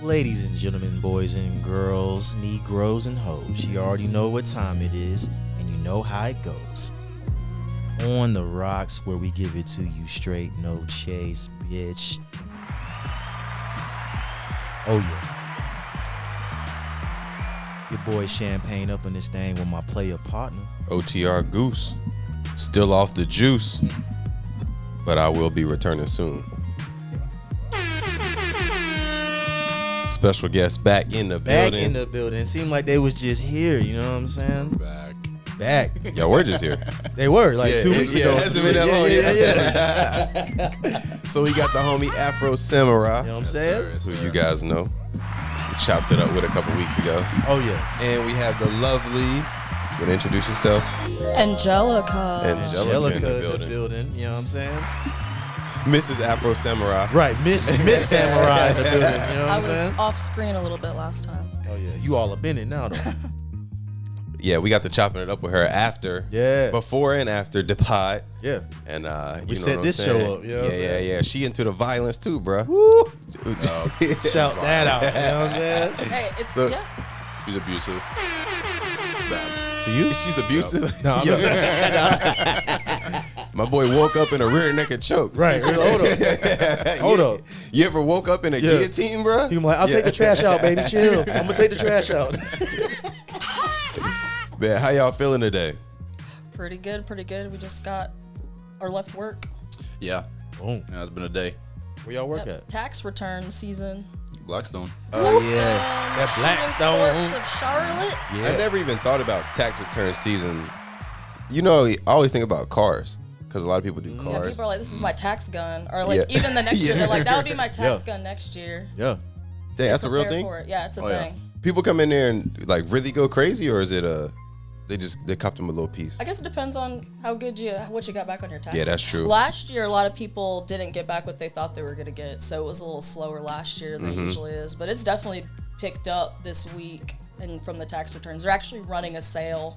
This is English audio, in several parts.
Ladies and gentlemen, boys and girls, Negroes and hoes, you already know what time it is, and you know how it goes. On the rocks, where we give it to you straight, no chase, bitch. Oh yeah. Your boy Champagne up in this thing with my player partner. OTR Goose. Still off the juice, but I will be returning soon. Special guest back in the building. Back in the building. Seemed like they was just here, you know what I'm saying? Back. Yo, we're just here. They were, like 2 weeks ago. It hasn't been that long. So we got the homie Afro Samurai. You know what I'm saying? Who you guys know. We chopped it up with a couple weeks ago. Oh, yeah. And we have the lovely, you want to introduce yourself? Angelica In the building. You know what I'm saying? Mrs. Afro Samurai. Right, Miss Samurai in the building. You know what I I'm saying? was off screen a little bit last time. Oh, yeah. You all up in it now, though. Yeah, we got to chopping it up with her after. Yeah. Before and after the pod. Yeah. And we set this show up. You know what I'm saying? Yeah. She into the violence too, bro. Woo. Shout that out. You know what I'm saying? Hey, it's She's abusive. To you? She's abusive. No, I'm not. My boy woke up in a rear naked choke. Right. Hold up. Hold up. You ever woke up in a guillotine, bro? He was like, I'll take the trash out, baby. Chill. I'm going to take the trash out. Man, how y'all feeling today? pretty good. We just got our left work. Yeah. Boom. Yeah, it's been a day. Where y'all work at? Tax return season. Blackstone. Oh, yeah. That Blackstone. Sports of Charlotte. Yeah. I never even thought about tax return season. You know, I always think about cars because a lot of people do Yeah, cars. people are like, this is my tax gun. Or like, Yeah. even the next year, they're like, that'll be my tax gun next year. Yeah. Dang, that's a real Prepare thing? for it. Yeah, it's a Oh, yeah. thing. People come in there and like really go crazy, or is it they cop them a little piece? I guess it depends on what you got back on your taxes. Yeah, that's true. Last year, a lot of people didn't get back what they thought they were going to get, so it was a little slower last year than it usually is. But it's definitely picked up this week, and from the tax returns, they're actually running a sale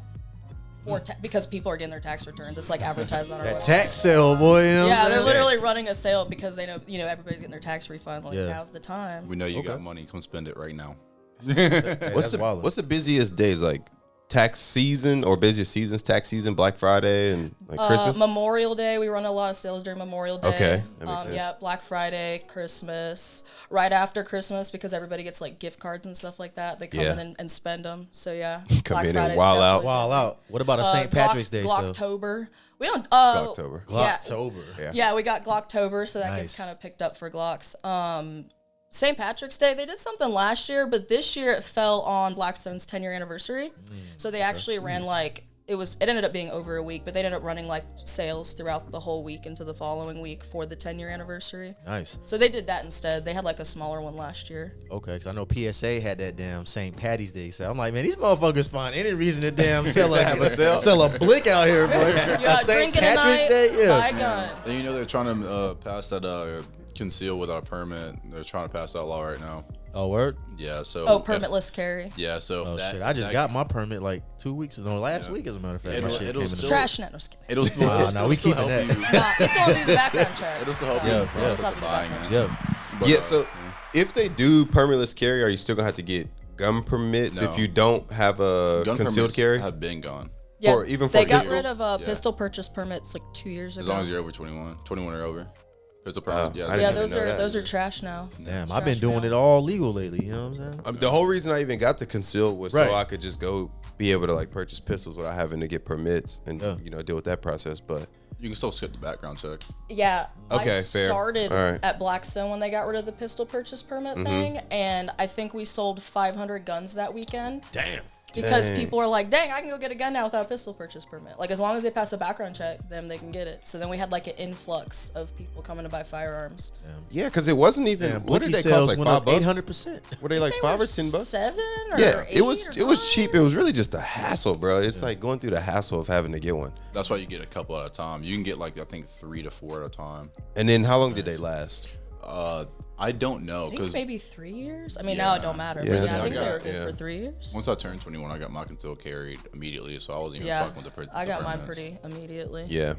for because people are getting their tax returns. It's like advertised on our That website. tax sale, boy. You know what I'm They're saying? literally running a sale because they know everybody's getting their tax refund. Like now's the time. We know you got money. Come spend it right now. What's the busiest days, like tax season or busiest seasons? Tax season, Black Friday, and like Christmas. Memorial Day, we run a lot of sales during Memorial Day. Okay, that makes sense. Yeah, Black Friday, Christmas, right after Christmas because everybody gets like gift cards and stuff like that. They come in and spend them. So yeah, Come Black in and Friday's wild out. definitely Wild out. What about a St. Patrick's Day sale? Glocktober. We don't. Glocktober. Glocktober. Yeah, we got Glocktober, so that Nice. gets kind of picked up for Glocks. St. Patrick's Day, they did something last year, but this year it fell on Blackstone's 10-year anniversary. So they actually ran it ended up being over a week, but they ended up running like sales throughout the whole week into the following week for the 10-year anniversary. Nice. So they did that instead. They had like a smaller one last year. Okay, because I know PSA had that damn St. Patty's Day sale. I'm like, man, these motherfuckers find any reason to damn sell a blick out here, boy. Yeah, a St. drinking Patrick's tonight, Day? Yeah. buy a gun. And you know they're trying to pass that conceal without a permit. They're trying to pass that law right now. Oh, word? Yeah. So. Permitless carry. Yeah. So. Oh, shit. I just got my permit like 2 weeks ago. Last week, as a matter of fact. My shit came in the mail. Trash net. No, just kidding. It'll still. Nah, we keeping that. They still do the background checks. It'll still help so you. they'll Yeah. still have to do Buying background it. Yeah. But, Yeah. So if they do permitless carry, are you still gonna have to get gun permits No. if you don't have a gun concealed permits carry? have been gone. Yeah, even they for got pistol? rid of pistol purchase permits like 2 years ago. As long as you're over 21 or over. Pistol permit. I Yeah. didn't Yeah, even those know are that. those are trash now. Damn, I've been doing it all legal lately. You know what I'm saying? The whole reason I even got the concealed was Right. so I could just go be able to like purchase pistols without having to get permits and deal with that process. But You can still skip the background check. Yeah, Okay, I fair. started All right. at Blackstone when they got rid of the pistol purchase permit thing, and I think we sold 500 guns that weekend. Damn. Because Dang. people are like, dang, I can go get a gun now without a pistol purchase permit. Like, as long as they pass a background check, then they can get it. So then we had like an influx of people coming to buy firearms. yeah, because it wasn't even. Damn, What did blicky they sales cost? Like went up $5? 800%. Were they like They $5 were or $10? 7 or Yeah, 8 it was or cheap. 9. It was really just a hassle, bro. It's like going through the hassle of having to get one. That's why you get a couple at a time. You can get like I think 3 to 4 at a time. And then how long did they last? I don't know I think because maybe 3 years. I mean, now it don't matter. Yeah, but it's yeah, I not think they good. were good Yeah. for 3 years. once I turned 21, I got my concealed carried immediately, so I wasn't even Yeah, fucking with the I got mine permits. pretty immediately. Yeah.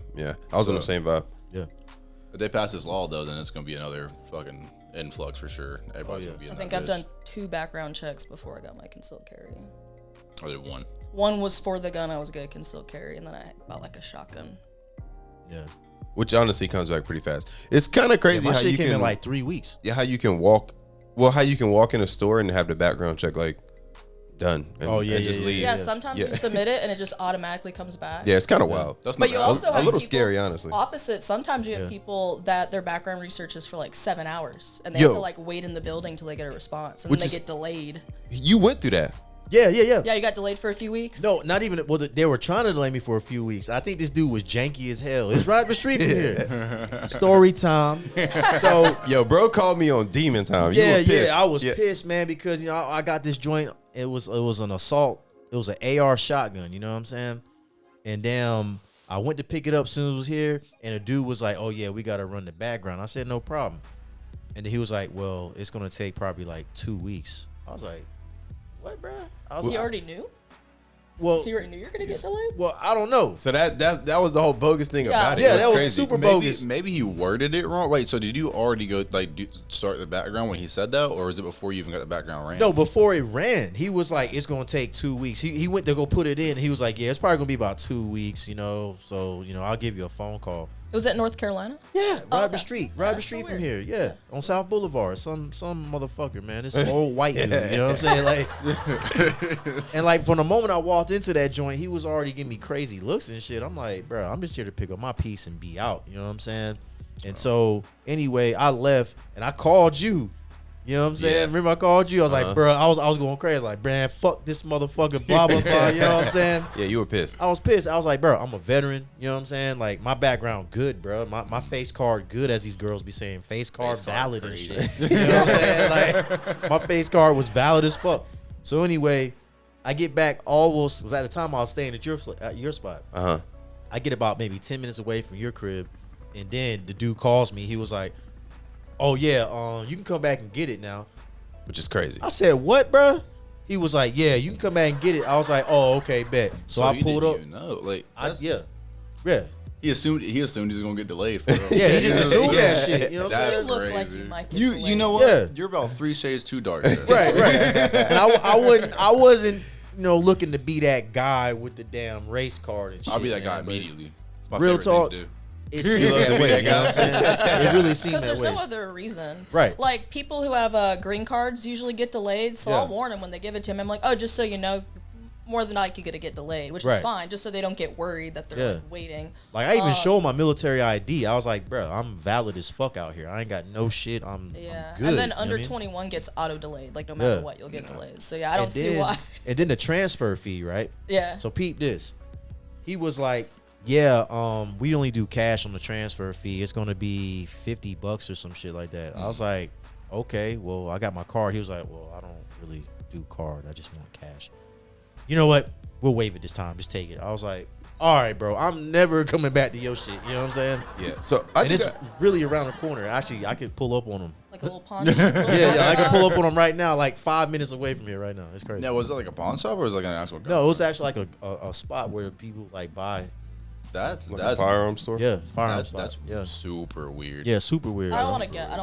I was on the same vibe. Yeah. If they pass this law, though, then it's going to be another fucking influx for sure. Everybody's going to be in I that think bitch. I've done 2 background checks before I got my concealed carry. I did 1. One was for the gun I was going to concealed carry, and then I bought like a shotgun. Yeah. Which honestly comes back pretty fast. It's kind of crazy My how shit you came can in like 3 weeks. Yeah, how you can walk. Well, how you can walk in a store and have the background check like done. And, and just leave. Yeah, sometimes Yeah. you submit it and it just automatically comes back. Yeah, it's kind of wild. That's But not you bad. also A have little people scary, honestly. Opposite. Sometimes you have people that their background research is for like 7 hours, and they Yo. have to like wait in the building till they get a response, and Which then they is- get delayed. You went through that. Yeah. Yeah, you got delayed for a few weeks. No, not even. Well, they were trying to delay me for a few weeks. I think this dude was janky as hell. It's right up the street from here. Story time. So Yo, bro called me on demon time. You yeah, were pissed. I was pissed, man, because I got this joint. It was an assault. It was an AR shotgun. You know what I'm saying? And damn, I went to pick it up as soon as it was here, and a dude was like, "Oh yeah, we got to run the background." I said, "No problem." And then he was like, "Well, it's gonna take probably like 2 weeks." I was like, "What, bro?" I was He like, already knew. "Well, He already knew you're gonna get delayed. well, I don't know." So that was the whole bogus thing about it. Yeah, It that was crazy. super Maybe, bogus. maybe he worded it wrong. Wait, so did you already go start the background when he said that, or was it before you even got the background ran? No, before it ran, he was like, "It's gonna take 2 weeks." He went to go put it in. He was like, "Yeah, it's probably gonna be about 2 weeks, So I'll give you a phone call." It was at North Carolina. Yeah, right up the okay. street, Yeah, right up the that's street so from weird. here. Yeah, on South Boulevard. Some motherfucker, man. This old white dude. You know what I'm saying? Like, and like from the moment I walked into that joint, he was already giving me crazy looks and shit. I'm like, bro, I'm just here to pick up my piece and be out. You know what I'm saying? And so anyway, I left and I called you. You know what I'm saying? Yeah. Remember I called you? I was like, bro, I was going crazy. Like, man, fuck this motherfucker, blah, blah, blah. You know what I'm saying? Yeah, you were pissed. I was pissed. I was like, bro, I'm a veteran. You know what I'm saying? Like, my background good, bro. My face card good, as these girls be saying. Face card valid and shit. You know what I'm saying? Like, my face card was valid as fuck. So anyway, I get back almost, because at the time I was staying at your spot. Uh-huh. I get about maybe 10 minutes away from your crib, and then the dude calls me. He was like, "Oh yeah, you can come back and get it now." Which is crazy. I said, "What, bro?" He was like, "Yeah, you can come back and get it." I was like, "Oh, okay, bet." So I you pulled didn't up. even know. Like, Yeah. he assumed he was gonna get delayed. For real. Yeah, he just assumed Yeah. that shit. You know what I'm That's saying? You look like crazy. you might get You delayed. know what? Yeah. You're about 3 shades too dark. there. Right. And I wasn't, looking to be that guy with the damn race card and shit. I'll be that guy man, but immediately. It's my Real favorite thing talk. to do. It seemed that way. You know what I'm saying? It really seemed Because that there's way. no other reason. Right. Like, people who have green cards usually get delayed, so Yeah. I'll warn them when they give it to me. I'm like, oh, just so you know, more than likely going to get delayed, which Right. is fine, just so they don't get worried that they're like, waiting. Like, I even showed my military ID. I was like, bro, I'm valid as fuck out here. I ain't got no shit. I'm good. And then you know under what I mean? 21 gets auto delayed. Like, no matter Yeah. what, you'll get delayed. So, yeah, I don't And see then- why. And then the transfer fee, right? Yeah. So peep this. He was like, "Yeah, we only do cash on the transfer fee. It's gonna be $50 or some shit like that." I was like, "Okay, well, I got my card." He was like, "Well, I don't really do card. I just want cash." You know what? We'll waive it this time. Just take it. I was like, "All right, bro. I'm never coming back to your shit." You know what I'm saying? Yeah. So I And think it's really around the corner. Actually, I could pull up on him. Like a little pawn shop. Yeah, I can pull up on him right now, like 5 minutes away from here right now. It's crazy. Now, was it like a pawn shop or was it like an actual gun? No, it was actually like a spot where people like buy. That's like a that's firearm store. Yeah, firearm that's spot. Yeah, super weird. yeah, super weird. I don't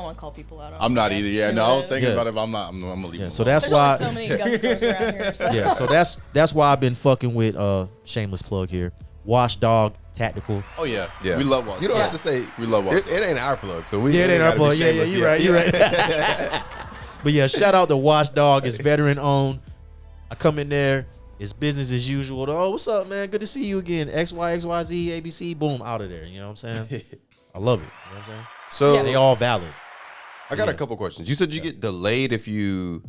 want to call people out on I'm not it. either. That's Yeah, no, I was stupid. thinking Yeah. about it. But I'm gonna leave. Yeah, it so alone. that's There's why. only so many gun stores around here. So. Yeah, so that's why I've been fucking with shameless plug here. Watchdog Tactical. Oh yeah, Yeah. we love watching. You don't Yeah. have to say We love it. watching. It ain't our plug, so we. Yeah, it ain't our gotta be plug. Yeah, shameless you're right. You're right. But yeah, shout out to Watchdog. It's veteran owned. I come in there. It's business as usual. Oh, what's up, man? Good to see you again. XYXYZ ABC. Boom, out of there. You know what I'm saying? I love it. You know what I'm saying? So They all valid. I got a Yeah. couple questions. You said you get delayed if you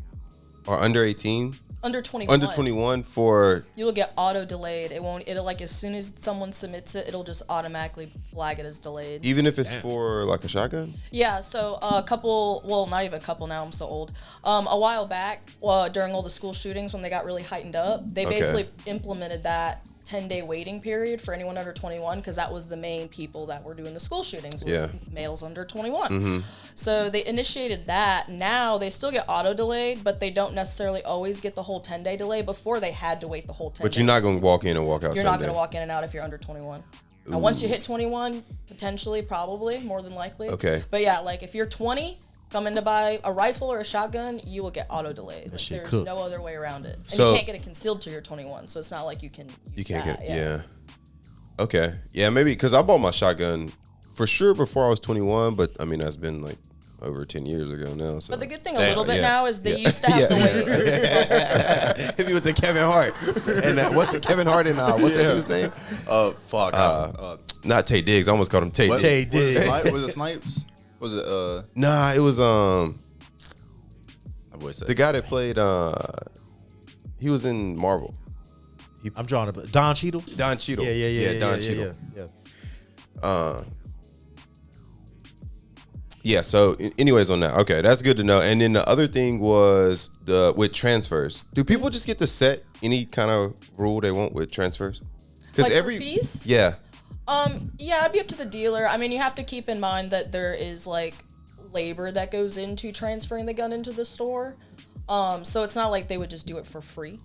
are under 18, Under 21. under 21 for. You'll get auto delayed. It'll like as soon as someone submits it, it'll just automatically flag it as delayed. Even if it's for like a shotgun. Yeah, so a couple, well, not even a couple now, I'm so old. A while back, during all the school shootings when they got really heightened up, they Okay. basically implemented that 10-day waiting period for anyone under 21 because that was the main people that were doing the school shootings was Yeah. males under 21. So they initiated that. Now they still get auto delayed, but they don't necessarily always get the whole 10-day delay. Before they had to wait the whole 10 But days. you're not gonna walk in and walk out. You're same not going day. to walk in and out if you're under 21. Now, once you hit 21, potentially, probably, more than likely. Okay. But yeah, like if you're 20, coming to buy a rifle or a shotgun, you will get auto delayed. Like, there's no other way around it. And so, you can't get it concealed till you're 21, so it's not like you can use that. Yeah. Okay. Yeah, maybe because I bought my shotgun for sure before I was 21, but I mean that's been like over 10 years ago now. So. But the good thing a little bit now is they used to have to wait. If you with the Kevin Hart and what's the Kevin Hart and what's that his name? Not Tay Diggs. I almost called him Tay Diggs. Tay Diggs. Was it Snipes? Was it Nah, it was the guy that played he was in Marvel. I'm drawing a Don Cheadle. Don Cheadle. Yeah. Don Cheadle. Yeah. So, anyways, on that, okay, that's good to know. And then the other thing was with transfers. Do people just get to set any kind of rule they want with transfers? Like for fees? Yeah. Yeah, it'd be up to the dealer. I mean, you have to keep in mind that there is like labor that goes into transferring the gun into the store. So it's not like they would just do it for free.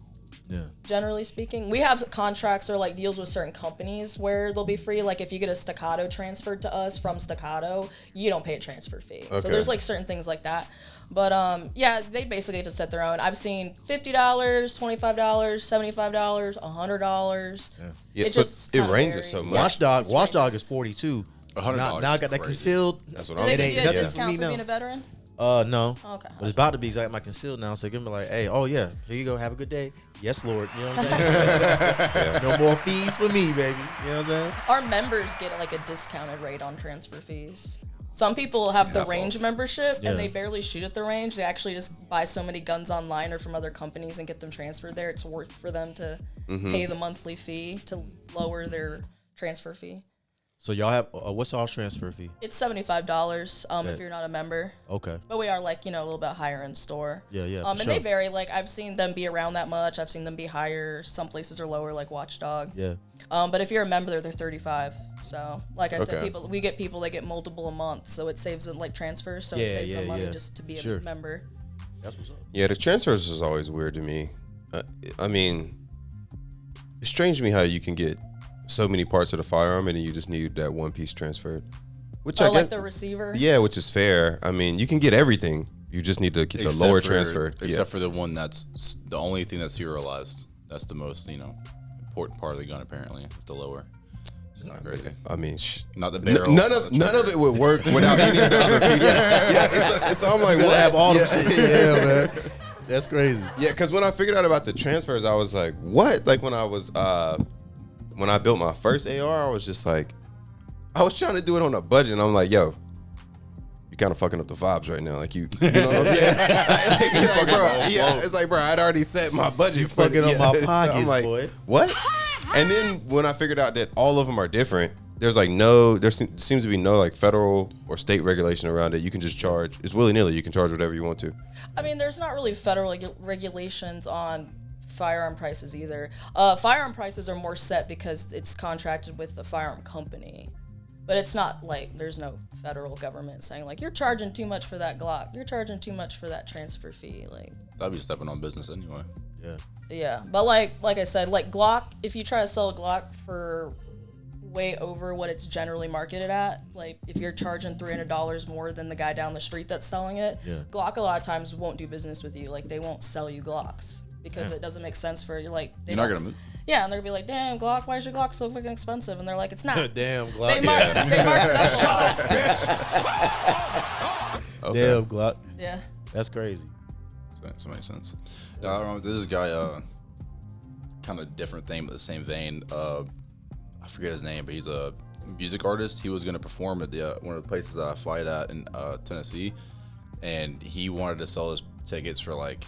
Yeah. Generally speaking, we have contracts or like deals with certain companies where they'll be free. Like if you get a Staccato transferred to us from Staccato, you don't pay a transfer fee. Okay. So there's like certain things like that. But yeah, they basically just set their own. I've seen $50, $25, $75, $100. Yeah, so it ranges so much. Watchdog is $42. $100. Now I got that concealed. That's what I'm saying. Do they give you a discount for being a veteran? No. Okay. But it's about to be. I got my concealed now, so give me like, hey, oh yeah, here you go, have a good day. Yes, Lord. You know what I'm saying? No more fees for me, baby. You know what I'm saying? Our members get like a discounted rate on transfer fees. Some people have the range membership and they barely shoot at the range. They actually just buy so many guns online or from other companies and get them transferred there. It's worth for them to pay the monthly fee to lower their transfer fee. So y'all have what's y'all's transfer fee? It's $75 if you're not a member. Okay. But we are like, a little bit higher in store. Yeah. And they vary. Like I've seen them be around that much. I've seen them be higher. Some places are lower, like Watchdog. Yeah. But if you're a member, they're $35. So like I said, we get people that get multiple a month, so it saves them like transfers. So it saves them money just to be a member. That's what's up. Yeah, the transfers is always weird to me. I mean, it's strange to me how you can get so many parts of the firearm and then you just need that one piece transferred. Which I guess, like the receiver? Yeah, which is fair. I mean, you can get everything. You just need to get the lower transferred. Except for the one that's the only thing that's serialized. That's the most, important part of the gun apparently. It's the lower. It's not crazy. I mean, not the barrel. None of it would work without any of the other pieces. So I'm like, what? Have all the shit. Yeah, man. That's crazy. Yeah, because when I figured out about the transfers, I was like, what? Like when I was when I built my first AR, I was just like, I was trying to do it on a budget, and I'm like, yo, you kind of fucking up the vibes right now. Like you know what I'm saying? It's like, bro, I'd already set my budget for fucking on my pockets, so I'm like, boy. What? And then when I figured out that all of them are different, there's like there seems to be no like federal or state regulation around it. You can just charge. It's willy-nilly. You can charge whatever you want to. I mean, there's not really federal regulations on firearm prices either. Firearm prices are more set because it's contracted with the firearm company. But it's not like there's no federal government saying like you're charging too much for that Glock. You're charging too much for that transfer fee. Like that'd be stepping on business anyway. Yeah. Yeah, but like I said, like Glock, if you try to sell a Glock for way over what it's generally marketed at, like if you're charging $300 more than the guy down the street that's selling it, Glock a lot of times won't do business with you. Like they won't sell you Glocks because it doesn't make sense for you. Like you're not gonna move. Yeah, and they're gonna be like, "Damn, Glock, why is your Glock so fucking expensive?" And they're like, "It's not." Damn, Glock. They marked it up a lot. Damn, Glock. Yeah. That's crazy. That makes sense. I don't know. This guy, kind of different thing, but the same vein. I forget his name, but he's a music artist. He was gonna perform at one of the places that I fight at in Tennessee, and he wanted to sell his tickets for like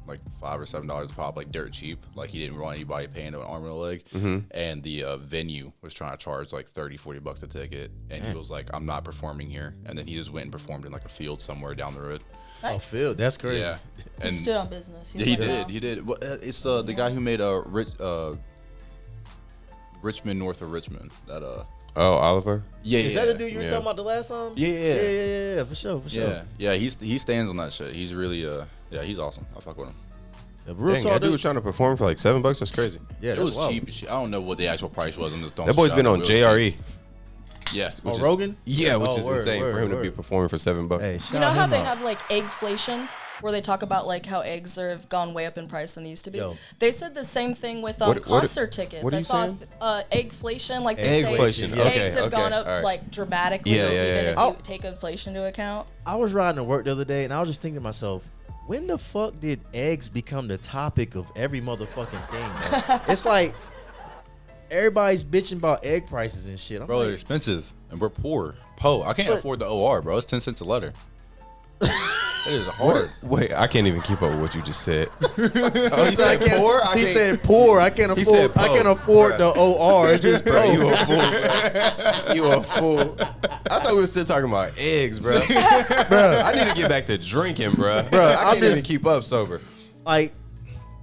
$5 or $7 a pop, like dirt cheap. Like he didn't want anybody paying an arm and a leg. And the venue was trying to charge like $30-$40 a ticket, and he was like, "I'm not performing here." And then he just went and performed in like a field somewhere down the road. Nice. Oh, Phil, that's crazy. Yeah, and he stood on business. He did. Well, it's the guy who made Richmond north of Richmond. That Oh, Oliver. Yeah, Is that the dude you were talking about the last time? Yeah, for sure. Yeah, he stands on that shit. He's really he's awesome. I fuck with him. Real Dang, talk, that dude was trying to perform for like $7. That's crazy. yeah, It that's was wild. cheap as shit. I don't know what the actual price was. I'm just throwing That boy's shit been out on there. It was JRE. cheap. Yes. Oh, Rogan? Yeah, which Oh, is word, insane for him word. to be performing for $7. Hey, You shout know how him they out. have like eggflation, where they talk about like how eggs have gone way up in price than they used to be. Yo. They said the same thing with What- concert tickets. what are I you saw saying? eggflation, like they Eggflation, say okay, eggs have okay, gone up all right. like dramatically, Yeah, yeah, even yeah, if yeah. you take inflation into account. I was riding to work the other day, and I was just thinking to myself, when the fuck did eggs become the topic of every motherfucking thing, bro? It's like everybody's bitching about egg prices and shit. I'm Bro, they're like, expensive, and we're poor. I can't But- afford the OR, bro. It's 10 cents a letter. It is hard. Wait, I can't even keep up with what you just said. he said poor? He said poor. I can't He afford. said I can't po, afford bruh. the OR. It's just Bro, you po. a fool. Bro. You a fool. I thought we were still talking about eggs, bro. I need to get back to drinking, bro. I I'm can't even just- keep up sober. Like,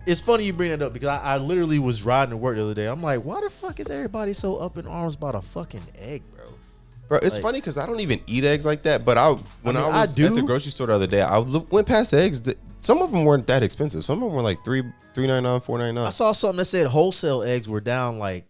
it's funny you bring that up because I literally was riding to work the other day. I'm like, why the fuck is everybody so up in arms about a fucking egg, bro? Bro, it's Like- funny because I don't even eat eggs like that. But when I mean, was I do. at the grocery store the other day, I went past the eggs. Some of them weren't that expensive. Some of them were like $3.99, $4.99. I saw something that said wholesale eggs were down like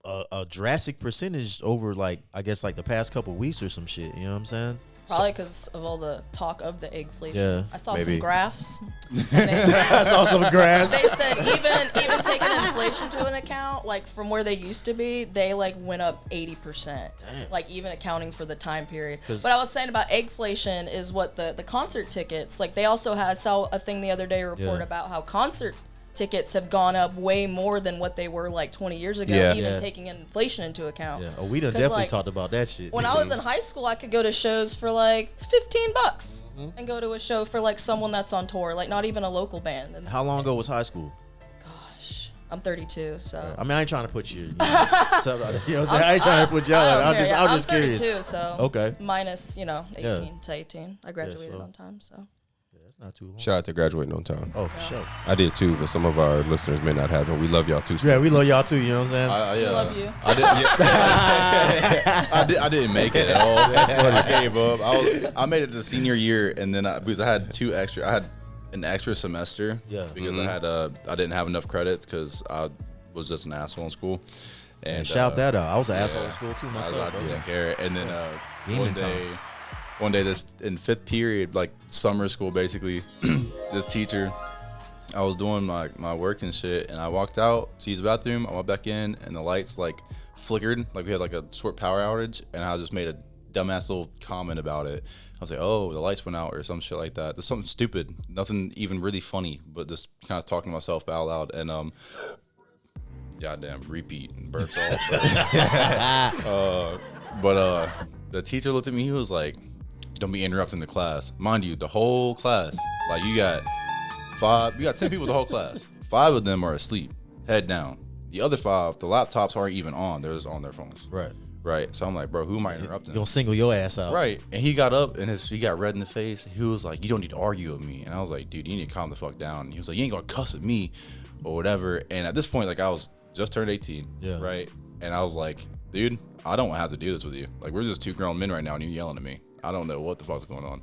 a drastic percentage over like I guess like the past couple weeks or some shit. You know what I'm saying? Probably because of all the talk of the eggflation. Yeah, I saw maybe. some graphs. And they, I saw some graphs. they said even taking inflation to an account, like from where they used to be, they like went up 80%. Like even accounting for the time period. 'Cause- But I was saying about eggflation is what the concert tickets, like they also saw a thing the other day, a report Yeah. about how concert tickets have gone up way more than what they were like 20 years ago, Yeah. even Yeah. taking inflation into account. Yeah. Oh, we done 'Cause, definitely like, talked about that shit. When I was in high school, I could go to shows for like $15 and go to a show for like someone that's on tour, like not even a local band. And How long ago was high school? gosh, I'm 32, so. I mean, I ain't trying to put you. You know what I'm saying? I ain't trying to put you out. I I'm don't care, just I'm curious. 32, so. Okay. Minus, 18 Yeah. to 18. I graduated so- on time, so. That's not too long. Shout out to graduating on time. Oh, for sure. I did too, but some of our listeners may not have, and we love y'all too. Yeah, we love y'all too. You know what I'm saying? I Love you. I didn't. I didn't make it at all. I gave up. I made it to senior year, and then because I had I had an extra semester. Yeah. Because I didn't have enough credits because I was just an asshole in school. And shout that out. I was an asshole yeah. in school too I myself. bro. didn't care. And then Demon one day this in fifth period, like summer school basically, this teacher, I was doing my work and shit, and I walked out to use the bathroom. I went back in, and the lights like flickered, like we had like a short power outage, and I just made a dumbass little comment about it. I was like, "Oh, the lights went out," or some shit like that. Just something stupid, nothing even really funny, but just kind of talking to myself out loud. And goddamn, repeat and burps all. But the teacher looked at me. He was like, "Don't be interrupting the class." Mind you, the whole class, like you got 10 people in the whole class. 5 of them are asleep, head down. The other 5, the laptops aren't even on. They're just on their phones. Right. Right. So I'm like, bro, who am I interrupting? You gonna single your ass out. Right. And he got up and he got red in the face. He was like, "You don't need to argue with me." And I was like, "Dude, you need to calm the fuck down." And he was like, "You ain't gonna cuss at me or whatever." And at this point, like I was just turned 18. Yeah. Right. And I was like, "Dude, I don't have to do this with you. Like we're just 2 grown men right now and you're yelling at me. I don't know what the fuck's going on."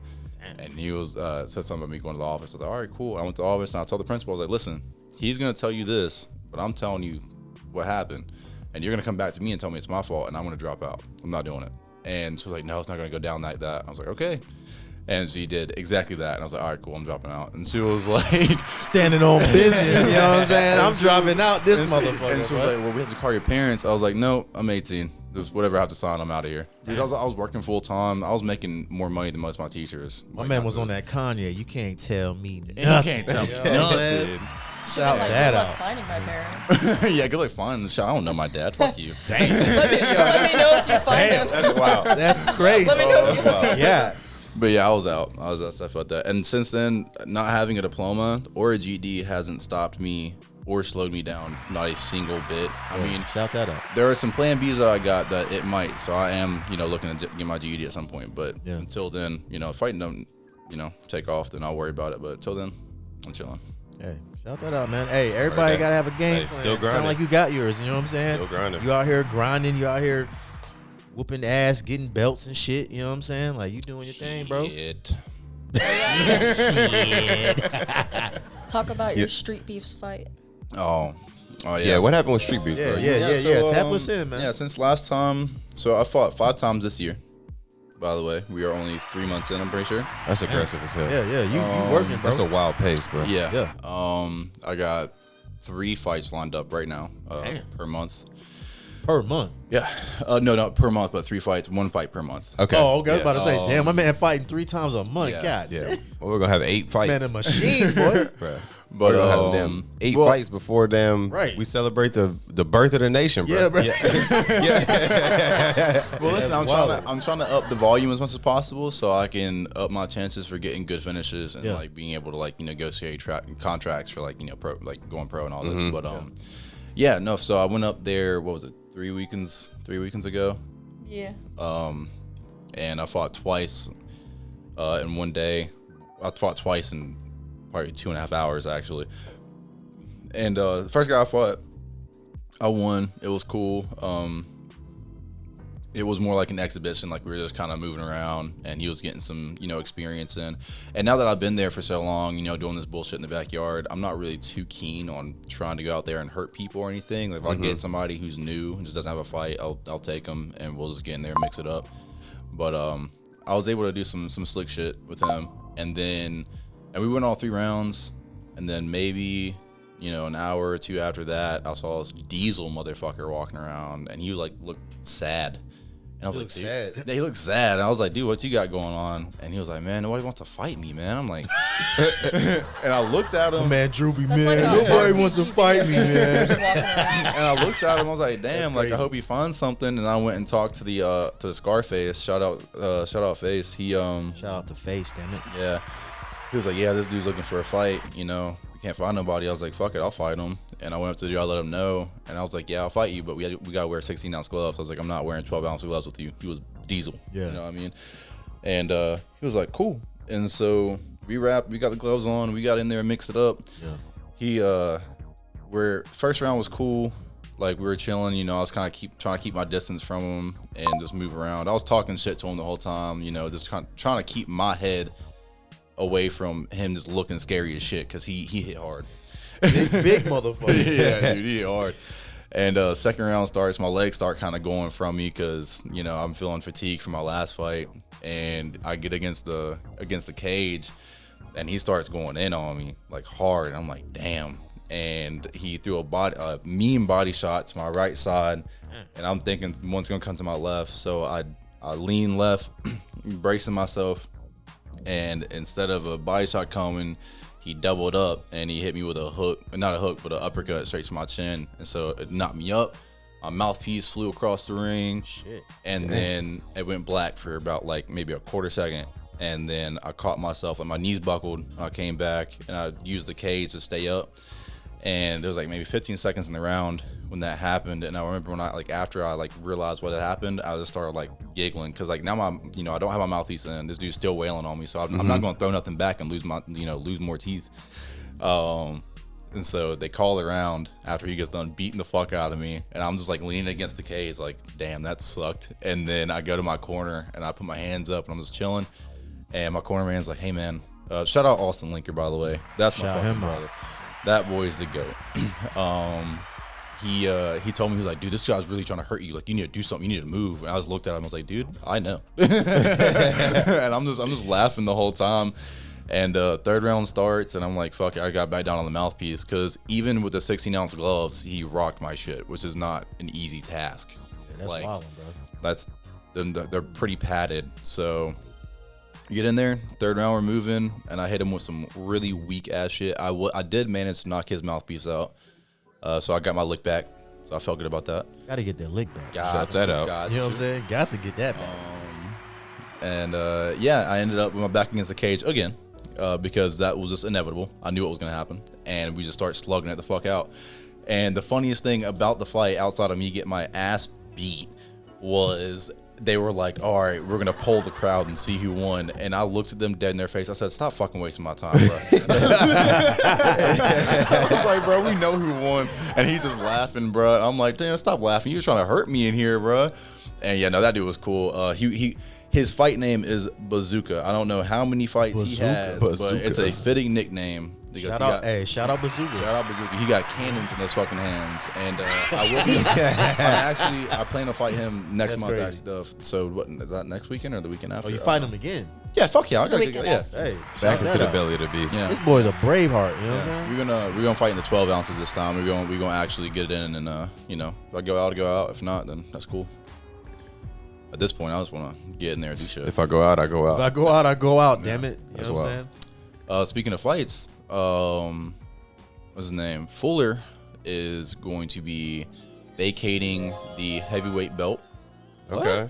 And he was said something about me going to the office. I was like, "All right, cool." I went to the office and I told the principal, I was like, "Listen, he's gonna tell you this, but I'm telling you what happened. And you're gonna come back to me and tell me it's my fault, and I'm gonna drop out. I'm not doing it." And she was like, "No, it's not gonna go down like that." I was like, "Okay." And she did exactly that. And I was like, "All right, cool, I'm dropping out." And she was like, Standing on business. You know what I'm saying? I'm dropping out this and she- motherfucker. And she was bro. like, "Well, we have to call your parents." I was like, "No, I'm 18. There's whatever I have to sign, I'm out of here." Because I was working full time. I was making more money than most of my teachers. My man was on that Kanye. You can't tell me nothing. You can't tell me You know what I'm saying? nothing. Shout like, that good luck out. finding my parents. Yeah, good luck finding the shit. I don't know my dad. Fuck you. let me know if you find him. That's wild. That's crazy. Let me know if you Yeah. But yeah, I was out. I was out stuff like that. And since then, not having a diploma or a GED hasn't stopped me or slowed me down. Not a single bit. I mean, shout that out. there are some plan Bs that I got that it might. So I am, looking to get my GED at some point. But Yeah. until then, if fighting don't, take off, then I'll worry about it. But until then, I'm chilling. Hey, shout that out, man. Hey, everybody Right. gotta have a game Hey, plan. still Sound grinding. like you got yours. You know what I'm saying? Still grinding. You out here grinding. You out here whooping ass, getting belts and shit. You know what I'm saying? Like you doing your thing, bro. Shit. Shit. Talk about your street beefs fight. Oh, Yeah, what happened with Street Beef? bro? Yeah. Tap us in, man. Yeah, since last time, so I fought 5 times this year. By the way, we are only 3 months in. I'm pretty sure. That's aggressive as hell. Yeah. You working, bro? That's a wild pace, bro. Yeah. Yeah. I got 3 fights lined up right now per month. Per month. Yeah. No, not per month, but 3 fights, 1 fight per month. Okay. Oh, okay. I was Yeah. about to say, damn, my man fighting 3 times a month. Yeah. God, Yeah. Well, we're gonna have 8 fights. man, a machine, boy. Bruh. But We're gonna have them 8 fights before Right. we celebrate the birth of the nation, bro. Yeah, bro. Well, listen, That's I'm trying to up the volume as much as possible so I can up my chances for getting good finishes and Yeah. like being able to like negotiate contracts for like pro, like going pro and all this. Mm-hmm. But yeah, no. So I went up there. What was it? 3 weekends ago. Yeah. And I fought twice in one day. I fought twice in probably 2.5 hours actually. And the first guy I fought, I won. It was cool. It was more like an exhibition, like we were just kind of moving around, and he was getting some, experience in. And now that I've been there for so long, doing this bullshit in the backyard, I'm not really too keen on trying to go out there and hurt people or anything. Like if I get somebody who's new and just doesn't have a fight, I'll take them and we'll just get in there and mix it up. But I was able to do some slick shit with him, and we went all 3 rounds, and then maybe an hour or 2 after that, I saw this Diesel motherfucker walking around, and he looked sad. And I was like, sad. Yeah, he looked sad. And I was like, dude, what you got going on? And he was like, man, nobody wants to fight me, man. I'm like, and I looked at him. Man, Droopy, That's man. like a Nobody RPG wants to fight me, video. man. Just walking around. And I looked at him. I was like, damn, like I crazy. hope he finds something. And I went and talked to the Scarface. Shout out Face. He Shout out to Face, damn it. Yeah. He was like, yeah, this dude's looking for a fight, we can't find nobody. I was like, fuck it, I'll fight him. And I went up to the dude, I let him know, and I was like, yeah, I'll fight you, but we gotta wear 16-ounce gloves. I was like, I'm not wearing 12-ounce gloves with you. He was Diesel. Yeah. You know what I mean? And he was like, cool. And so we got the gloves on, we got in there and mixed it up. Yeah. He first round was cool. Like we were chilling, I was kind of trying to keep my distance from him and just move around. I was talking shit to him the whole time, just trying to keep my head away from him just looking scary as shit because he hit hard. Big motherfucker. Yeah, dude, he hit hard. And second round starts, my legs start kind of going from me because I'm feeling fatigued from my last fight, and I get against the cage, and he starts going in on me like hard. And I'm like, damn. And he threw a mean body shot to my right side, and I'm thinking one's gonna come to my left, so I lean left, bracing myself. And instead of a body shot coming, he doubled up and he hit me with not a hook, but an uppercut straight to my chin. And so it knocked me up. My mouthpiece flew across the ring. Shit. And then it went black for about maybe a quarter second. And then I caught myself and my knees buckled. I came back and I used the cage to stay up. And there was maybe 15 seconds in the round when that happened. And I remember when after I realized what had happened, I just started giggling because now I don't have my mouthpiece in. This dude's still wailing on me, so I'm not going to throw nothing back and lose more teeth. And so they call around after he gets done beating the fuck out of me, and I'm just leaning against the cage, damn, that sucked. And then I go to my corner and I put my hands up and I'm just chilling. And my corner man's like, hey man, shout out Austin Linker, by the way. That's my Shout fucking him out. brother. That boy's the GOAT. He told me, he was like, dude, this guy's really trying to hurt you. You need to do something. You need to move. And I just looked at him. I was like, dude, I know. And I'm just laughing the whole time. And third round starts, and I'm like, fuck it, I got back down on the mouthpiece because even with the 16-ounce gloves, he rocked my shit, which is not an easy task. Yeah, that's wild, bro. They're pretty padded. So you get in there, third round we're moving, and I hit him with some really weak ass shit. I did manage to knock his mouthpiece out, so I got my lick back. So I felt good about that. Gotta get that lick back. Shout that out. You know what I'm saying? Got to get that back. And I ended up with my back against the cage again because that was just inevitable. I knew what was gonna happen, and we just start slugging it the fuck out. And the funniest thing about the fight, outside of me getting my ass beat, was they were like, all right, we're gonna poll the crowd and see who won. And I looked at them dead in their face. I said, stop fucking wasting my time, bro. I was like, bro, we know who won. And he's just laughing, bro. I'm like, damn, stop laughing. You're trying to hurt me in here, bro. And yeah, no, that dude was cool. His fight name is Bazooka. I don't know how many fights he has, but it's a fitting nickname. Shout out Bazooka. Shout out Bazooka. He got cannons in his fucking hands, and I will be. I plan to fight him next month. Actually, so what is that, next weekend or the weekend after? Oh, you fight him again? Yeah, fuck yeah. I gotta weekend yeah. Hey, Back into the belly of the beast. Yeah. This boy's a brave heart. You know what I'm saying? We're gonna fight in the 12 ounces this time. We're gonna actually get it in, and if I go out. If not, then that's cool. At this point, I just want to get in there and do shit. If I go out, I go out. If I go out, I go out. Damn it. You know what I'm saying? Speaking of fights, what's his name? Fuller is going to be vacating the heavyweight belt. Okay.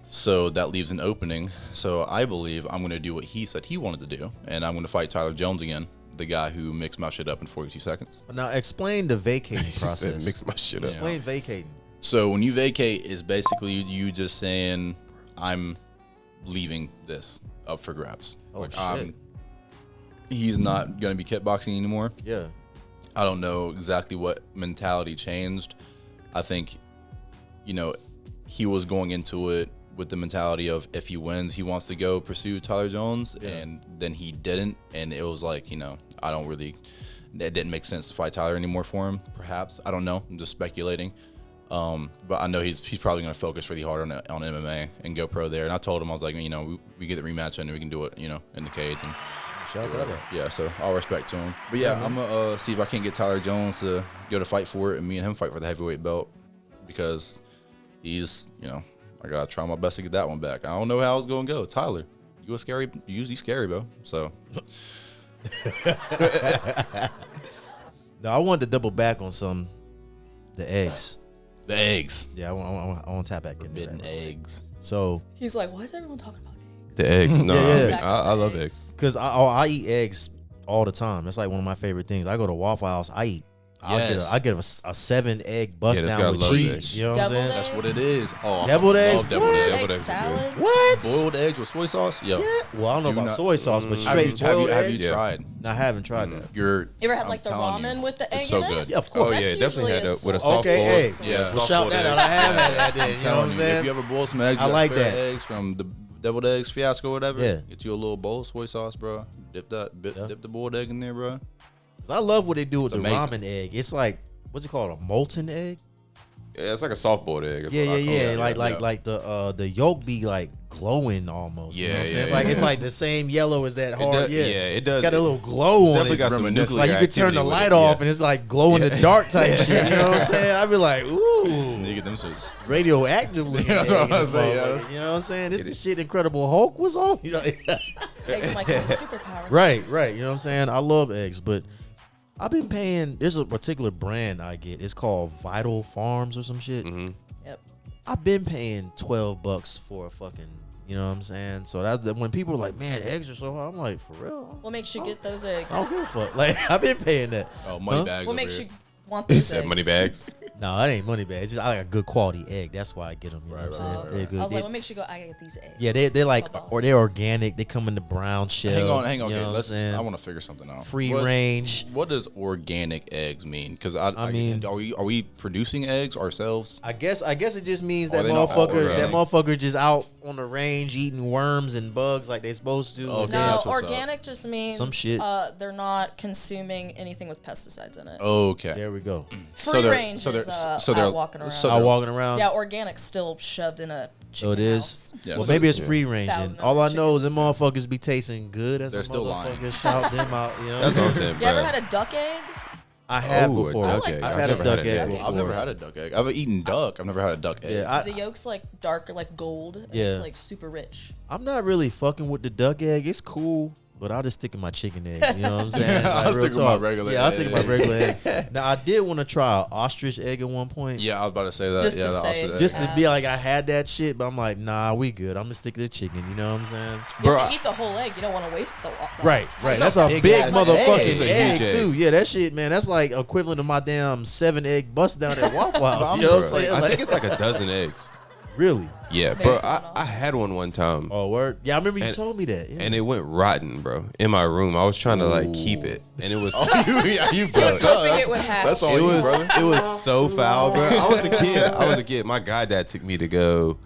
So that leaves an opening. So I believe I'm going to do what he said he wanted to do, and I'm going to fight Tyler Jones again, the guy who mixed my shit up in 42 seconds. Now explain the vacating process. Mix my shit up. Explain vacating. So when you vacate, is basically you just saying, I'm leaving this up for grabs. Oh, shit. He's not going to be kickboxing anymore. Yeah. I don't know exactly what mentality changed. I think, he was going into it with the mentality of if he wins, he wants to go pursue Tyler Jones, and then he didn't. And it was like, it didn't make sense to fight Tyler anymore for him, perhaps. I don't know. I'm just speculating. But I know he's probably going to focus really hard on MMA and go pro there. And I told him, I was like, we get the rematch and we can do it, in the cage. And shout that out. Yeah, so all respect to him. But yeah, I'm gonna see if I can't get Tyler Jones to go to fight for it, and me and him fight for the heavyweight belt, because he's, I gotta try my best to get that one back. I don't know how it's gonna go. Tyler, you usually scary, bro. So. No, I wanted to double back on the eggs. The eggs. Yeah, I want to tap back into Forbidden that. eggs. So He's like, why is everyone talking about eggs? The egg. No, Yeah. I love eggs. because I eat eggs all the time. That's like one of my favorite things. I go to Waffle House. I get a 7-egg bust Yeah, this down guy with loves cheese. eggs. You know what I'm Deviled saying? eggs? That's what it is. Oh, Deviled I eggs? love deviled What? eggs. Egg eggs are good. salad? What? Boiled eggs with soy sauce? Yo. Yeah. Well, I don't know Do about not- soy sauce, but Mm. straight Have boiled you eggs. tried? No, I haven't tried that. You ever had like the telling ramen you, with the egg it's so in it? good. Yeah, of Oh course. yeah, That's definitely had usually that with a a soft Okay, boiled. hey. Yeah. Well, soft shout boiled that egg. out. I have had that. Then, I'm you know what telling I'm you, saying? if you ever boil some eggs, I you got like spare that. eggs from the deviled eggs fiasco or whatever. Yeah. Get you a little bowl of soy sauce, bro. Dip the boiled egg in there, bro. 'Cause I love what they do with It's the amazing. ramen egg. It's like, what's it called? A molten egg? Yeah, it's like a soft boiled egg. is Yeah, what I call it. Like the yolk be like glowing almost. You know what I'm Yeah, saying? yeah, It's like the same yellow as that It hard. does- Yeah, it does. Got a little glow on Definitely it. got some Reminiscent. nuclear Like you could turn the activity with light it, off yeah. and it's like glow in the dark type shit. You know what I'm saying? I'd be like, You ooh, get them shits. radioactively. Yeah, that's what I was saying, You yeah. know what I'm saying? This the shit Incredible Hulk was on. You know, This egg's my kind of superpower. right. You know what I'm saying? I love eggs, but I've been paying. There's a particular brand I get. It's called Vital Farms or some shit. Mm-hmm. Yep. I've been paying $12 for a fucking, you know what I'm saying? So that's when people are like, man, eggs are so high. I'm like, for real? What makes you get those eggs? I don't give a fuck. Like, I've been paying that. Oh, money Huh? bags. What over makes here. you want He those said eggs? money bags. No, it ain't money bag. It's just, I like a good quality egg. That's why I get them. You know what I'm saying? right. They're good. I was They- like, what makes you go, I gotta get these eggs? yeah, they're like, $12. or they're organic. They come in the brown shell. Hang on. You know Okay, what I'm saying? I want to figure something out. Free range. What does organic eggs mean? Because I mean- are we producing eggs ourselves? I guess it just means Are that they not all motherfucker organic? just out on the range eating worms and bugs like they supposed to. Okay. And No, that's what's up. organic just means Some shit. They're not consuming anything with pesticides in it. Okay. there we go. Free they're- range so they're- is so they're- out walking around. so Out they're- walking around. Yeah, organic's still shoved in a So it chicken is. house. Yeah, Well, so- maybe it's yeah. free range. Thousand All I know is chickens. them motherfuckers be tasting good. As They're a still lying. motherfucker shout them out. You know? That's what I'm saying, You bro. ever had a duck egg? I have Ooh, a before. duck egg. I've had a never duck had egg egg. before. I've never had a duck egg. I've eaten duck. I've never had a duck egg. Yeah, The yolk's like darker, like gold. And Yeah. It's like super rich. I'm not really fucking with the duck egg. It's cool, but I'll just stick in my chicken egg. You know what I'm saying? I'll real stick with my talk. regular Yeah, I'll stick with my egg. regular egg. Now I did want to try an ostrich egg at one point. Yeah, I was about to say that. Just yeah, to the say ostrich egg. Just to be like I had that shit, but I'm like, nah, we good. I'm gonna stick to the chicken. You know what I'm saying? You Bro, have to eat the whole egg. You don't want to waste the Right. That's a big big ass motherfucking egg. It's a egg huge too. egg. Yeah, that shit, man. That's like equivalent to my damn 7-egg bust down at Waffle House. You know what I'm saying? I Like- think it's like a dozen eggs. Really? Yeah, Base bro. went off. I had one time. Oh, word. Yeah, I remember you And- told me that. Yeah. And it went rotten, bro. In my room, I was trying to like keep it, and it was. you He was hoping it would hatch. That's all It you, was brother. it was so foul, bro. I was a kid. My goddad took me to go.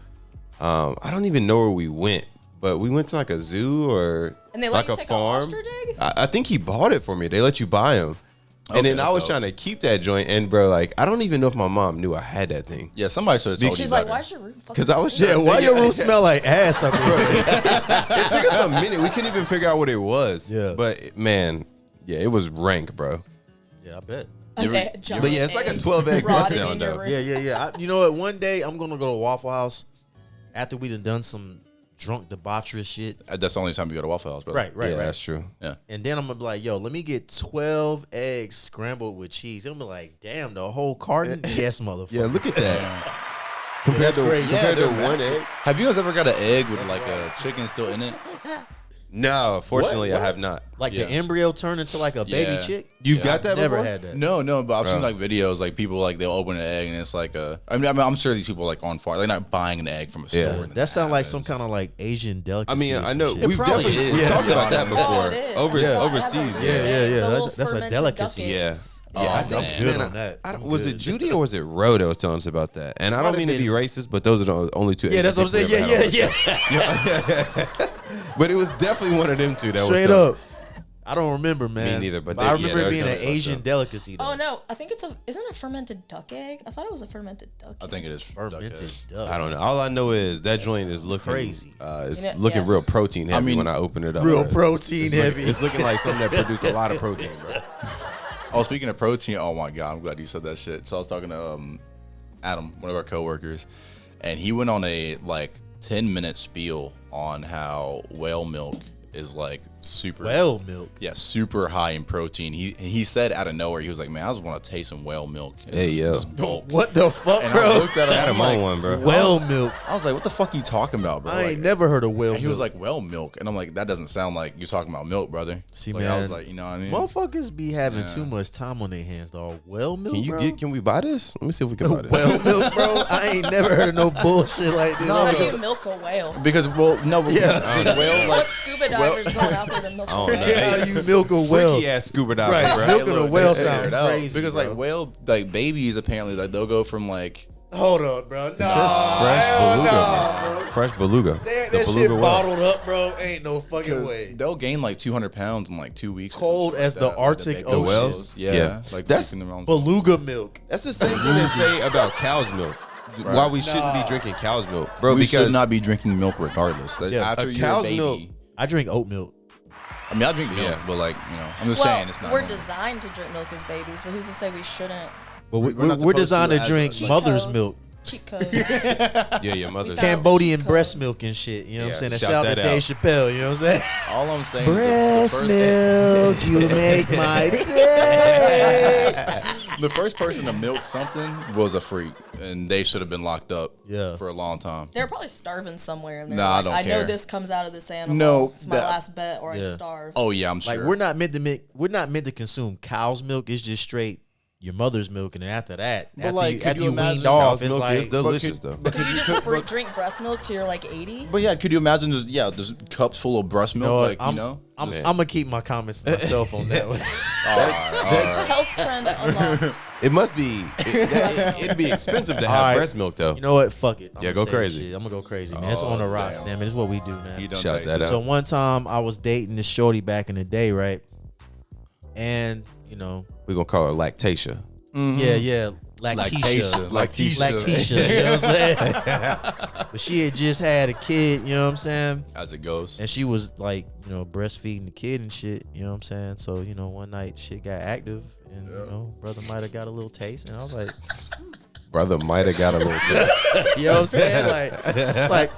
I don't even know where we went, but we went to like a zoo or And they let like you a take farm. an ostrich egg? I think he bought it for me. They let you buy them. And Okay, then I that's was dope. trying to keep that joint, and bro, like I don't even know if my mom knew I had that thing. Yeah, somebody should have told you She's like, better. why's your room fucking 'Cause I was stink? yeah, why your room smell like ass up here? It took us a minute. We couldn't even figure out what it was. Yeah. But man, yeah, it was rank, bro. Yeah, I bet. Okay, giant But yeah, it's like a egg 12-egg rotting bust down, in your though. room. Yeah. You know what? One day I'm gonna go to Waffle House after we done some drunk debaucherous shit. That's the only time you go to Waffle House, brother. Right. Yeah, that's true. Yeah. And then I'm gonna be like, yo, let me get 12 eggs scrambled with cheese. I'm gonna be like, damn, the whole carton? Yes, motherfucker. Yeah, look at that. Yeah, Compared that's to crazy. compared to they're one massive. egg. Have you guys ever got an egg with like a chicken still in it? No, fortunately, What? I have not. Like Yeah. the embryo turned into like a baby Yeah. chick. You've Yeah, got that Never before? had that. No, but I've seen Bro. like videos like people like they'll open an egg and it's like a. I mean, I'm sure these people like on farm. They're not buying an egg from a store. Yeah. and then That sounds like some happens. kind of like Asian delicacy. I mean, or I some know shit. we've probably definitely is, we've to talked be about that honest. before. Oh, it is. Over It has a- overseas, it has a- yeah. Yeah. the little That's a fermented delicacy. duck Yeah. eggs. Yeah, Oh, I think man. good man, on that. I don't, I'm was good. it Judy or was it Ro that was telling us about that? And I Might don't mean have to be racist, but those are the only two. Yeah, that's what I'm saying. eggs we ever Yeah. had on the show. But it was definitely one of them two that was Straight telling up. I don't remember, man. neither, but I they- remember yeah, it they being were an telling us about Asian that. delicacy. Though. Oh no, I think isn't it a fermented duck egg? I thought it was a fermented duck egg. I think it is Fermented duck. I don't know. All I know is that joint is looking Crazy. It's You know, looking yeah. real protein heavy mean, when I open it up. Real bro. protein It's heavy. Looking, it's looking like something that produces a lot of protein, bro. Oh, speaking of protein, oh my god, I'm glad you said that shit. So I was talking to Adam, one of our coworkers, and he went on a like 10-minute spiel on how whale milk is like super Whale milk. yeah, super high in protein. He said out of nowhere, he was like, man, I just want to taste some whale milk. And Hey, yo. just bulk. What the fuck, And I bro? looked at him, Adam I'm like, on one, bro. Whale milk. I was like, what the fuck are you talking about, bro? I ain't Like, never heard of whale and milk. he was like, well, milk. And I'm like, that doesn't sound like you're talking about milk, brother. See, like, man, I was like, you know what I mean? motherfuckers be having Yeah. too much time on their hands, dog. Whale milk, Can you bro? Can we buy this? Let me see if we can buy this. whale milk, bro? I ain't never heard of no bullshit like this. How do you milk a whale? Because, well, no, Yeah. the whale, What like, scuba divers going out there to milk a don't whale? know. How do you milk a whale? Freaky ass scuba diver, Right, bro. milking a look, whale they figured sounds it out. crazy, Because, bro. like, whale, like, babies, apparently, like, they'll go from, like, Hold on, bro. No, It says fresh hell beluga. no, bro. Fresh beluga. That, The that shit beluga whale. bottled up, bro. Ain't no fucking way. they'll gain, like, 200 pounds in, like, 2 weeks. or Cold something as like the that. Arctic big Ocean. The whales? Yeah. Yeah. Like, That's leaping around. Beluga milk. That's the same thing they say about cow's milk. Why we shouldn't be drinking cow's milk, bro? we because should not be drinking milk regardless. Like, Yeah, after a you're cow's a baby, milk- I drink oat milk. I mean, I drink milk, Yeah. but like, you know, I'm just Well, saying it's not. we're normal. designed to drink milk as babies, but who's to say we shouldn't? But We're not we're supposed designed to to as drink Cheat mother's code. milk. Cheat code. yeah, your mother's. found- Cambodian cheat breast code. milk and shit. You know what Yeah, I'm saying? And shout shout out that to Dave out. Chappelle. You know what I'm saying? All I'm saying Breast is the first milk, you make my day. the first person to milk something was a freak, and they should have been locked up Yeah. for a long time. They're probably starving somewhere. And they're Nah, I like, don't I know care. this comes out of this animal. No, it's my that- last bet, or I Yeah. starve. Oh yeah, I'm sure. Like we're not meant to consume cow's milk. It's just straight your mother's milk, and then after that, But, after like, you, could after you you weaned imagine off, Cow's it's milk like is delicious, though. Can you just drink breast milk till you're like 80? But yeah, could you imagine just cups full of breast milk? You know what? like I'm, you know, I'm Man. gonna keep my comments to myself on that one. all right. Health trend unlocked. It must be. It'd be expensive to have All right. breast milk, though. You know what? Fuck it. Yeah, go crazy. I'm gonna go crazy, man. It's on the rocks, damn it. It's what we do, man. You don't Shout taste that it. out. So one time I was dating this shorty back in the day, right? And you know, We're gonna call her Lactatia. yeah, Lactatia. Lactatia, you know what I'm saying? But she had just had a kid, you know what I'm saying? As it goes. And she was like, you know, breastfeeding the kid and shit, you know what I'm saying? So, you know, one night shit got active and, you know, brother might have got a little taste. And I was like, Brother might have got a little tip. you know what I'm saying? Like,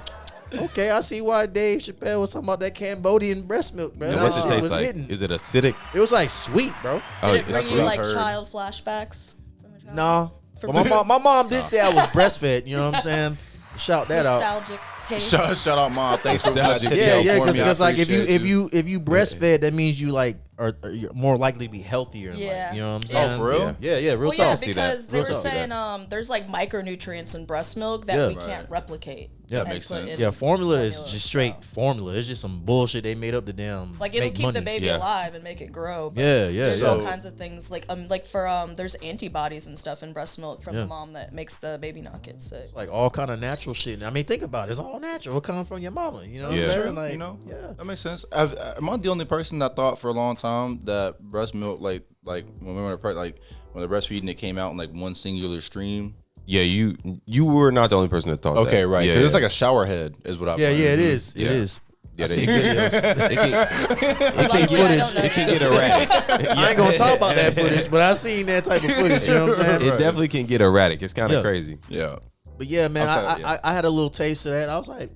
okay, I see why Dave Chappelle was talking about that Cambodian breast milk, bro. And That what's it shit taste was like? hitting. Is it acidic? It was like sweet, bro. Oh, Did it it's bring you sweet. like Heard. child flashbacks? From your childhood? No. For But my mom did say I was breastfed, you know what I'm saying? Shout that out. Nostalgic. taste. Shout out, Mom. Thanks for that. Nostalgic. Yeah, for me. I because like if appreciate you breastfed, that means you like are you're more likely to be healthier in Yeah. life. You know what I'm Yeah. saying? Oh, for real? Yeah, real Well, yeah, talk. see that. because they Real were talk. saying there's like micronutrients in breast milk that Yeah. we can't replicate. Yeah, and makes put sense. in Yeah, formula is formula, just straight so. formula. It's just some bullshit they made up to damn Like it'll make keep money. the baby Yeah. alive and make it grow. But Yeah, There's all yeah. kinds of things like for there's antibodies and stuff in breast milk from Yeah. the mom that makes the baby not get sick. Like all kind of natural shit. I mean, think about it. It's all natural. It comes from your mama. You know what Yeah. I'm saying? True, Like, you know, yeah. that makes sense. Am I the only person that thought for a long time that breast milk, like when we were when the breastfeeding, it came out in like one singular stream? Yeah, you were not the only person that thought that. Okay, right. Yeah, Because it's yeah. like a shower head, is what I've Yeah, heard. yeah, it is. Yeah. It is. Yeah, I they- seen videos. I seen Luckily, I footage. don't know It can that. get erratic. I ain't gonna talk about that footage, but I seen that type of footage. You know what I'm saying? It definitely can get erratic. It's kind of Yeah. crazy. Yeah. But yeah, man, Outside, yeah. I had a little taste of that. I was like,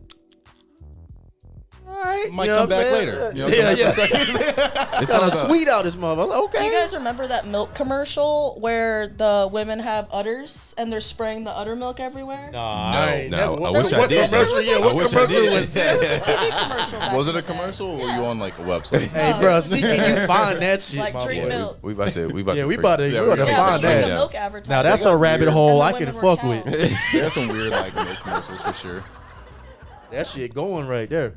all right, Might you know come what I'm back saying? later. You know, Yeah, come yeah. back for a second. It Kind of sounds sweet out this mother. Okay. Do you guys remember that milk commercial where the women have udders and they're spraying the udder milk everywhere? I No, never- I what- wish I what did. commercial? Yeah, what I wish I commercial did. was It was a that? TV commercial. Back Was in it a the day. commercial, or were Yeah. you on like a website? Hey, bro, see, can you find that shit? Like my drink boy? milk. We about to. Yeah, we about to, Yeah, we about to we Yeah, find there's like that. a milk advertisement. Now that's a rabbit weird. hole I And the can women were fuck with. cows. There's some weird like milk commercials for sure. That shit going right there.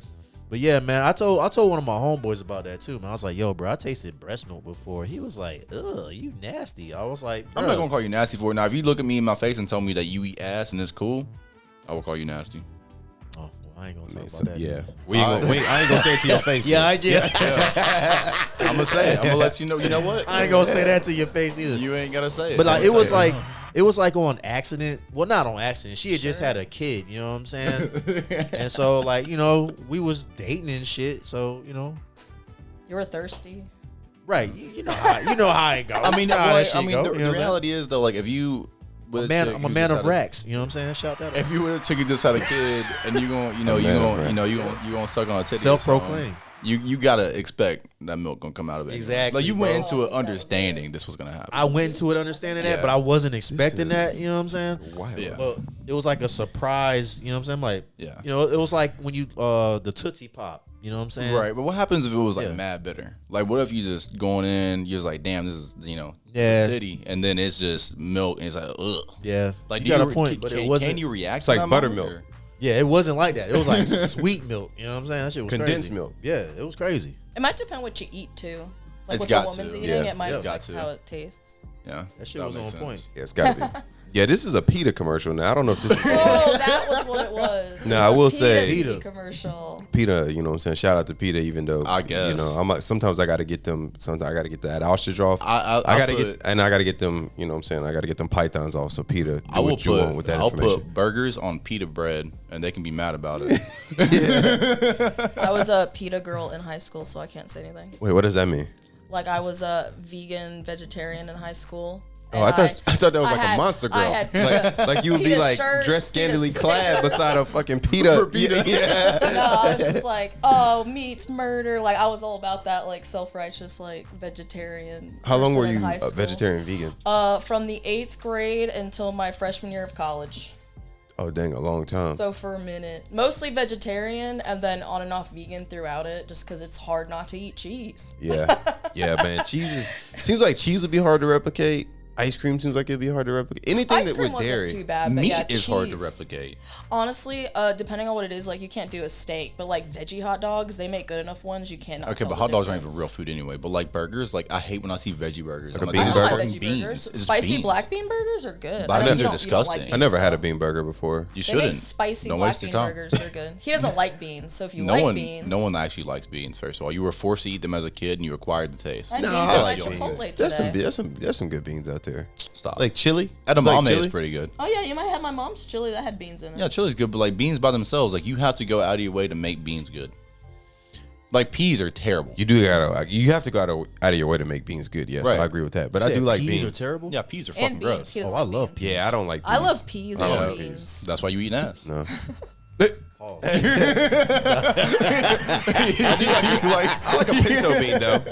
But yeah, man, I told one of my homeboys about that too, man. I was like, yo, bro, I tasted breast milk before. He was like, ugh, you nasty. I was like, I'm bruh. not gonna call you nasty for it. Now, if you look at me in my face and tell me that you eat ass and it's cool, I will call you nasty. Oh, well, I ain't gonna talk So, about that. yeah, I ain't gonna say it to your face. Yeah, then. I get. I'm gonna say it. I'm gonna let you know. You know what? I ain't gonna say that to your face either. You ain't gotta say it. But like, I'm it gonna was say like, it was like on accident. Well, not on accident. She had just had a kid. You know what I'm saying? And so, like, you know, we was dating and shit. So, you know, You were thirsty. right? You know how it goes. I mean, You know how that shit I mean, go, the you know what I'm saying? reality is though, like if you, with Man, chick I'm a who man just of had a- racks. You know what I'm saying? Shout that out. If you were a chick who just had a kid and you gonna, you know, A you man of gonna, racks. you know, you gonna suck on a titty. or Self-proclaimed. something, You gotta expect that milk gonna come out of it. Exactly, Like you bro. went into it understanding this was gonna happen. I went into it understanding that, Yeah. but I wasn't expecting that. is- You know what I'm saying? Wild. Yeah. But it was like a surprise. You know what I'm saying? Like, Yeah. you know, it was like when you the Tootsie Pop. You know what I'm saying? Right, but what happens if it was like Yeah. mad bitter? Like, what if you just going in, you're just like, damn, this is Yeah. titty, and then it's just milk, and it's like, ugh. Yeah. Like, you do got you a point, can, but it wasn't. Can you react? It's to like that moment, buttermilk. or- Yeah, it wasn't like that. It was like sweet milk. You know what I'm saying? That shit was Condensed crazy. milk. Yeah, it was crazy. It might depend what you eat too. Like It's what got the woman's to, eating, yeah. it might Yeah. affect Got to. how it tastes. Yeah, That shit that was on makes point. Yeah, it's gotta be. Yeah, this is a PETA commercial. Now I don't know if this is Oh, that was what it was. No, It was I a will say- PETA PETA. commercial. PETA. You know what I'm saying? Shout out to PETA. Even though I guess. you know, I'm like, sometimes I gotta get them. Sometimes I gotta get that ostrich off. I gotta put- get I gotta get them. You know what I'm saying? I gotta get them pythons off. So PETA, do I will what you want with that I'll information. put burgers on pita bread, and they can be mad about it. I was a PETA girl in high school, so I can't say anything. Wait, what does that mean? Like I was a vegan vegetarian in high school. Oh, and I thought that was I like had- a monster I girl. had Like you would be PETA like shirts, dressed PETA scantily stickers. clad beside a fucking PETA. Yeah. No, I was just like, oh, meat's murder. Like I was all about that, like self-righteous, like vegetarian. How long person were in you high a school. vegetarian vegan? From the 8th grade until my freshman year of college. Oh dang, a long time. So for a minute, mostly vegetarian, and then on and off vegan throughout it, just because it's hard not to eat cheese. Yeah, yeah, man. Cheese seems like cheese would be hard to replicate. Ice cream seems like it'd be hard to replicate. Anything Ice that cream with wasn't dairy. too bad, but Meat yeah, is hard to cheese. replicate. Honestly, depending on what it is, like you can't do a steak, but like veggie hot dogs, they make good enough ones. You cannot. Okay, tell but the hot dogs aren't difference. even real food anyway. But like burgers, like I hate when I see veggie burgers. Like a I'm bean I this don't is like burger? fucking veggie beans. burgers. It's just Spicy beans. black bean burgers are good. Black I know beans you are don't- you don't like disgusting. beans, I never had though. a bean burger before. You They make shouldn't. spicy Don't black waste your bean time. burgers. They're good. He doesn't like beans, so if you No like one, beans, no one actually likes beans. First of all, you were forced to eat them as a kid, and you acquired the taste. I had No, beans I in my like Chipotle beans. today. There's some good beans out there. Stop. Like chili. edamame Like is chili? pretty good. Oh yeah, you might have my mom's chili that had beans in it. Yeah, chili's good, but like beans by themselves, like you have to go out of your way to make beans good. Like peas are terrible. You have to go out of your way to make beans good. Yes, Right. I agree with that. But You I do said like peas beans. are terrible. Yeah, peas are And fucking beans. gross. He doesn't Oh, I like love beans. Yeah, I don't like peas. I love peas I and don't like beans. That's why you eat ass. No. I like a pinto bean though.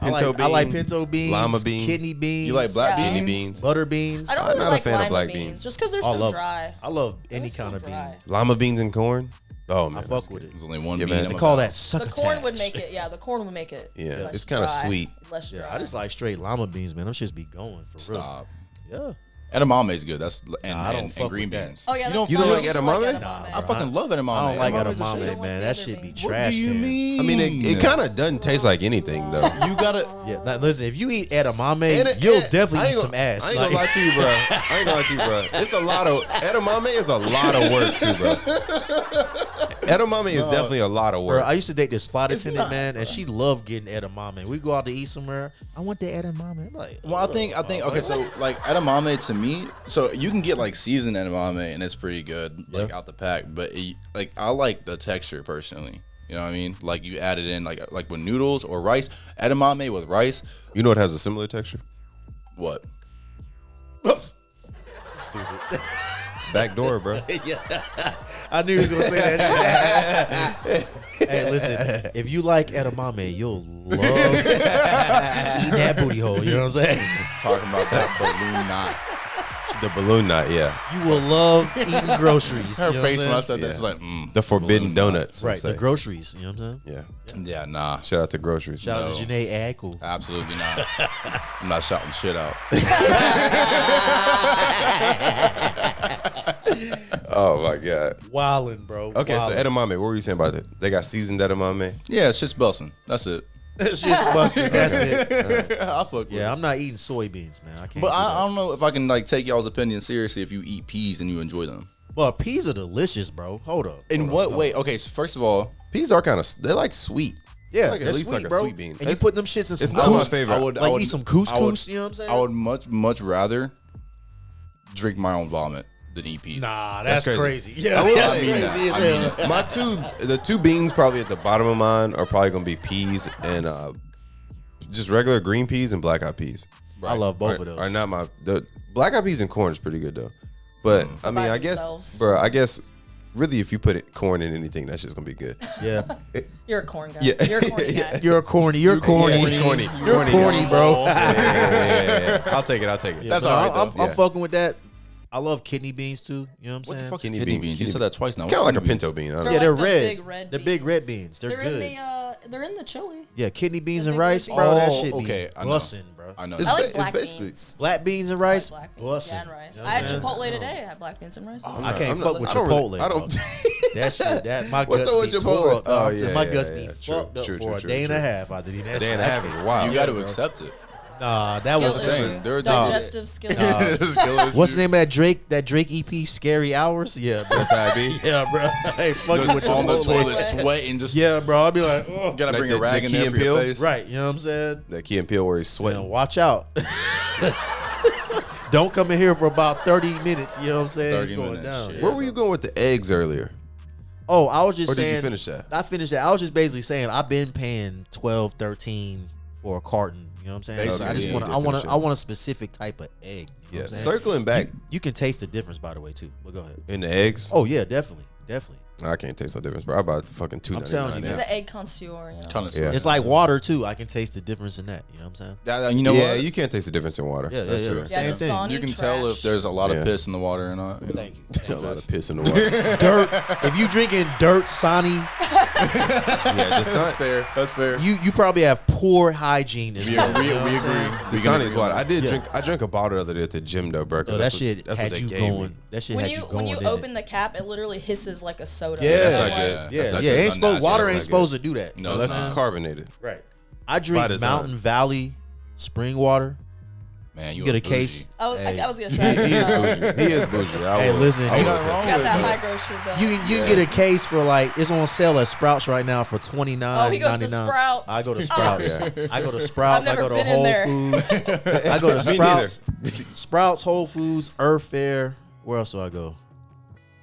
I like pinto beans, lima bean. kidney beans. You like black Yeah. beans? Kidney beans. butter beans. I don't I'm really not a like fan of lima black beans, beans. just because they're I so love, dry. I love They any just feel kind of dry. bean. Lima beans and corn. Oh I man, fuck with it. There's only one Yeah, bean. man. I'm They call about. that sucker. The corn would make it. Yeah, the corn would make it. Yeah, less it's kinda dry, sweet. Less dry. Yeah, I just like straight lima beans, man. Them shits be going for Stop. real. Yeah. Edamame is good. That's and, Nah, I don't and fuck green with that. beans. Oh yeah, You that's don't fine. like You edamame? I fucking love edamame. I don't like Edamame's a edamame, shit. don't like man. the That other shit be beans. What trash do you can. mean? I mean, it kind of doesn't taste like anything though. You gotta. Yeah, now, listen, if you eat edamame, And it- you'll and- definitely I eat ain't some gonna- ass. I ain't Like- gonna lie to you, bro. I ain't gonna lie to you, bro. It's a lot of edamame is a lot of work too, bro. Edamame is definitely a lot of Bro, work. I used to date this flight attendant, not, man, and she loved getting edamame. We go out to eat somewhere. I want the edamame. I'm like, Well, I think okay. So like edamame to me, so you can get like seasoned edamame and it's pretty good, like out the pack. But like I like the texture personally. You know what I mean? Like you add it in like with noodles or rice. Edamame with rice. You know what has a similar texture? What? stupid. Back door, bro. I knew he was gonna say that. Hey, listen, if you like edamame, you'll love eating that booty hole. You know what I'm saying? Talking about that balloon knot. The balloon knot, yeah. You will love eating groceries. Her you know face what when I I'm saying? said that, Yeah. she's like, The forbidden balloon knot. donuts. I'm Right, the saying. groceries. You know what I'm saying? Yeah. Yeah, nah, Shout out to groceries. Shout out No. to Janae Agcool. absolutely not. I'm not shouting shit out. Oh my god. Wildin', bro. Okay, so edamame. What were you saying about it? They got seasoned edamame. Yeah, it's just busting. That's it. That's just busting. That's it. I fuck with it. Yeah, I'm not eating soybeans, man. I can't. But do I that. don't know if I can like take y'all's opinion seriously if you eat peas and you enjoy them. Well, peas are delicious, bro. Hold up. In what way? Okay, so first of all, Peas are kind of. They're like sweet. Yeah, It's like they're at least sweet, like a bro. sweet bean. And you It's- put them shits in some it's not my couscous. favorite. Like eat some couscous. You know what I'm saying? I would much rather drink my own vomit than eat peas. Nah, That's that's crazy. crazy. Yeah, I will that's say crazy that. as I hell. mean The two beans probably at the bottom of mine are probably gonna be peas and just regular green peas and black eyed peas. I love both are, of those. Are not my the black eyed peas and corn is pretty good though. But I mean, By I guess, themselves. bro, I guess really if you put corn in anything, that's just gonna be good. Yeah, You're a corn guy. Yeah. You're a corny guy. you're corny. You're corny. corny. You're corny, bro. Yeah. I'll take it. That's But all right. I'm Yeah. fucking with that. I love kidney beans too. You know what I'm What the saying? fuck is Kidney kidney bean- beans? You kidney said bean. that twice now. It's kind of like a What's kidney pinto bean. Yeah, Honestly. they're the red. Big red The big red beans. beans. They're in good. they're in the chili. Yeah, kidney beans The and big red rice, beans. bro. That Oh, shit be okay, I know. bussin', bro. I know. It's I ba- like it's black basically- beans. Black beans and I rice, like black beans. bussin'. Yeah, and rice. You know I what had I'm saying? Chipotle today. I had black beans and rice. I can't I'm fuck not- with I don't Chipotle. really- I don't- bro. That shit, that my What's guts up be with tore Chipotle? up. Oh, dog. yeah, My yeah, guts yeah, be true, fucked up true, for a true, day and a true. half after eating that. A day and a shit. half I is can't- wild. You got to bro. accept it. Nah, that was Skill thing. issue. They're- Digestive skill. What's the name of that Drake EP? Scary Hours. Yeah, bro. That's how I be. Yeah, bro. Hey, fucking with on the Chipotle. toilet sweating, just Yeah, bro. I'll be like, oh. gotta Like bring the- a rag the in Key there and for your Peele? face. Right, you know what I'm saying? That Key and Peele where he's Man, sweating. watch out. Don't come in here for about 30 minutes. You know what I'm saying? 30 It's going minutes, down. shit. Where were you going with the eggs earlier? Oh, I was just Or saying. did you finish that? I finished that. I was just basically saying I've been paying 12, 13 for a carton. You know what I'm saying? So I Basically, just yeah, want you I did want finish I it. want a specific type of egg. You know Yeah, what I'm saying? circling back You can taste the difference, by the way, too. But go ahead. in the eggs. Oh yeah, definitely. I can't taste no difference, bro. I bought fucking $2.99. I'm telling you, He's now. an egg connoisseur. You know? Kind of Yeah. It's like water too. I can taste the difference in that. You know what I'm saying? You know yeah, what? you can't taste the difference in water. Yeah, That's yeah, true. Yeah, Same thing. Dasani You can trash. tell if there's a lot of Yeah. piss in the water or not. Thank you. A lot of piss in the water. Dirt. If you drinking dirt, Sonny, Yeah, the sun, fair. That's fair. you probably have poor hygiene as We well. agree. You know what We I'm saying? agree. the We sun can is agree on water. Yeah. I drank a bottle the other day at the gym though, bro. 'cause So that that's what- shit that's what had they you gave me. going. That shit When had you you going. when you didn't open the cap, it literally hisses like a soda. Yeah. It's That's not like- good. it? That's Yeah, actually yeah. Ain't supposed. unnatural. Water That's ain't not supposed to do that. No, Unless it's it's not. carbonated. Right. I By drink design. Mountain Valley spring water. Man, You you get a bougie. case. I was gonna He say. is bougie. He is bougie. I Hey, will- listen, I you will know- attest to Got that Yeah. high grocery bill. You can get a case for like it's on sale at Sprouts right now for $29.99. Oh, he goes to Sprouts. I go to Sprouts. Yeah. I go to Sprouts. I've I go never to been in Whole there. Foods. I go to Me Sprouts. Sprouts, Whole Foods, Earth Fare. Where else do I go?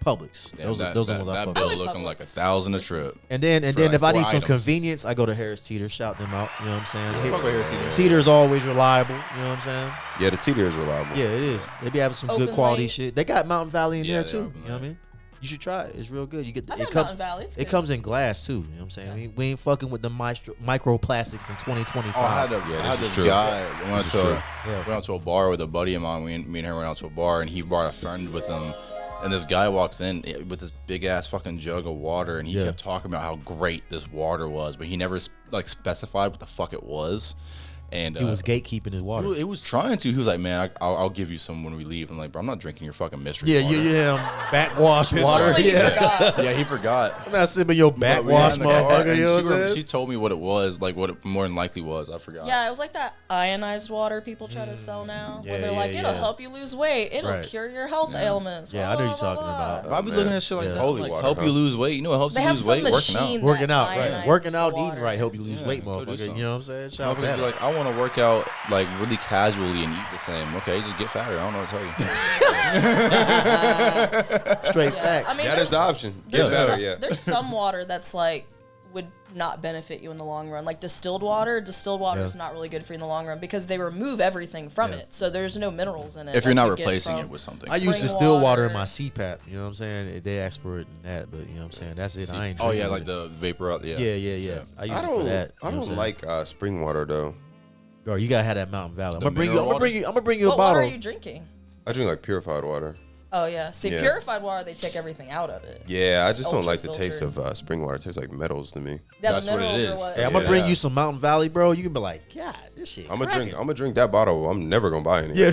Publix. Damn, Those are the ones I that fuck bill with. like looking like Publix. $1,000 a trip. And then for like if I 4 need some items. convenience, I go to Harris Teeter. Shout them out. You know what I'm saying? Fuck with Harris Teeter. Teeter's always reliable. You know what I'm saying? Yeah, the teeter is reliable. Yeah, it is. They be having some good Open quality late. shit. They got Mountain Valley in Yeah, there they too. open You know what I late. mean? You should try it. It's real good. You get I've it had comes Mountain Valley. It's it good. comes in glass too. You know what I'm saying? We ain't fucking with the microplastics in 2025. Oh, I had, Yeah, I had this is this true. guy This is true. Yeah. went out to a bar with a buddy of mine. Me and her went out to a bar, and he brought a friend with him. And this guy walks in with this big ass fucking jug of water, and he kept talking about how great this water was, but he never like specified what the fuck it was. And he was gatekeeping his water. He was trying to. He was like, "Man, I'll give you some when we leave." I'm like, "Bro, I'm not drinking your fucking mystery water." Backwash water. Yeah, he forgot. I'm not sipping your backwash, motherfucker. You know what I'm saying? She told me what it was, like what it more than likely was. I forgot. Yeah, it was like that ionized water people try to sell now. Where they're like, it'll help you lose weight. It'll cure your health ailments. Yeah, I know you're talking about. I be looking at shit like that. Holy Like, water, help you lose weight. You know what helps They you have lose some weight? machine Working out. that Working out, ionizes right? Working out, the eating water. right, help you lose weight, go do motherfucker. You something. know what I'm saying? Shout Motherfuckers out be that. like, I want to work out like really casually and eat the same. Okay, just get fatter. I don't know what to tell you. Straight facts. I mean, That is the option. Get There's, better, some, yeah. there's some water that's like would not benefit you in the long run. Like distilled water is not really good for you in the long run because they remove everything from it. So there's no minerals in it. If you're like not you get replacing from it with something. I use spring distilled water in water. my CPAP. You know what I'm saying? They ask for it in that, but you know what I'm saying? That's it. I ain't. Oh yeah, drinking like it. the vapor out. Yeah. Yeah. I use it for that. I don't like spring water though. Bro, you gotta have that Mountain Valley. I'm The gonna bring you. mineral I'm gonna bring you a What water bottle. are you drinking? I drink like purified water. Oh yeah. See, Yeah. purified water, they take everything out of it. Yeah, I It's just don't like the ultra taste filtered. of spring water. It tastes like metals to me. Yeah, That's the what it minerals is. are what. Hey, I'm gonna bring Yeah. you some Mountain Valley, bro. You can be like, God, this shit. I'm gonna drink that bottle. I'm never gonna buy any. Yeah.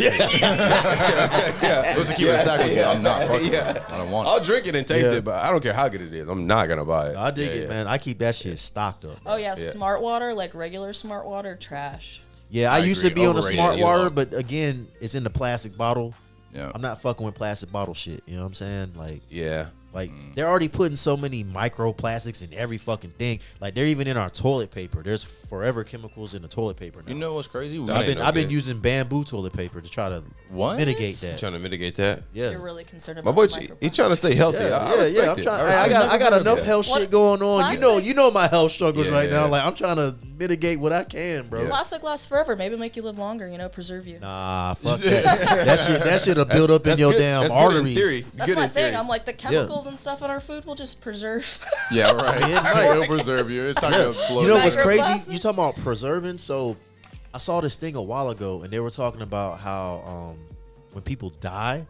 Let's keep it stacked with me. I'm not fucking. Yeah. I don't want I'll it. drink it and taste it, but I don't care how good it is. I'm not gonna buy it. I dig it, man. I keep that shit stocked up. Oh yeah, smart water, like regular smart water, trash. Yeah, I used to agree. be on the Overrated smart as water, well. but again, it's in the plastic bottle. Yeah. I'm not fucking with plastic bottle shit. You know what I'm saying? Yeah. Like they're already putting so many microplastics in every fucking thing. Like they're even in our toilet paper. There's forever chemicals in the toilet paper now. You know what's crazy? I've been using bamboo toilet paper to try to mitigate that. Trying to mitigate that. Yeah. You're really concerned My about boy, the he trying to stay healthy. I respect I'm it. trying. I respect I got it. enough Yeah. health What? shit going on. Plastic? You know my health struggles Yeah, right now. yeah. Like I'm trying to mitigate what I can, bro. Plastic lasts forever. Maybe make you live longer. Preserve you. Nah, fuck that. That shit'll build up in That's your good. damn That's good in arteries. theory. That's Good my in thing. theory. I'm like the chemicals and stuff in our food will just preserve. Yeah, right. Yeah, right. It'll preserve you. It's not Yeah. gonna blow. You know what's Microplastics? crazy? You talking about preserving? So I saw this thing a while ago, and they were talking about how when people die,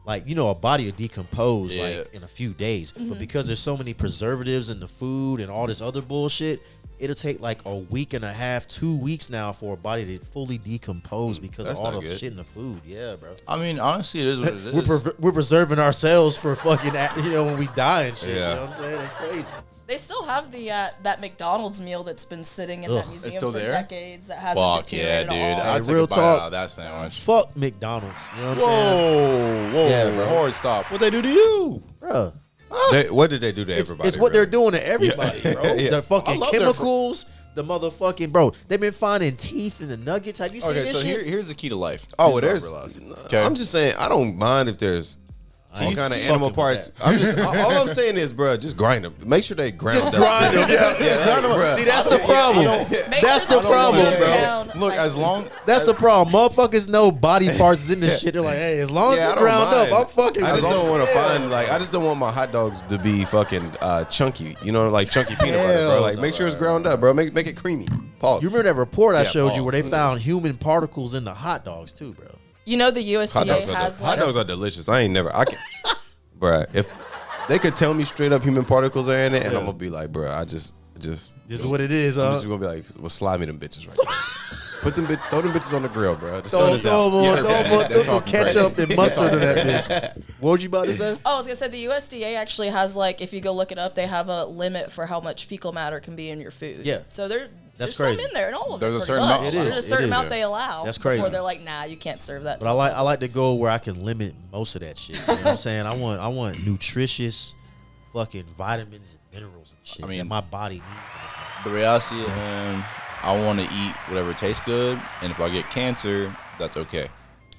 like a body will decompose like in a few days, but because there's so many preservatives in the food and all this other bullshit, it'll take like a week and a half, 2 weeks now for a body to fully decompose because That's of all not the good. shit in the food. Yeah, bro. I mean, honestly, it is what it is. We're preserving ourselves for fucking when we die and shit. Yeah. You know what I'm saying? That's crazy. They still have the that McDonald's meal that's been sitting in that museum still for there? decades that hasn't Fuck yeah, deteriorated dude. at all. I'd take real a bite talk. out of that sandwich. Fuck McDonald's. You know what I'm saying? Whoa, Yeah, bro. hard stop. What they do to you? Bruh. What did they do to everybody? It's what bro? they're doing to everybody, bro. Yeah. The I fucking love their chemicals, the motherfucking bro. They've been finding teeth in the nuggets. Have you seen Okay, this so shit? here's the key to life. Oh, Here's what I there's. realized. Okay. I'm just saying, I don't mind if there's all ain't kind of fucking animal with parts. that. I'm just all I'm saying is, bro, just grind them. Make sure they ground Just up. grind them. Yeah, grind 'em up. See, that's the problem. Make That's sure the problem, it's bro. down Look, nice as and long That's the problem. Motherfuckers know body parts is in this shit. They're like, hey, as long as Yeah, I it's don't ground mind. up, I'm fucking. I just with it. don't want to Yeah. find I just don't want my hot dogs to be fucking chunky. Like chunky peanut butter, bro. Hell Like make sure it's ground up, bro. Make it creamy. Pause. You remember that report I Yeah, showed you pause. where they found human particles in the hot dogs too, bro? The Hot USDA dogs, has hot dogs are delicious. I can, bruh. If they could tell me straight up human particles are in it, and I'm gonna be like, bruh, I just. This is what it is, I'm huh? just gonna be like, well, slide me them bitches right now. Throw them bitches on the grill, bro. The Throw sun is out. throw some ketchup and mustard in that bitch. What would you about to say? Oh, I was gonna say the USDA actually has if you go look it up, they have a limit for how much fecal matter can be in your food. Yeah. So there's crazy. some in there, and all of There's it. a pretty certain much. amount. It is, There's a certain it is. amount they allow. That's crazy. Before they're like, nah, you can't serve that. But I like to go where I can limit most of that shit. You know what I'm saying? I want nutritious fucking vitamins and minerals and shit I mean, that my body needs in this moment. The way I see it, man, I want to eat whatever tastes good, and if I get cancer, that's okay.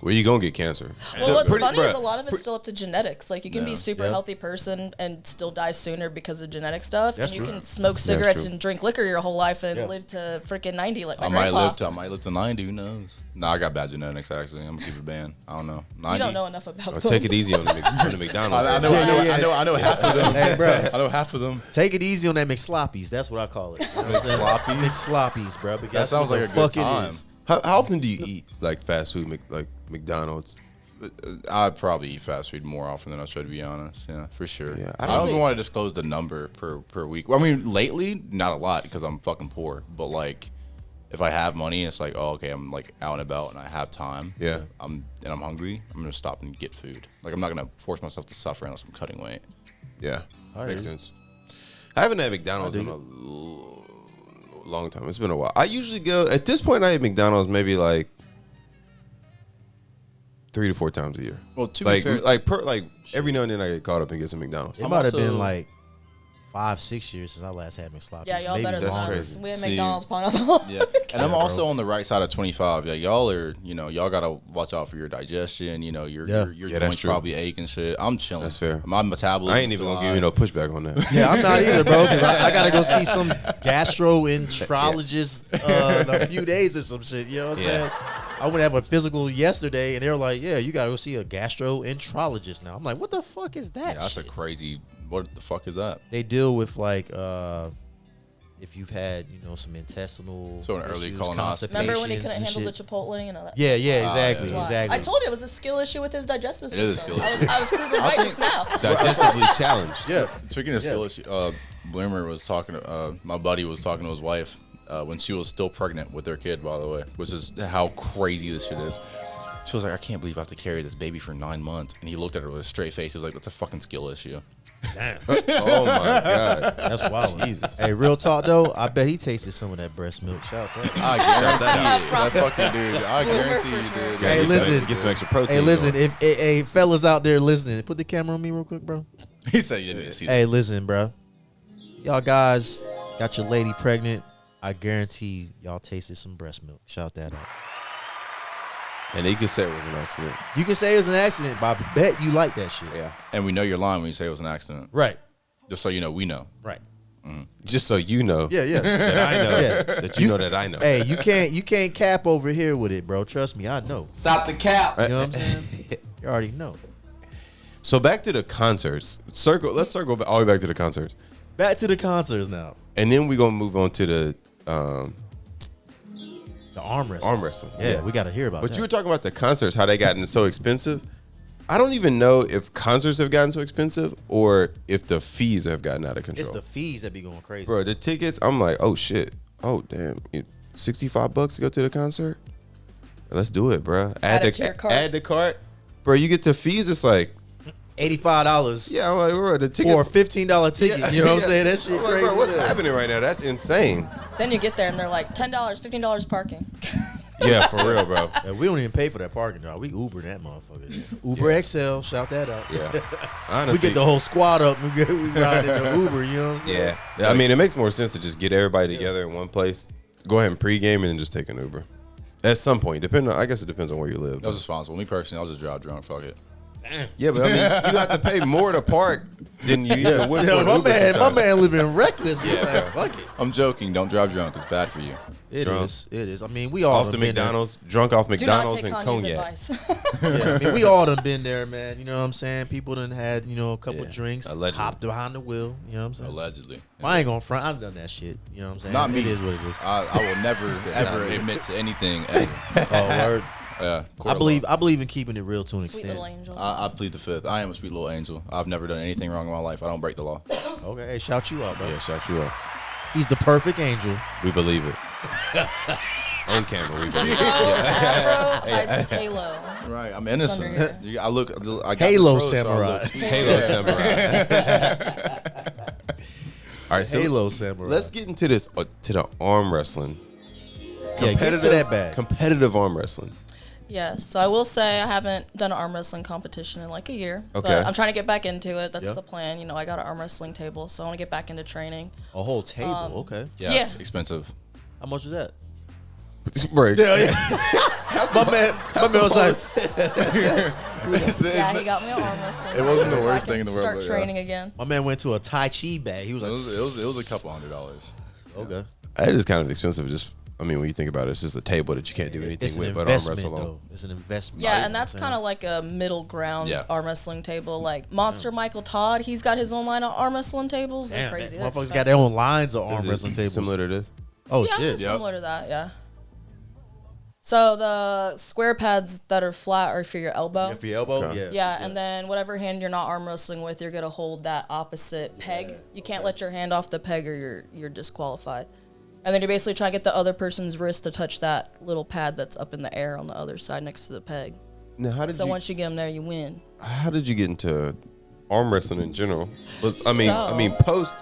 Where you gonna get cancer? Well, what's Pretty- funny is bruh, a lot of it's still up to genetics. Like you can be a super healthy person and still die sooner because of genetic stuff. That's and you true. can smoke cigarettes true. and drink liquor your whole life and live to freaking 90 like my I might grandpa. live to 90. Who knows? Nah, I got bad genetics. Actually, I'm gonna keep it banned. I don't know. 90. You don't know enough about them. Take it easy on the McDonald's. I know half of them. Hey, bro. I know half of them. Take it easy on that McSloppies. That's what I call it. You know what I'm saying? McSloppies, bro. Because That sounds what like the a good fuck it time. is. How often do you eat like fast food, like McDonald's? I'd probably eat fast food more often than I should, to be honest. Yeah, for sure. Yeah, I don't even want to disclose the number per week. Well, I mean, lately, not a lot because I'm fucking poor. But like, if I have money, it's like, oh, okay, I'm like out and about and I have time. Yeah. I'm hungry. I'm gonna stop and get food. Like, I'm not gonna force myself to suffer unless I'm cutting weight. Yeah, makes sense. I haven't had McDonald's in a long time. It's been a while. I usually go at this point. I eat McDonald's maybe like 3 to 4 times a year. Well, to be fair, every now and then I get caught up and get some McDonald's. It might have been like 5-6 years since I last had McSloppies. Yeah, y'all better than That's us. crazy. We had See, McDonald's Pineapple. Yeah, and I'm also on the right side of 25. Yeah, y'all are, y'all gotta watch out for your digestion. Your that's joints true. probably ache and shit. I'm chilling. That's fair. My metabolism. I ain't even gonna give you no pushback on that. Yeah, I'm not either, bro. Because I gotta go see some gastroenterologist in a few days or some shit. You know what I'm saying? I went to have a physical yesterday, and they were like, "Yeah, you gotta go see a gastroenterologist now." I'm like, "What the fuck is that?" Yeah, that's shit? a crazy. What the fuck is that? They deal with like if you've had some intestinal So an early issues, colonoscopy. Remember when he constipations couldn't and handle the shit. Chipotle and all that? Yeah, yeah, Ah, exactly, yeah. Why. exactly. I told you it was a skill issue with his digestive It is a system. skill I was proven right just now. Digestively challenged. Yeah, Speaking of skill issue, Bloomer was talking. My buddy was talking to his wife when she was still pregnant with their kid. By the way, which is how crazy this shit is. She was like, "I can't believe I have to carry this baby for 9 months." And he looked at her with a straight face. He was like, "That's a fucking skill issue." damn, Oh my god. that's wild. Jesus. Hey, real talk though, I bet he tasted some of that breast milk. Shout out. I guarantee it. That fucking dude. I guarantee for you, sure. dude. Hey, listen. Get some extra protein. Hey, listen, going. if fellas out there listening, put the camera on me real quick, bro. He said you didn't see that. Hey, listen, bro. Y'all guys got your lady pregnant. I guarantee y'all tasted some breast milk. Shout that out. And you can say it was an accident. You can say it was an accident, but I bet you like that shit. Yeah. And we know you're lying when you say it was an accident. Right. Just so you know, we know. Right. Just so you know. Yeah, yeah. That I know. Yeah. That you know that I know. Hey, you can't cap over here with it, bro. Trust me, I know. Stop the cap. You know what I'm saying? You already know. So back to the concerts. Let's circle all the way back to the concerts. Back to the concerts now. And then we're gonna move on to the The arm wrestling. arm wrestling. Yeah, we got to hear about But that. you were talking about the concerts, how they gotten so expensive. I don't even know if concerts have gotten so expensive or if the fees have gotten out of control. It's the fees that be going crazy. Bro, the tickets, I'm like, oh shit. Oh damn. $65 to go to the concert? Let's do it, bro. Add it to your cart. Add the cart. Bro, you get the fees, it's like, $85 yeah, I'm like, bro, the ticket for a $15 ticket. Yeah, You know what I'm yeah. saying? That shit I'm like, crazy. bro, what's as hell. happening right now? That's insane. Then you get there and they're like $10, $15 parking. Yeah, for real, bro. Yeah, we don't even pay for that parking, dog. We Uber that motherfucker. Uber XL, shout that out. Yeah. We Honestly. get the whole squad up. We ride in the Uber. You know what I'm saying? Yeah. I mean, it makes more sense to just get everybody together in one place. Go ahead and pregame and then just take an Uber. At some point, I guess it depends on where you live. That was responsible. Me personally, I'll just drive drunk. Fuck it. Yeah, but I mean, you have to pay more to park than you even would for Yo, an my Uber man sometimes. living reckless. He's like, fuck it. I'm joking. Don't drive drunk. It's bad for you. It Drunk. is. It is. I mean, we all Off the done been there. McDonald's, drunk off Do not McDonald's take and Kanye's cognac. advice. Yeah, I mean, we all done been there, man. You know what I'm saying? People done had, a couple Yeah, drinks, allegedly. hopped behind the wheel. You know what I'm saying? Allegedly. I ain't gonna front. I've done that shit. You know what I'm saying? Not me. It is what it is. I will never ever admit to anything. Ever. Oh, word. Court I of believe law. I believe in keeping it real to an Sweet extent. little angel. I plead the fifth. I am a sweet little angel. I've never done anything wrong in my life. I don't break the law. Okay, hey, shout you out, bro. Yeah, shout you out. He's the perfect angel. We believe it. On camera, we believe it. Afro hides his halo. Right. I'm Under innocent. here. I look. I got Halo this rose, so I samurai. look- Halo Samurai. All right, so Halo samurai. let's get into this to the arm wrestling. Yeah, get to that bag. Competitive arm wrestling. Yes, so I will say I haven't done an arm wrestling competition in like a year. Okay. But I'm trying to get back into it. That's Yeah. the plan. I got an arm wrestling table, so I want to get back into training. A whole table. Okay. Yeah. Expensive. How much is that? Right. My man was like, Yeah, he got me an arm wrestling. It wasn't the so I worst can thing in the world, Start but yeah. training again. my man went to a Tai Chi bag. He was It like, was a couple $100. okay. It is kind of expensive. When you think about it, it's just a table that you can't do anything It's an with but arm investment, wrestle on. though. It's an investment. Yeah, and that's kind of like a middle ground Yeah. arm wrestling table. Like Monster Michael Todd, he's got his own line of arm wrestling tables. They're Damn, crazy. They're motherfuckers got expensive. their own lines of arm Is it wrestling tables. similar to this? Oh Yeah, shit. Yep. similar to that. Yeah. So the square pads that are flat are for your elbow. Yeah, for your elbow? Okay. Yeah, and then whatever hand you're not arm wrestling with, you're gonna hold that opposite peg. You can't let your hand off the peg or you're disqualified. And then you basically try to get the other person's wrist to touch that little pad that's up in the air on the other side next to the peg. Now, Once you get them there, you win. how did you get into arm wrestling in general? I mean, post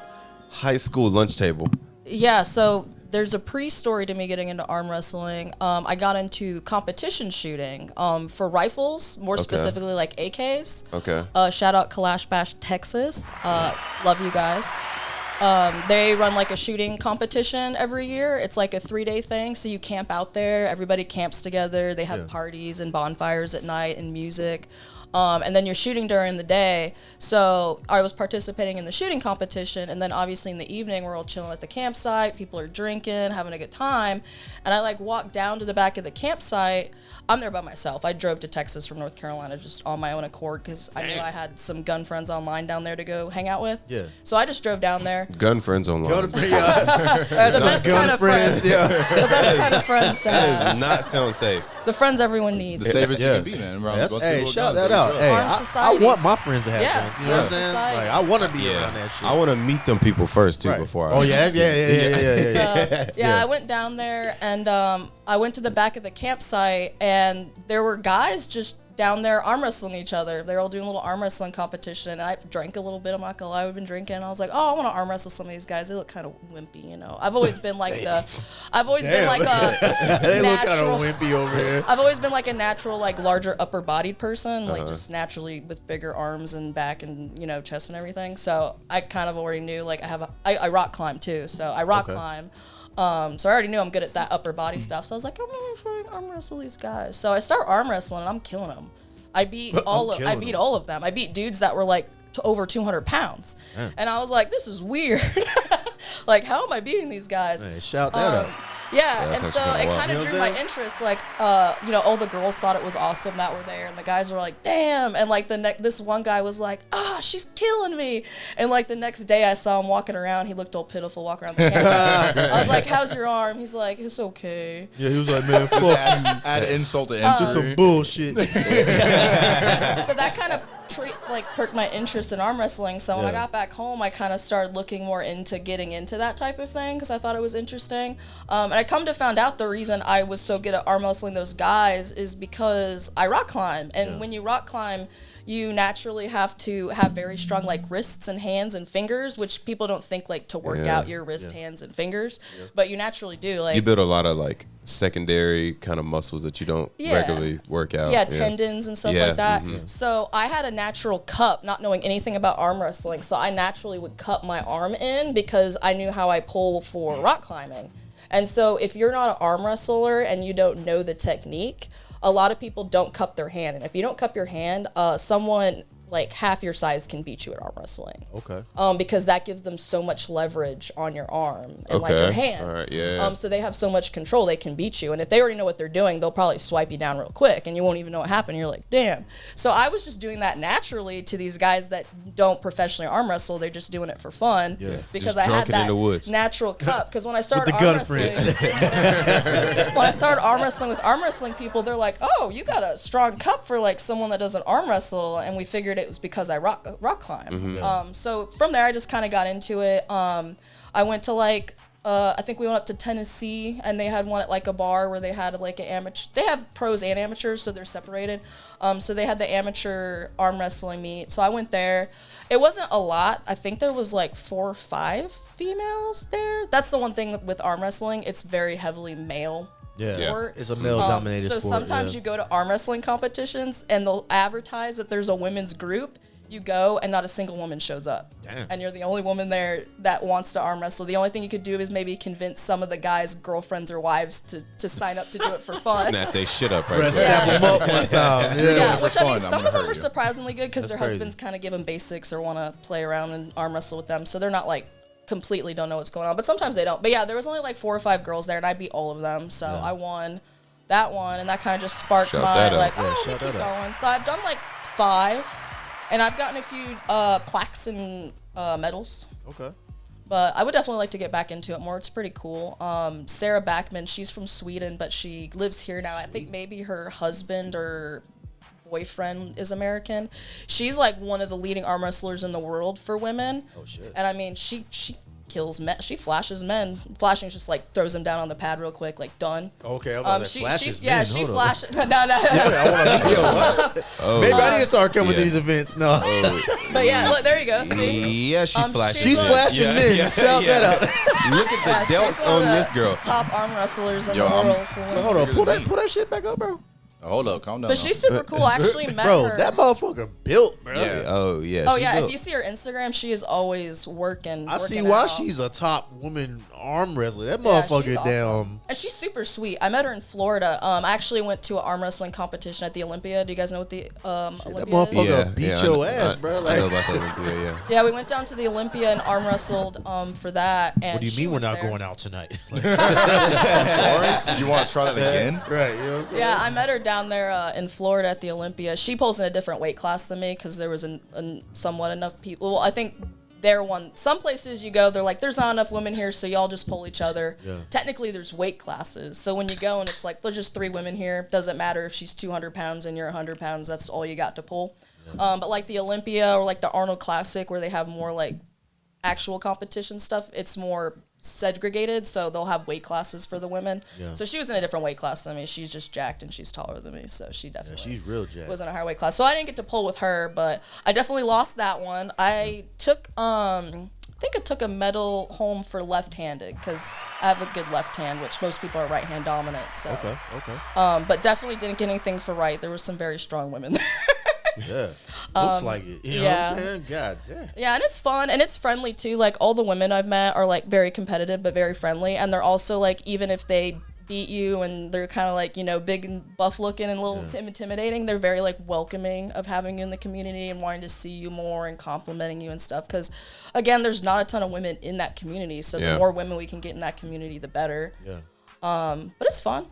high school lunch table. Yeah, so there's a pre-story to me getting into arm wrestling. I got into competition shooting for rifles, more specifically like AKs. Okay. Shout out Kalash Bash, Texas. Love you guys. They run like a shooting competition every year. It's like a 3-day thing. So you camp out there. Everybody camps together. They have parties and bonfires at night and music. And then you're shooting during the day. So I was participating in the shooting competition. And then obviously in the evening, we're all chilling at the campsite. People are drinking, having a good time. And I like walked down to the back of the campsite. I'm there by myself. I drove to Texas from North Carolina just on my own accord because I knew I had some gun friends online down there to go hang out with. Yeah. So I just drove down there. Gun friends online. The best kind of friends. Yeah. The best kind of friends to That have. does not sound safe. The friends everyone needs. The safest you Yeah. can be, man. Around That's, most hey, people with shout guns, that out. they Hey, trust. Armed I society. want my friends to have Yeah, guns. You know what I'm armed saying? society. Like, I want to be around that shit. I want to meet them people first too Right. before I. Oh yeah, yeah. So, I went down there and I went to the back of the campsite and there were guys just down there arm wrestling each other. They were all doing a little arm wrestling competition and I drank a little bit. I'm not gonna lie, we've been drinking. I was like, oh, I want to arm wrestle some of these guys. They look kind of wimpy, you know. I've always been like a They look kind natural. of wimpy over here. I've always been like a natural, like larger upper bodied person, like just naturally with bigger arms and back and, you know, chest and everything. So I kind of already knew, like I rock climb too. So I rock climb. So I already knew I'm good at that upper body stuff. So I was like, I'm gonna fucking arm wrestle these guys. So I start arm wrestling and I'm killing them. I beat all of them. I beat dudes that were like over 200 pounds. And I was like, this is weird. Like, how am I beating these guys? Hey, shout that out. Yeah, that's and so actually it kinda kind of wild. drew my interest. Like, you know, all the girls thought it was awesome that were there, and the guys were like, "Damn!" And like this one guy was like, "Ah, she's killing me!" And like the next day, I saw him walking around. He looked all pitiful, walking around the campsite. I was like, "How's your arm?" He's like, "It's okay." Yeah, he was like, man, fuck you. Add insult to injury. Just some bullshit. So that kind of perked my interest in arm wrestling. So when I got back home, I kind of started looking more into getting into that type of thing because I thought it was interesting. And I come to find out the reason I was so good at arm wrestling those guys is because I rock climb. And when you rock climb, you naturally have to have very strong like wrists and hands and fingers, which people don't think like to work out your wrist, hands, and fingers, but you naturally do. Like You build a lot of like secondary kind of muscles that you don't regularly work out. Yeah, tendons and stuff Yeah, like that. So I had a natural cup, not knowing anything about arm wrestling. So I naturally would cup my arm in because I knew how I pull for rock climbing. And so if you're not an arm wrestler and you don't know the technique, a lot of people don't cup their hand. And if you don't cup your hand, someone like half your size can beat you at arm wrestling. Okay. Because that gives them so much leverage on your arm and like your hand. All right, yeah. So they have so much control, they can beat you. And if they already know what they're doing, they'll probably swipe you down real quick and you won't even know what happened. You're like, damn. So I was just doing that naturally to these guys that don't professionally arm wrestle. They're just doing it for fun. Yeah. Because Just I had drunken in that the woods. natural cup. Because when I started the arm gun wrestling, friends. when I started arm wrestling with arm wrestling people, they're like, oh, you got a strong cup for like someone that doesn't arm wrestle. And we figured it was because I rock climb. So from there, I just kind of got into it. I went to like, I think we went up to Tennessee and they had one at like a bar where they had like an amateur, they have pros and amateurs, so they're separated. So they had the amateur arm wrestling meet. So I went there. It wasn't a lot. I think there was like 4 or 5 females there. That's the one thing with arm wrestling. It's very heavily male. Yeah. Sport. It's a male-dominated So sport. sometimes you go to arm wrestling competitions and they'll advertise that there's a women's group. You go and not a single woman shows up. Damn. And you're the only woman there that wants to arm wrestle. The only thing you could do is maybe convince some of the guys' girlfriends or wives to sign up to do it for fun. Snap they shit up right Press there. snap them up one time. Yeah. Yeah, for which I mean, fun, I'm some gonna of them hurt are you. surprisingly good because their crazy. husbands kind of give them basics or want to play around and arm wrestle with them. So they're not like completely don't know what's going on. But sometimes they don't. But yeah, there was only like 4 or 5 girls there and I beat all of them. So I won that one and that kind of just sparked Shout my that out. like, Yeah, oh, let me shout keep that out. going. So I've done like 5 and I've gotten a few plaques and medals. Okay. But I would definitely like to get back into it more. It's pretty cool. Sarah Backman, she's from Sweden, but she lives here now. I think maybe her husband or boyfriend is American. She's like one of the leading arm wrestlers in the world for women. Oh shit. And I mean, she kills men. She flashes men. Flashing just like throws them down on the pad real quick, like done. Okay, I'm about to flashes yeah, men. she Hold on. flashes. No. Maybe I need to start coming to these events. No. But yeah, look, there you go. See, Yeah, she flashes. She's flashing men. Shout that out. Look at the she's delts one of on the this girl. top arm wrestlers in Yo, the I'm- world for women. So hold on, pull that shit back up, bro. Hold up, calm down. But she's super cool. I actually met Bro, her. that motherfucker built, bro. Yeah. Oh yeah. Oh she yeah, built. if you see her Instagram, she is always working. I see working why out. she's a top woman arm wrestler. That Yeah, motherfucker she's damn. awesome. And she's super sweet. I met her in Florida. I actually went to an arm wrestling competition at the Olympia. Do you guys know what the That Olympia motherfucker is? beat I your know- ass, bro. I Like, know about the Olympia, yeah. Yeah, we went down to the Olympia and arm wrestled for that. And what do you she mean we're was not there. going out tonight? Sorry? You want to try that again? Right, you know what I'm saying? Yeah, I met her down there in Florida at the Olympia. She pulls in a different weight class than me because there was somewhat enough people. Well, I think some places you go, they're like, there's not enough women here, so y'all just pull each other. Yeah. Technically, there's weight classes. So when you go and it's like, there's just 3 women here, doesn't matter if she's 200 pounds and you're 100 pounds, that's all you got to pull. But like the Olympia or like the Arnold Classic where they have more like actual competition stuff, it's more segregated, so they'll have weight classes for the women. Yeah. So she was in a different weight class than me. She's just jacked and she's taller than me, so she Yeah, definitely she's real jacked. was in a higher weight class. So I didn't get to pull with her, but I definitely lost that one. I took I think I took a medal home for left-handed because I have a good left hand, which most people are right-hand dominant. So Okay. but definitely didn't get anything for right. There were some very strong women there. Yeah. Looks like it. You know yeah. what I'm saying? God damn. Yeah, and it's fun and it's friendly too. Like all the women I've met are like very competitive but very friendly, and they're also like, even if they beat you and they're kind of like, you know, big and buff looking and a little intimidating, they're very like welcoming of having you in the community and wanting to see you more and complimenting you and stuff. Because again, there's not a ton of women in that community, so Yeah. the more women we can get in that community, the better. Yeah. But it's fun.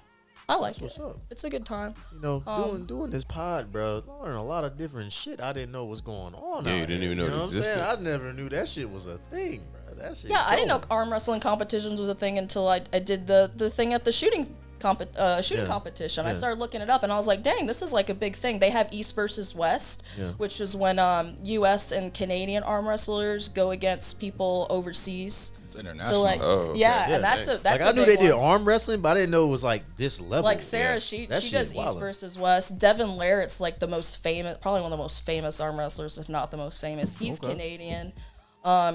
I like it. what's up. It's a good time. You know, doing this pod, bro, I learned a lot of different shit I didn't know was going on. Yeah, out you didn't here. even know it what I'm existed. saying? I never knew that shit was a thing, bro. That shit. Yeah, I didn't know dope. arm wrestling competitions was a thing until I did the thing at the shooting Yeah. competition. I Yeah. started looking it up and I was like, dang, this is like a big thing. They have East versus West, Yeah. which is when U.S. and Canadian arm wrestlers go against people overseas. It's international. So like, Oh, okay. yeah, Yeah, and that's dang. a that's like a I knew big they did one. arm wrestling, but I didn't know it was like this level. Like Sarah, Yeah. she That does shit East wildin'. versus West. Devin Larrett's like the most famous, probably one of the most famous arm wrestlers, if not the most famous. He's Okay. Canadian.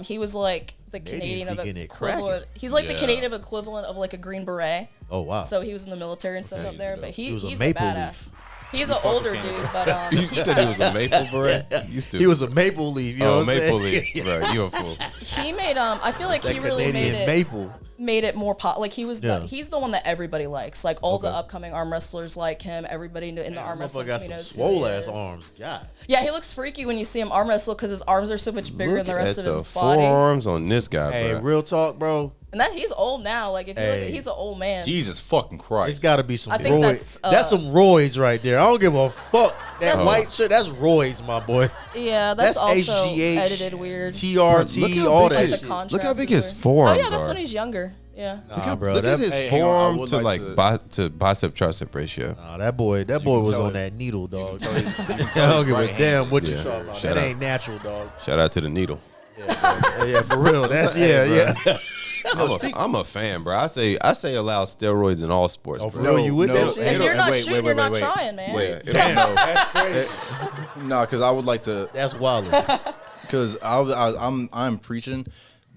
He was like the Canadian be getting it equivalent. He's like the Yeah. Canadian equivalent of like a Green Beret. Oh wow. So he was in the military and stuff Okay. up there, but He was a he's Maple a badass. He's an older dude, but You said it was a maple beret. You stupid. he was a maple leaf. You know oh what I'm maple saying? leaf. Right, you a fool. he made I feel like That he really Canadian maple. made it more like he was Yeah. he's the one that everybody likes. Like all the Okay. upcoming arm wrestlers like him. Everybody in the arm wrestling Motherfucker got some community knows who he swole ass is. arms. God. Yeah, he looks freaky when you see him arm wrestle because his arms are so much bigger than the rest of his body. forearms on this guy, Hey, bro. real talk, bro. And that he's old now. Like if you look Hey. at, he's an old man. Jesus fucking It's Christ. got to be some I think roids. that's, That's some roids right there. I don't give a fuck. That That's- white shit, that's roids, my boy. Yeah, that's also HGH, edited weird. TRT, Look how all big that his- The shit. contrast Look how big is his weird. forearms Oh yeah, that's are. when he's younger. Yeah. Nah, bro, Look at his Hey, hang on, I forearm would to like to bicep tricep ratio. Nah, that boy can was tell on it- that needle, dog. tell he's- you can I tell don't his give a right hand. damn what you Yeah. talking about. Shout That out. ain't natural, dog. Shout out to the needle. Yeah, for real. That's yeah. I'm a fan, bro. I say allow steroids in all sports, Oh, for bro. real? You with that shit? If Hey, you're not wait, shooting, wait, you're wait, not wait. trying, man. Wait, That's crazy. no, because I would like to. That's wild. Because I'm preaching.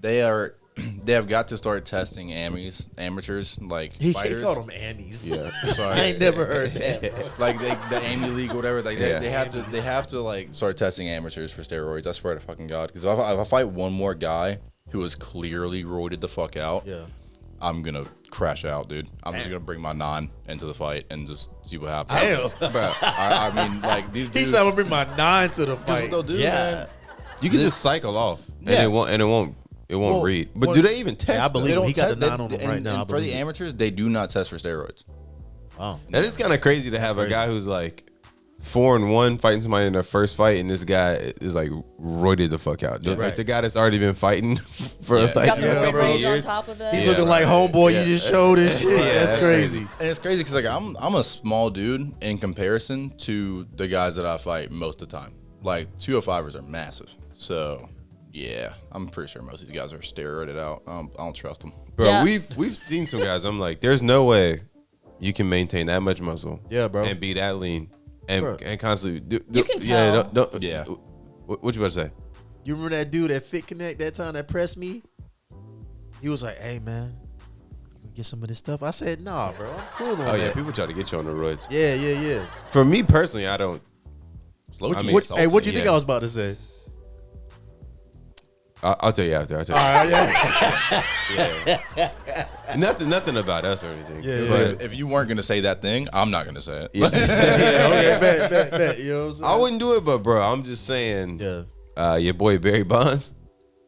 They have got to start testing amateurs like He fighters. called them Andes. Yeah. Sorry. I ain't never heard that, bro. Like the Amy League or whatever. Like Yeah. they have to like start testing amateurs for steroids. I swear to fucking God. Because if I fight one more guy who is clearly roided the fuck out, Yeah. I'm gonna crash out, dude. I'm just gonna bring my non into the fight and just see what happens. Damn. Bro, I mean, like these He dudes. said I'm gonna bring my 9 to the fight. they'll do, yeah. man. you can just cycle off, and Yeah. it won't Well, read. But well, do they even test? I them? believe him. He got the te- 9 on him right now. I And for the believe it. amateurs, they do not test for steroids. Wow. That is kind of crazy to have a crazy. guy who's like 4-1 fighting somebody in their first fight, and this guy is like roided the fuck out. Yeah, Like the guy that's already been fighting for He's like He's got the a roid couple of rage on years. top of it. He's Yeah, looking like homeboy you just showed and shit. That's crazy. And it's crazy because like I'm a small dude in comparison to the guys that I fight most of the time. Like 205ers are massive. So yeah, I'm pretty sure most of these guys are steroided out. I don't trust them. Bro, Yeah. we've seen some guys. I'm like, there's no way you can maintain that much muscle. Yeah, bro. And be that lean and constantly. You can Yeah, tell. Yeah. What you about to say? You remember that dude at Fit Connect that time that pressed me? He was like, "Hey man, you can get some of this stuff." I said, "Nah, bro, I'm cool on Oh yeah, that." people try to get you on the roids. Yeah. For me personally, I don't. Low-key I mean, insulting. Hey, what you think yeah. I was about to say? I'll tell you after. I'll tell you. All right, yeah. Nothing about us or anything. Yeah, yeah. But If you weren't gonna say that thing, I'm not gonna say it. yeah. Okay, bet. You know what I'm saying? I wouldn't do it, but bro, I'm just saying. Yeah. Your boy Barry Bonds.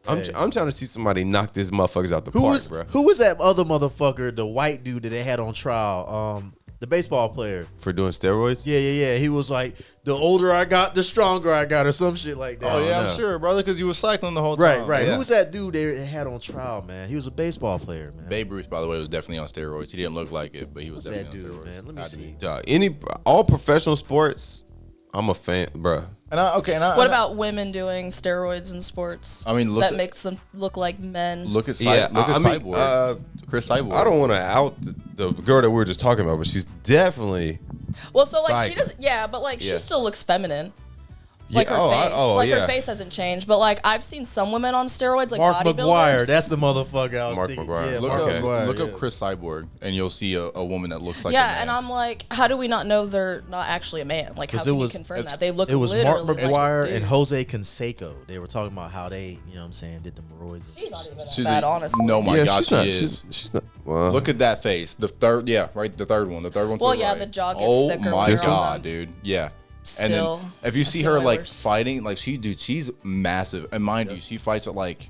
Hey. I'm trying to see somebody knock this motherfuckers out the Who park, was bro. who was that other motherfucker, the white dude that they had on trial? The baseball player. For doing steroids? Yeah. He was like, the older I got, the stronger I got, or some shit like that. Oh yeah, no. I'm sure, brother, because you was cycling the whole Right. time. Who Yeah. was that dude they had on trial, man? He was a baseball player, man. Babe Ruth, by the way, was definitely on steroids. He didn't look like it, but he was What's that definitely dude, on steroids. man? Let me Had to see. be. Dog, all professional sports, I'm a fan, bro. What about women doing steroids in sports? I mean, look that at- makes them look like men. Look at Yeah, look at I mean, Cyborg. Chris Cyborg. I don't want to out the girl that we were just talking about, but she's definitely Well, so like she Psycho. doesn't. Yeah, but like Yeah. she still looks feminine. Like Yeah, her face, yeah. her face hasn't changed. But like I've seen some women on steroids, like Mark bodybuilders. McGuire, that's the motherfucker I was Mark thinking. McGuire. Yeah, Look Mark up, McGuire. look yeah. up Chris Cyborg, and you'll see a woman that looks like a yeah, man. and I'm like, how do we not know they're not actually a man? Like, how 'Cause can it was- you confirm it's- that? They look It was Mark literally like McGuire a dude. and Jose Canseco. They were talking about how they, you know what I'm saying, did the roids. She's not even that She's bad, a- honestly. No, my yeah, God, she's not. she is. She's not. Well, Look at that face. The third, yeah, right. The third one. The third one. to Well, the yeah, right. the jaw gets Oh thicker my when you're on God, them. dude. Yeah. Still, and then if you I've see seen her way like worse. fighting, like she's massive. And mind you, she fights at like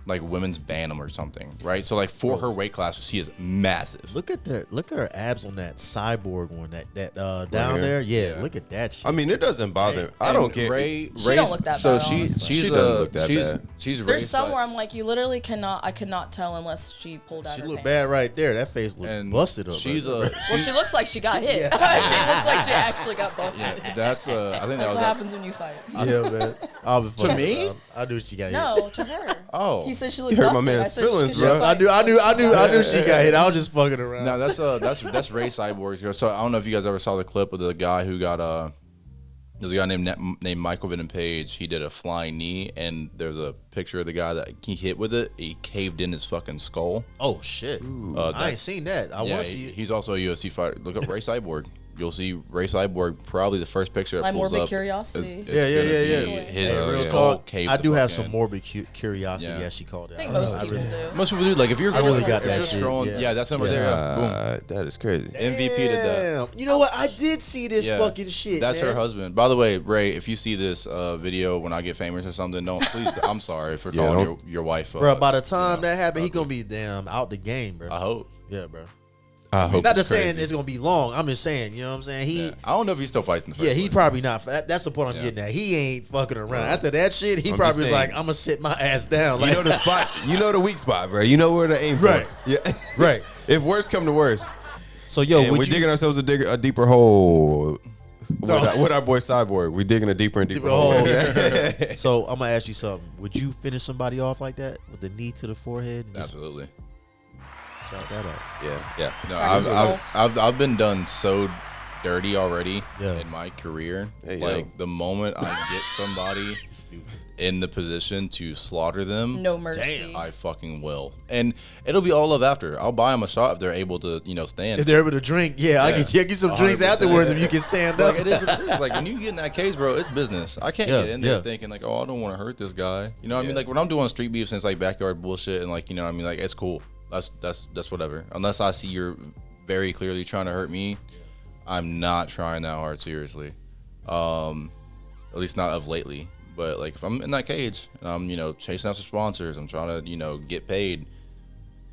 women's bantam or something, right? So like for her weight class, she is massive. Look at her abs on that cyborg one, that down here? there. Yeah, Yeah. look at that shit. I mean, it doesn't bother. I And don't care. Ray, She don't look that so bad, honestly. she's She doesn't look that she's bad. she's There's raised some like- where I'm like, you literally I could not tell unless she pulled out she her look pants. bad right there. That face look and busted up. She's right a there. Well, she looks like she got hit. She looks like she actually got busted. that's I think that That's was what happens when you fight. Yeah, man. I'll be fucking me? around. I knew she got hit. No, to her. Oh. He said she looked You hurt my busted. I man's said feelings, she bro. should I fight. knew she got hit. I was just fucking around. No, that's Ray Cyborg. So I don't know if you guys ever saw the clip of the guy who got there's a guy named Michael Vinden Page. He did a flying knee, and there's a picture of the guy that he hit with it. He caved in his fucking skull. Oh shit! I ain't that's- seen that. I Yeah, want to see it. he's also a UFC fighter. Look up Ray Cyborg. You'll see Ray Cyborg. Probably the first picture that My pulls morbid up. curiosity. is Yeah. gonna be Yeah. His Hey, real skull talk, caved I the do have fuck some in. morbid curiosity. Yeah. Yeah, she called it. I think most people do. Most people do. Like if you're I really really got that if shit, you're scrolling, yeah. yeah, that's him right there. Yeah. Boom. That is crazy. MVP did that. Damn. You know what? I did see this Yeah. fucking shit. That's man. her husband. By the way, Ray, if you see this video when I get famous or something, don't please. I'm sorry for Yeah, calling don't- your wife. Bro, by the time you know, that happened, he ugly. gonna be damn out the game, bro. I hope. Yeah, bro. I hope Not it's just saying crazy. it's gonna be long. I'm just saying, you know what I'm saying? He, I don't know if he still fights in the first yeah, he place. probably not. That's the point I'm Yeah. getting at. He ain't fucking around. After that shit, he I'm probably just was saying. like, I'm gonna sit my ass down. You Like, know the spot. You know the weak spot, bro. You know where to aim for. Right. Yeah. right. If worse come to worse, So yo, and would we're you digging ourselves a deeper hole. With our boy Cyborg, we're digging a deeper and deeper hole. So I'm gonna ask you something. Would you finish somebody off like that with the knee to the forehead? And just Absolutely. shout that out. Yeah. No, Practice skills. I've been done so dirty already Yeah. in my career. Hey, yo. Like the moment I get somebody in the position to slaughter them, No mercy. I fucking will. And it'll be all love after. I'll buy them a shot if they're able to, stand. If they're able to drink, yeah, I Yeah. get some drinks 100%. afterwards if you can stand up. Like it is what it is. Like when you get in that case, bro, it's business. I can't Yeah, get in there yeah. thinking like, oh, I don't want to hurt this guy. You know what I mean? Yeah. Like when I'm doing street beefs and it's like backyard bullshit and like, you know what I mean? Like it's cool. That's whatever. Unless I see you're very clearly trying to hurt me, I'm not trying that hard seriously. At least not of lately. But like if I'm in that cage and I'm, chasing out some sponsors, I'm trying to, get paid,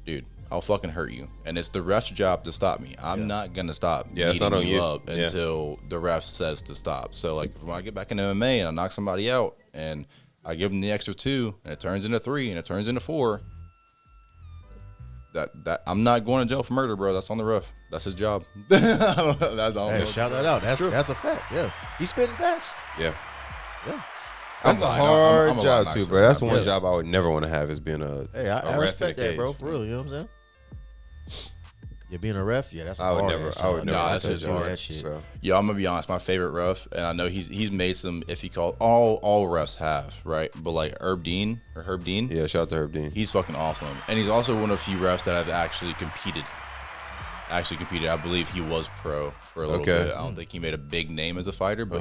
dude, I'll fucking hurt you. And it's the ref's job to stop me. I'm not gonna stop it's not on beating you you. up until the ref says to stop. So like when I get back in MMA and I knock somebody out and I give them the extra 2 and it turns into 3 and it turns into 4. That I'm not going to jail for murder, bro. That's on the ref. That's his job. That's all. Hey, shout that out. That's a fact. Yeah, he's spitting facts. Yeah. Yeah. That's a lying. hard I'm a lot job nicer too, bro. than That's that, one yeah. job I would never want to have is being a. Hey, I ref respect in a that, bro. cage. For real, you know what I'm saying? Yeah, being a ref, yeah, that's a I would hard never. ass I would job. never. Nah, have that's that just job, hard. That shit. So. Yeah, I'm gonna be honest. My favorite ref, and I know he's made some iffy calls. All refs have, right? But like Herb Dean, Yeah, shout out to Herb Dean. he's fucking awesome, and he's also one of the few refs that have actually competed. I believe he was pro for a little Okay. bit. I don't think he made a big name as a fighter, but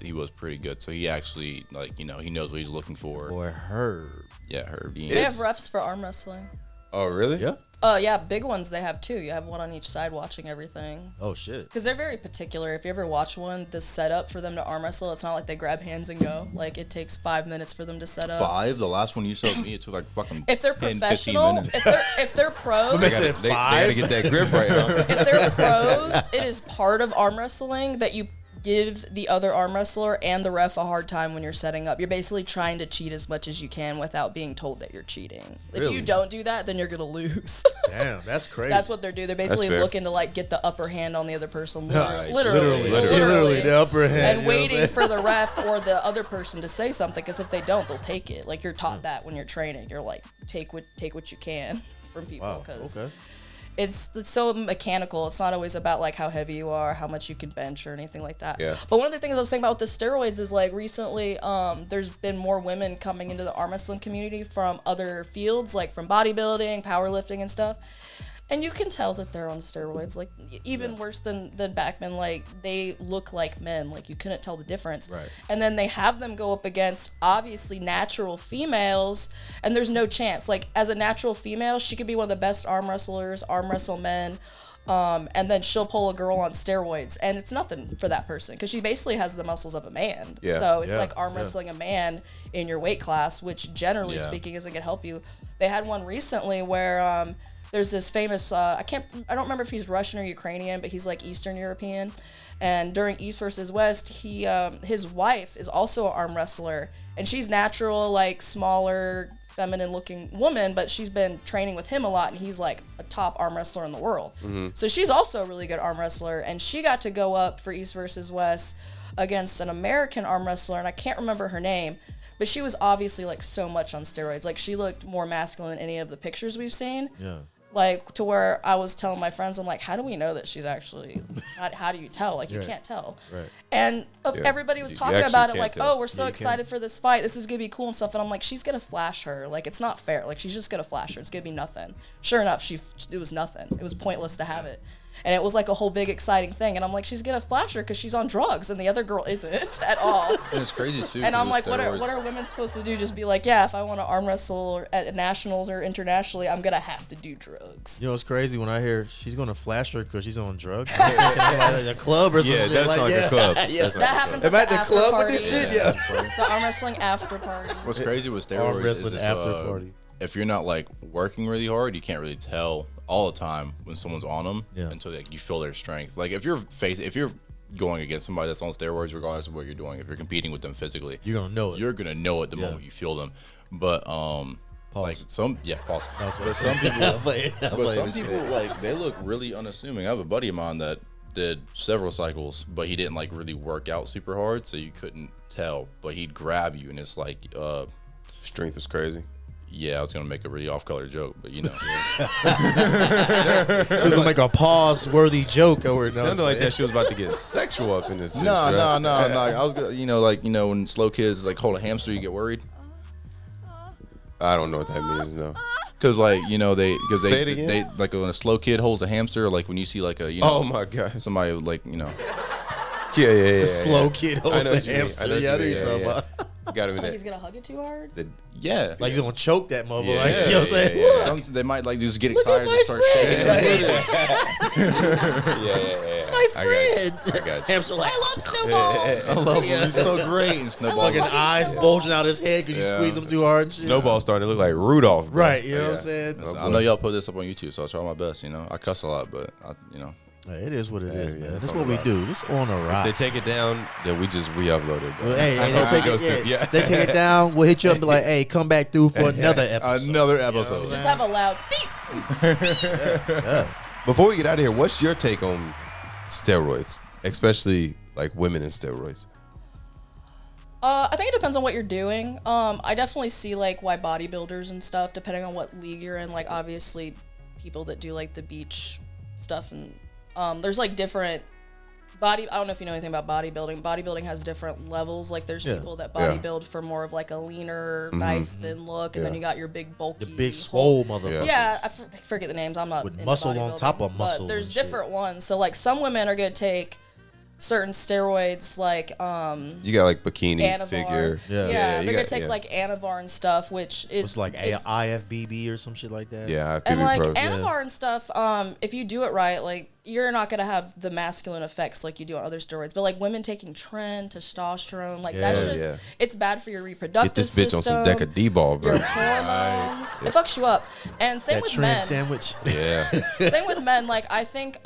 he was pretty good. So he actually he knows what he's looking for. Boy, Herb. Yeah, Herb Dean. They have refs for arm wrestling. Oh, really? Yeah. Yeah, big ones they have too. You have one on each side watching everything. Oh shit. Because they're very particular. If you ever watch one, the setup for them to arm wrestle, it's not like they grab hands and go. Like, it takes 5 minutes for them to set up. 5. The last one you showed me, it took like fucking. If they're 10, 15 professional, minutes. if they're pros, They gotta get that grip right, huh? if they're pros, it is part of arm wrestling that you give the other arm wrestler and the ref a hard time when you're setting up. You're basically trying to cheat as much as you can without being told that you're cheating. If Really? you don't do that, then you're gonna lose. Damn, that's crazy. That's what they're doing. They're basically fair. looking to like get the upper hand on the other person, Right. literally the upper hand. and waiting for the ref or the other person to say something. Because if they don't, they'll take it. Like, you're taught that when you're training. You're like, take what you can from people. Wow. Because Okay. it's so mechanical. It's not always about like how heavy you are, how much you can bench or anything like that. Yeah. But one of the things I was thinking about with the steroids is like recently there's been more women coming into the arm wrestling community from other fields, like from bodybuilding, powerlifting and stuff. And you can tell that they're on steroids, like even worse than back men. Like, they look like men, like you couldn't tell the difference. Right. And then they have them go up against obviously natural females, and there's no chance. Like, as a natural female, she could be one of the best arm wrestlers, arm wrestle men, and then she'll pull a girl on steroids, and it's nothing for that person because she basically has the muscles of a man. Yeah. So it's Yeah. like arm wrestling a man in your weight class, which generally Yeah. speaking isn't gonna help you. They had one recently where there's this famous I don't remember if he's Russian or Ukrainian, but he's like Eastern European. And during East versus West, he his wife is also an arm wrestler, and she's natural, like smaller, feminine looking woman, but she's been training with him a lot, and he's like a top arm wrestler in the world. So she's also a really good arm wrestler, and she got to go up for East versus West against an American arm wrestler, and I can't remember her name. But she was obviously like so much on steroids. Like, she looked more masculine than any of the pictures we've seen. Yeah. Like, to where I was telling my friends, I'm like, how do we know that she's actually, how do you tell? Like, you Right. can't tell. Right. And Yeah. everybody was You talking actually about it can't like, tell. oh, we're so excited for this fight. This is going to be cool and stuff. And I'm like, she's going to flash her. Like, it's not fair. Like, she's just going to flash her. It's going to be nothing. Sure enough, it was nothing. It was pointless to have it. And it was like a whole big exciting thing. And I'm like, she's going to flash her because she's on drugs and the other girl isn't at all. And it's crazy too. And 'cause I'm the like, what steroids- are women supposed to do? Just be like, yeah, if I want to arm wrestle at nationals or internationally, I'm gonna have to do drugs. You know what's crazy when I hear she's gonna flash her because she's on drugs? Like a club or something. Yeah, that's like a club. That's That like a happens Am at I at the the after club with party. this shit? Yeah. The arm wrestling after party. What's crazy with Arm steroids is wrestling if, after party. if you're not like working really hard, you can't really tell all the time when someone's on them until like, you feel their strength. Like if you're going against somebody that's on steroids, regardless of what you're doing, if you're competing with them physically, You're gonna know it. You're gonna know it the moment you feel them. But like Pause. pause. But some people like they look really unassuming. I have a buddy of mine that did several cycles, but he didn't like really work out super hard, so you couldn't tell. But he'd grab you, and it's like, Strength was crazy. yeah, I was gonna make a really off-color joke, but you know, This will make a pause-worthy joke. Over It sounded like that she was about to get sexual up in this bitch. no. bruh. I was gonna, when slow kids like hold a hamster, you get worried. I don't know what that means, no. Cause like Say it again? they like when a slow kid holds a hamster, like when you see like a Oh my god. somebody like Yeah. Slow kid I holds know a what you mean. hamster. I know what Yeah, I know you you're mean. talking Yeah, about. got him in Like he's that. gonna hug it too hard. Yeah. Like he's gonna choke that motherfucker. Yeah, Like, you know what I'm saying? yeah, Some, they might like just get Look at excited and my start friend. shaking. Yeah. It's my friend. I got you. Hamster like, I love Snowball. I love him. He's so great. And Snowball. fucking hugging eyes Snowball. bulging out his head because you Yeah. squeeze him too hard. And shit. Snowball starting to look like Rudolph, bro. Right, you know what I'm saying? Listen, I know y'all put this up on YouTube, so I'll try my best. You know, I cuss a lot, but Hey, it is what it is, man. yeah, That's it's what on we the do. This on the If rocks. they take it down, then we just re-upload it, bro. Well, hey, I they hope take goes it, through. yeah. They take it down. We'll hit you up and be like, hey, come back through for another episode. another episode. Just have a loud beep. Before we get out of here, what's your take on steroids, especially like women in steroids? I think it depends on what you're doing. I definitely see like why bodybuilders and stuff, depending on what league you're in. Like obviously, people that do like the beach stuff and there's like different I don't know if you know anything about bodybuilding. Bodybuilding has different levels. Like there's people that bodybuild for more of like a leaner, nice, thin look, and then you got your big bulky, The big swole motherfucker. Yeah, I forget the names. I'm not With into muscle on bodybuilding, top of muscle But there's and shit. different ones. So like some women are gonna take certain steroids, like You got like bikini Anavar. figure. Yeah, you they're gonna got- take like Anavar and stuff, which is It's like is- IFBB or some shit like that. Yeah, I and like pro. Anavar and stuff. If you do it right, like you're not gonna have the masculine effects like you do on other steroids. But like women taking Tren, testosterone, like that's Yeah. just Yeah. it's bad for your reproductive Get this bitch system. on some deck of D-ball, bro. Your hormones, it fucks you up. And same That with trend men. sandwich. Yeah. Same with men. Like I think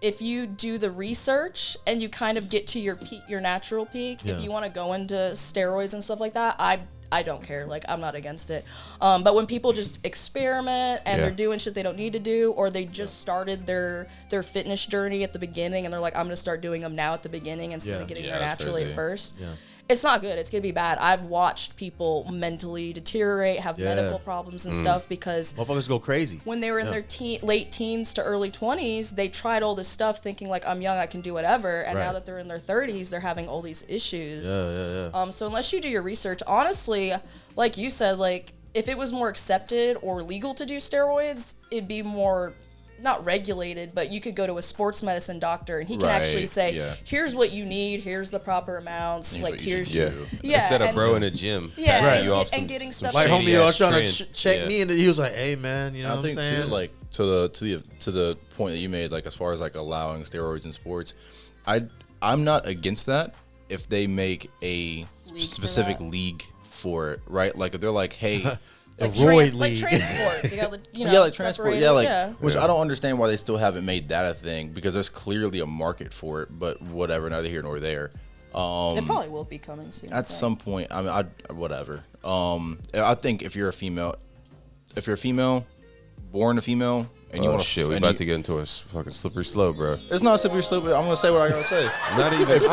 if you do the research and you kind of get to your peak, your natural peak, Yeah. if you want to go into steroids and stuff like that, I don't care. Like I'm not against it. But when people just experiment and Yeah. they're doing shit they don't need to do, or they just started their fitness journey at the beginning and they're like, I'm gonna start doing them now at the beginning instead Yeah. of getting Yeah, there that's naturally at crazy. first. Yeah. It's not good. It's gonna be bad. I've watched people mentally deteriorate, have Yeah. medical problems and stuff because Motherfuckers go crazy. when they were in their late teens to early 20s, they tried all this stuff thinking like I'm young, I can do whatever. And now Right. that they're in their 30s, they're having all these issues. Yeah. So unless you do your research, honestly, like you said, like if it was more accepted or legal to do steroids, it'd be more not regulated, but you could go to a sports medicine doctor and he can actually Right, say, yeah. here's what you need, here's the proper amounts, Here's like what you here's should Yeah. do. Yeah, Instead of and- bro in a gym. Yeah, passing and you off get- and some- getting some stuff Like shady homie, I ass was trying trend. to check Yeah. me, and he was like, "Hey man, you know I what I'm think saying?" too, like to the point that you made, like as far as like allowing steroids in sports, I'm not against that if they make a League for specific that. league for it, right? Like if they're like, hey, like, Roid like league. transports. You got you know, yeah, like transport, separated, yeah, like yeah. which I don't understand why they still haven't made that a thing because there's clearly a market for it, but whatever, neither here nor there. It probably will be coming soon. I At think. some point, I mean, whatever. I think if you're a female, born a female, and you Oh want shit, we about to get into a fucking slippery slope, bro. it's not super stupid. I'm gonna say what I gotta say. I'm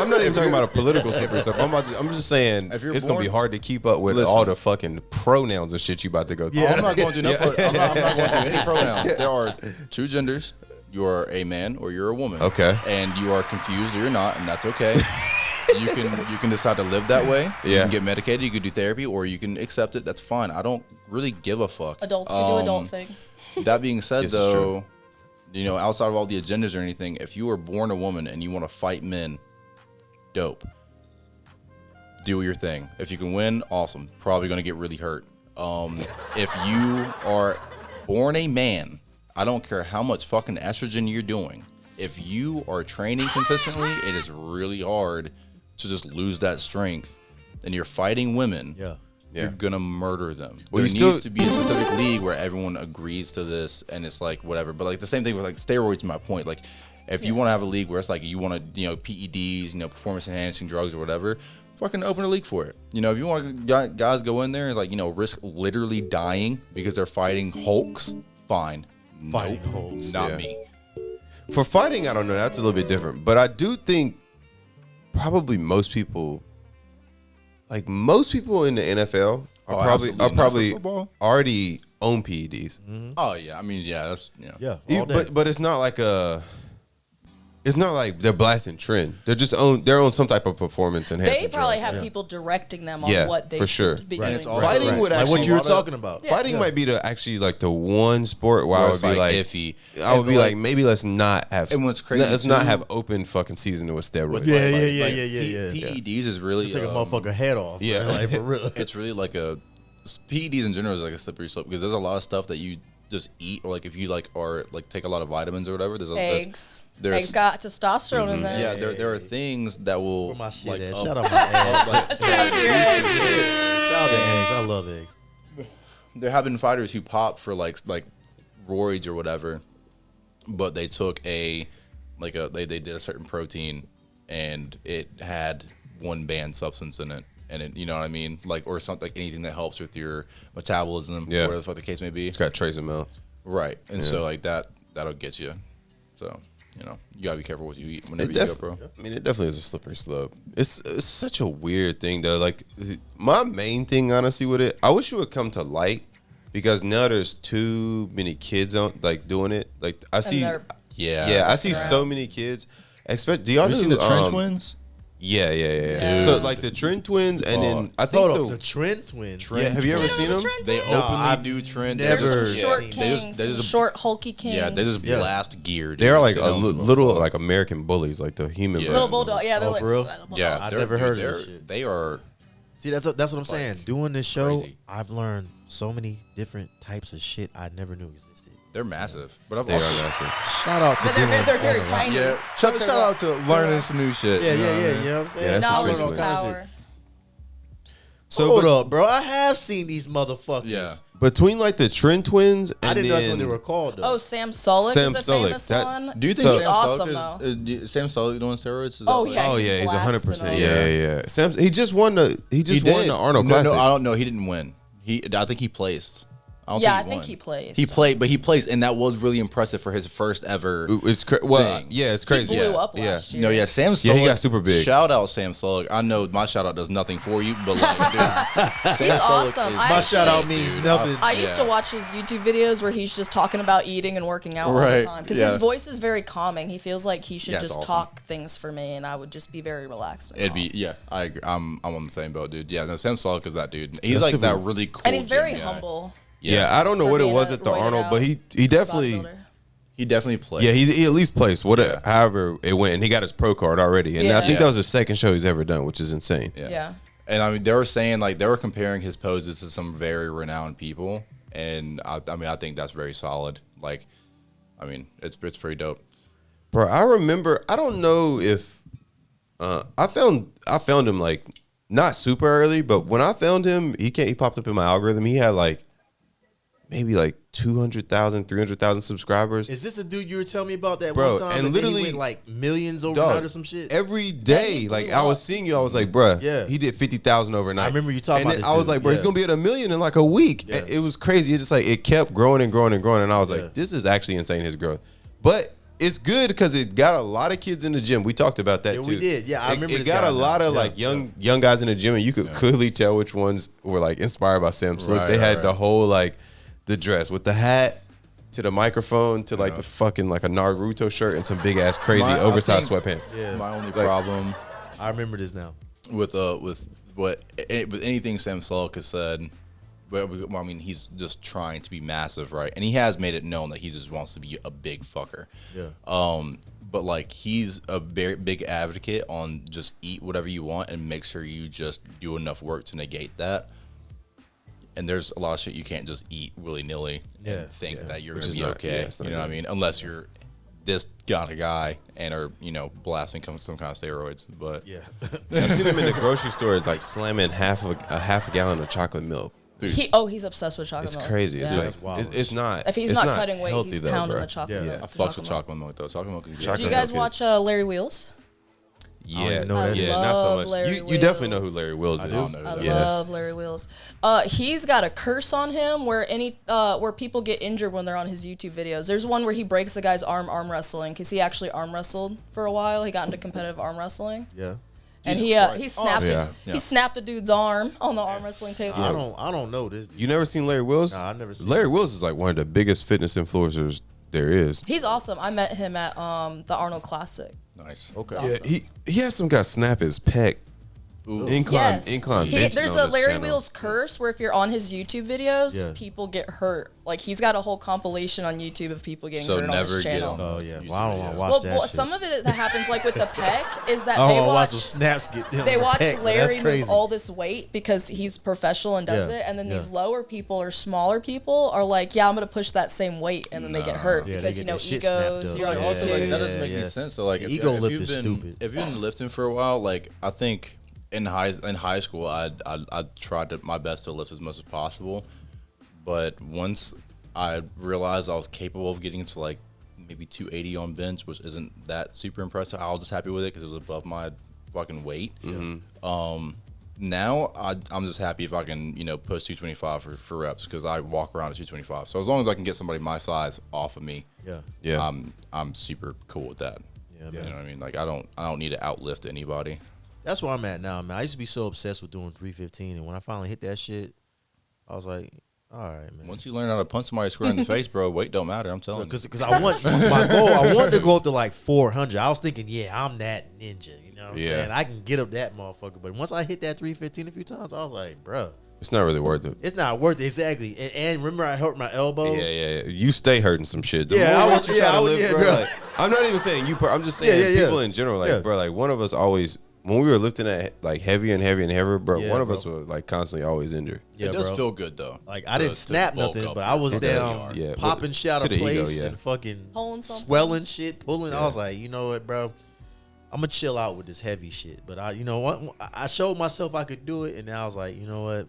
not even talking about a political slippery slope. I'm just saying If you're it's gonna be born- hard to keep up with Listen. all the fucking pronouns and shit you about to go through. Oh, I'm not going to do I'm not going to do any pronouns. There are two genders. You are a man or you're a woman. Okay. And you are confused or you're not, and that's okay. You can decide to live that way. You Yeah. can get medicated. You can do therapy, or you can accept it. That's fine. I don't really give a fuck. Adults can do adult things. That being said, This is though, you know, outside of all the agendas or anything, if you were born a woman and you want to fight men, dope. Do your thing. If you can win, awesome. Probably going to get really hurt. If you are born a man, I don't care how much fucking estrogen you're doing. If you are training consistently, it is really hard to just lose that strength. And you're fighting women. Yeah. You're gonna murder them. Well, There you needs still- to be a specific league where everyone agrees to this, and it's like whatever. But like the same thing with like steroids. My point, like if you want to have a league where it's like you want to, you know, PEDs, you know, performance enhancing drugs or whatever, fucking open a league for it. You know, if you want guys go in there and like, you know, risk literally dying because they're fighting Hulks, fine. Fighting Nope, Hulks, not yeah. me. For fighting, I don't know. That's a little bit different. But I do think probably most people in the NFL Oh, are absolutely not for probably football. already own PEDs. Oh yeah, I mean yeah, that's Yeah. All day. But it's not like a it's not like they're blasting trend. They're just they're on some type of performance enhancing. They probably drug. have people directing them on Yeah, what they for should sure. be Right. doing. It's also- Fighting would Like actually what you were talking about. Fighting might be the one sport where I Where would it's, be like iffy. I would And, be like maybe let's not have. And what's crazy Let's not too- have open fucking season with steroids. Yeah, Like, yeah. PEDs is really Take a motherfucker head off. Yeah. man, like for real. it's really like PEDs in general is like a slippery slope because there's a lot of stuff that you just eat, or like if you like are like take a lot of vitamins or whatever. Eggs. there's- Eggs got testosterone in there. Yeah, there are things that will Where my shit like at? up- Shout out my eggs. like, Shout out to your eggs. Shout out to eggs. I love eggs. there have been fighters who pop for like roids or whatever, but they took they did a certain protein and it had one banned substance in it, and it, you know what I mean, like, or something like anything that helps with your metabolism, Yeah. whatever the fuck the case may be. It's got trace amounts. Right, and so like that'll get you. So you gotta be careful what you eat whenever you go pro. I mean, it definitely is a slippery slope. It's such a weird thing though. Like my main thing, honestly, with it, I wish it would come to light because now there's too many kids on like doing it. Like I see, they're- yeah, I see so many kids. Do y'all Have you know seen the Trent twins? Yeah. Dude. So like the Trent twins, and then I think Hold up, the Trent twins. yeah. Have you ever seen them? They No, openly I've do trend. never There's some short seen kings, They just- some short hulky kings. Yeah, they just Yeah. blast gear. Dude. They are like They a don't- little like American bullies, like the human Yeah. version. little of them. bulldog. Yeah, they're Oh, like for real? little bulldog. Yeah, I've they're- never heard of they're- this shit. They are. See, that's what I'm saying. Doing this show, crazy. I've learned so many different types of shit I never knew existed. They're massive, but I've They also, are massive. Shout out to But they're doing very On the tiny. Yeah, shout out to learning some new shit. Yeah, you know what I yeah. mean? You know what I'm saying? Yeah, that's Knowledge crazy. is power. So Hold but up, bro. I have seen these motherfuckers. Yeah. between like the Trent twins, and I didn't know that's then what they were called, though. Oh, Sam Sulek Sam is a Sulek, famous that- one. Do you think he's Sam awesome Sulek though? is Sam Sulek doing steroids? Is that Oh, like- yeah. Oh yeah, he's 100%. blasting Yeah. Sam, he just won the won the Arnold no, Classic. No, I don't know. He didn't win. I think he placed. I don't Yeah, I think think won. he placed. He played, but he placed, and that was really impressive for his first ever. It's thing. it's crazy. He blew yeah. up last year. No, yeah, Sam Sulek. Yeah, he got super big. Shout out Sam Sulek. I know my shout out does nothing for you, but like, dude, Sam He's Sulek awesome. is- I My shout out actually- means nothing. I used to watch his YouTube videos where he's just talking about eating and working out all the Right, time because yeah. his voice is very calming. He feels like he should Yeah, it's just awesome. talk things for me, and I would just be very relaxed. and It'd calm. be yeah. I agree. I'm on the same boat, dude. Yeah, no, Sam Sulek is that dude. He's That's like super- that really cool. and he's very gym guy. humble. Yeah, I don't know For what it being was a at the roided Arnold, out but he definitely bodybuilder. He definitely played. yeah he at least placed Yeah. however it went, and he got his pro card already, and I Yeah. think Yeah. that was the second show he's ever done, which is insane. Yeah. And I mean, they were saying like they were comparing his poses to some very renowned people, and I mean, I think that's very solid. Like, I mean, it's pretty dope. Bro, I remember. I don't know if I found him like not super early, but when I found him, he popped up in my algorithm. He had like maybe like 200,000, 300,000 subscribers. Is this the dude you were telling me about that Bro, one time? and that literally- he went like millions Dog, overnight or some shit. Every day, he like blew I was up. seeing you, I was like, bruh, Yeah. he did 50,000 overnight. I remember you talking and about then this I was dude, like, bro, he's yeah. gonna be at 1 million in like a week. Yeah. It was crazy. It's just like it kept growing and growing and growing, and I was Yeah. like, this is actually insane, his growth. But it's good because it got a lot of kids in the gym. We talked about that Yeah, too. we did. Yeah, I remember It this got guy a now. lot of Yeah, like young guys in the gym, and you could clearly tell which ones were like inspired by Sam Sulek. Right, They had right, the right. whole like the dress with the hat to the microphone to like the fucking like a Naruto shirt and some big ass crazy I oversized think- sweatpants. Yeah. My only problem I remember this now. with with anything Sam Sulek has said, well, I mean, he's just trying to be massive, right? And he has made it known that he just wants to be a big fucker. Yeah. But like he's a very big advocate on just eat whatever you want and make sure you just do enough work to negate that. And there's a lot of shit you can't just eat willy nilly Yeah, and think that you're Which gonna is be not- okay. yeah, it's not You know what I good. mean? Unless you're this kind of guy and are blasting some kind of steroids. But Yeah. I've seen him in the grocery store like slamming half a gallon of chocolate milk. He's obsessed with chocolate It's milk. crazy. It's Yeah. like wild. it's not. If he's it's not cutting weight, healthy he's though, pounding bro. the chocolate. Yeah. milk I to fucks with milk. chocolate milk though. Chocolate milk is good. Chocolate Do you guys milk watch Larry Wheels? Yeah, even know that. yeah, I not so love much. Larry You definitely know who Wheels. Larry Wills is. don't know I who Yeah. love Larry Wheels. He's got a curse on him where where people get injured when they're on his YouTube videos. There's one where he breaks a guy's arm wrestling because he actually arm wrestled for a while. He got into competitive arm wrestling, Yeah. and Jesus he Christ. snapped Yeah. he snapped a dude's arm on the arm wrestling table. I don't know this. You never seen Larry Wills? Nah, I never seen Larry Wills is like one of the biggest fitness influencers There is. He's awesome. I met him at the Arnold Classic. Nice. Okay. It's awesome. Yeah, he has some guy snap his pec. Ooh. Incline bench There's on the his Larry channel. Wheels curse where if you're on his YouTube videos, Yeah. people get hurt. Like he's got a whole compilation on YouTube of people getting So hurt on never his get channel. on. Oh yeah. YouTube Well, I don't want to video. watch that Well, shit. some of it that happens like with the pec is that I they don't watch watch some snaps get down they on the watch pec, but Larry that's move crazy. all this weight because he's professional and does Yeah, it, and then these yeah. lower people or smaller people are like, yeah, I'm gonna push that same weight, and then they get hurt Yeah, they because get you know that shit snapped egos. up. You're on Yeah, Also, like, YouTube. that doesn't make yeah. any sense. So, like, Ego lift you've is been, stupid. If you've been lifting for a while, like, I think in high school, I tried my best to lift as much as possible. But once I realized I was capable of getting to like maybe 280 on bench, which isn't that super impressive, I was just happy with it because it was above my fucking weight. Now I'm just happy if I can, push 225 for reps because I walk around at 225. So as long as I can get somebody my size off of me, Yeah. I'm super cool with that. Yeah, You man. know what I mean? Like I don't need to outlift anybody. That's where I'm at now, man. I used to be so obsessed with doing 315, and when I finally hit that shit, I was like, all right, man. Once you learn how to punch somebody square in the face, bro, weight don't matter. I'm telling you. Because I want my goal. I wanted to go up to like 400. I was thinking, yeah, I'm that ninja. You know what I'm Yeah. saying? I can get up that motherfucker. But once I hit that 315 a few times, I was like, bruh, It's not really worth it. it's not worth it. Exactly. And remember, I hurt my elbow. Yeah. You stay hurting some shit. The Yeah, more I weight was- you yeah, try to I was- lift, yeah, bro, bro. like, I'm not even saying you. I'm just saying Yeah. people in general. Like, Yeah. bro, like one of us always when we were lifting at like heavier and heavier and heavier, bro. Yeah, one of bro. us was like constantly always injured. Yeah, it does bro. feel good though. Like I didn't to snap bulk nothing, up but I was wherever you down are. Yeah, popping shit out to of the ego, place yeah. and fucking Pulling something. swelling shit, pulling. I Yeah. was like, you know what, bro? I'm gonna chill out with this heavy shit. But I showed myself I could do it, and now I was like, you know what?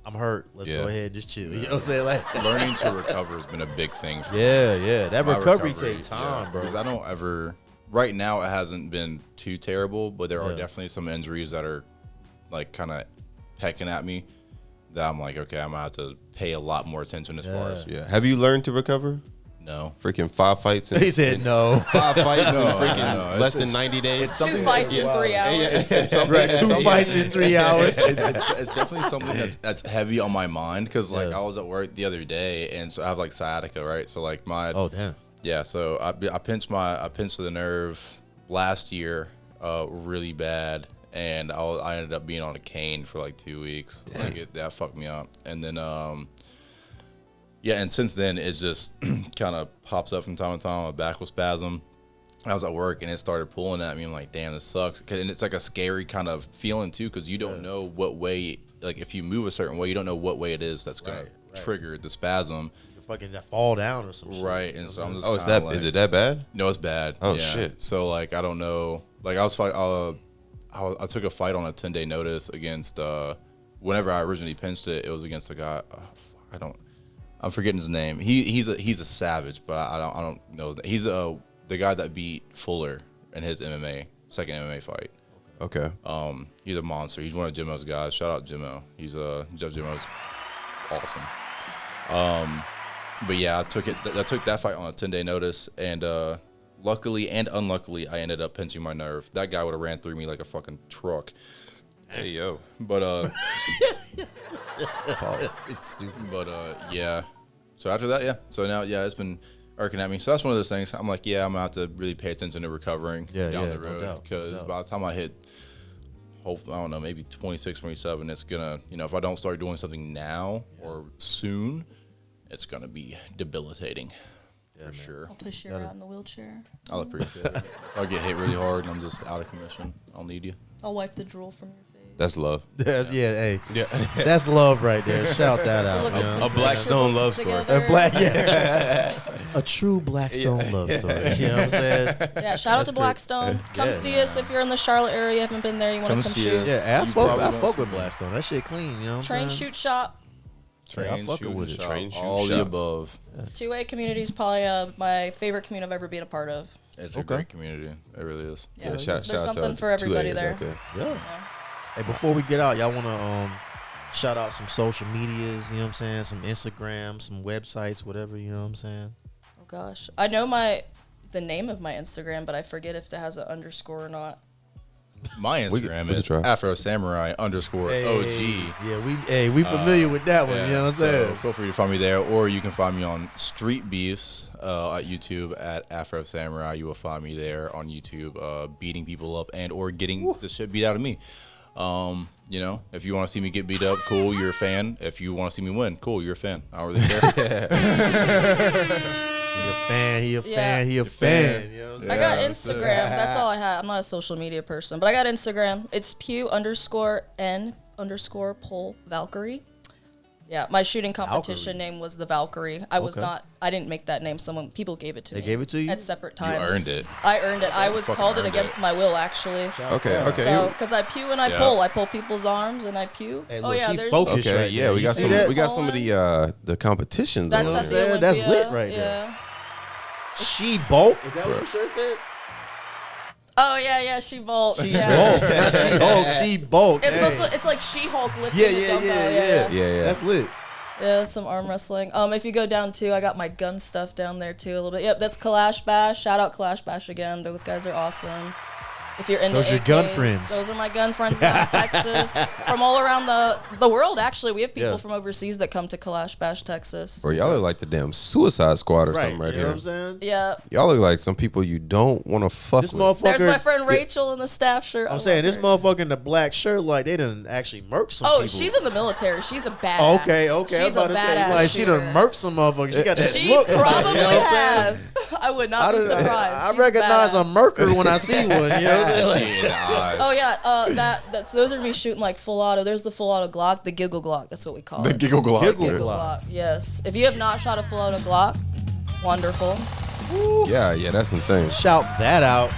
I'm hurt. Let's Yeah. go ahead and just chill. You know what I'm saying? Like, Learning to recover has been a big thing for me. yeah. That My recovery takes time, bro. Because I don't ever. Right now, it hasn't been too terrible, but there are Yeah. definitely some injuries that are like kind of pecking at me. That I'm like, okay, I'm gonna have to pay a lot more attention as far as Yeah. Have you learned to recover? no. Freaking 5 fights. He said no. 5 fights in No, freaking no, less it's- than 90 days. Two fights in 3 hours. It's something Right, that's- 2 fights in 3 hours. It's definitely something that's heavy on my mind because like Yeah. I was at work the other day and so I have like sciatica, right? So like my Oh damn. yeah, so I pinched the nerve last year really bad, and I ended up being on a cane for like 2 weeks. Like that fucked me up, and then yeah, and since then it's just kind of pops up from time to time. My back will spasm. I was at work and it started pulling at me. I'm like, damn, this sucks. And it's like a scary kind of feeling too, because you don't know what way. Like if you move a certain way, you don't know what way it is that's gonna Right. trigger the spasm. You fucking that fall down or some shit. Right, and so I'm just Oh, is kinda that like, is it that bad? No, it's bad. Oh, Yeah. shit. So like I don't know. Like I took a fight on a 10-day notice against. Whenever I originally pinched it, it was against a guy. I'm forgetting his name. He's a savage, but I don't know. He's the guy that beat Fuller in his second MMA fight. Okay. He's a monster. He's one of Jimmo's guys. Shout out Jimmo. He's Jeff Jimmo's awesome. But yeah, I took that fight on a 10-day notice, and luckily and unluckily, I ended up pinching my nerve. That guy would have ran through me like a fucking truck. Hey yo. But It's stupid. but yeah. So after that, yeah. So now, yeah, it's been irking at me. So that's one of those things. I'm like, yeah, I'm gonna have to really pay attention to recovering Yeah, down yeah, the no road doubt, no because doubt. by the time I hit, I don't know, maybe 26, 27, it's gonna, if I don't start doing something now or soon, it's gonna be debilitating for sure. I'll push you around in the wheelchair. I'll appreciate it. If I get hit really hard and I'm just out of commission, I'll need you. I'll wipe the drool from your face. That's love. Hey, Yeah. that's love right there. Shout that out. Look you at know? some A Blackstone picture love books story. together. A black, yeah. A true Blackstone love story. You know what I'm saying? Yeah, shout out That's to good. Blackstone. Come Yeah. see us if you're in the Charlotte area. You haven't been there. You want Come to come see shoot. us. Yeah, I You fuck probably won't with see me. Blackstone. That shit clean. You know what I'm Train, saying? shoot, shop. I fuck shoot, with and it. shop, Train, shoot, all the shop. above. 2A community is probably my favorite community I've ever been a part of. It's a Okay. great community. It really is. Yeah, Yeah, shout there's out something to for everybody 2As there. out there. Yeah. Hey, before we get out, y'all want to shout out some social medias, you know what I'm saying? Some Instagram, some websites, whatever, you know what I'm saying? Oh gosh, I know the name of my Instagram, but I forget if it has an underscore or not. My Instagram is Afro Samurai _OG. Yeah, we familiar with that one. You know what I'm saying? So feel free to find me there, or you can find me on Street Beefs at YouTube at Afro Samurai. You will find me there on YouTube, beating people up and or getting the shit beat out of me. You know, if you want to see me get beat up, cool, you're a fan. If you want to see me win, cool, you're a fan. I don't really care. He a fan. You know what I'm saying? I got Instagram. That's all I have. I'm not a social media person, but I got Instagram. It's Pew_N_Pole Valkeryrie. Yeah, my shooting competition name was the Valkeryrie. I didn't make that name. People gave it to me. They gave it to you? At separate times. You earned it. I earned it. I was called it against my will, actually. Okay. So, because I pew and I pull. I pull people's arms and I pew. Hey, oh, look, yeah, she there's focused Okay, right yeah, there. we You got see some. that? We got some of the competitions. That's on at the there. Olympia. That's lit right there. Yeah. She bulk? Is that what your shirt said? Oh, yeah, she bulk. She Yeah. bulk. Not she Hulk. She bulk. It's like She-Hulk lifting Yeah, the dumbbell. Yeah. That's lit. Yeah, some arm wrestling. If you go down too, I got my gun stuff down there too a little bit. Yep, that's Kalash Bash. Shout out Kalash Bash again. Those guys are awesome. If you're into Those are AKs, gun friends. Those are my gun friends down in Texas. From all around the world, actually. We have people from overseas that come to Kalash Bash, Texas. Or y'all look like the damn Suicide Squad or something right you here. know what I'm saying? Yeah. Y'all look like some people you don't want to fuck This with. motherfucker. There's my friend Rachel in the staff shirt. I'm saying this motherfucker in the black shirt, like they done actually murked some people. Oh, she's in the military. She's a badass. Oh, okay. She's I'm a about to say, badass like she done shooter. murked some motherfuckers. She got that She look. probably you know what I'm saying? has. I would not be surprised. I She's recognize badass. a murker when I see one. You know what I'm saying? Oh yeah, that's those are me shooting like full auto. There's the full auto Glock, the Giggle Glock. That's what we call it. Giggle Glock. Giggle Glock. Yes. If you have not shot a full auto Glock, wonderful. Yeah, that's insane. Shout that out.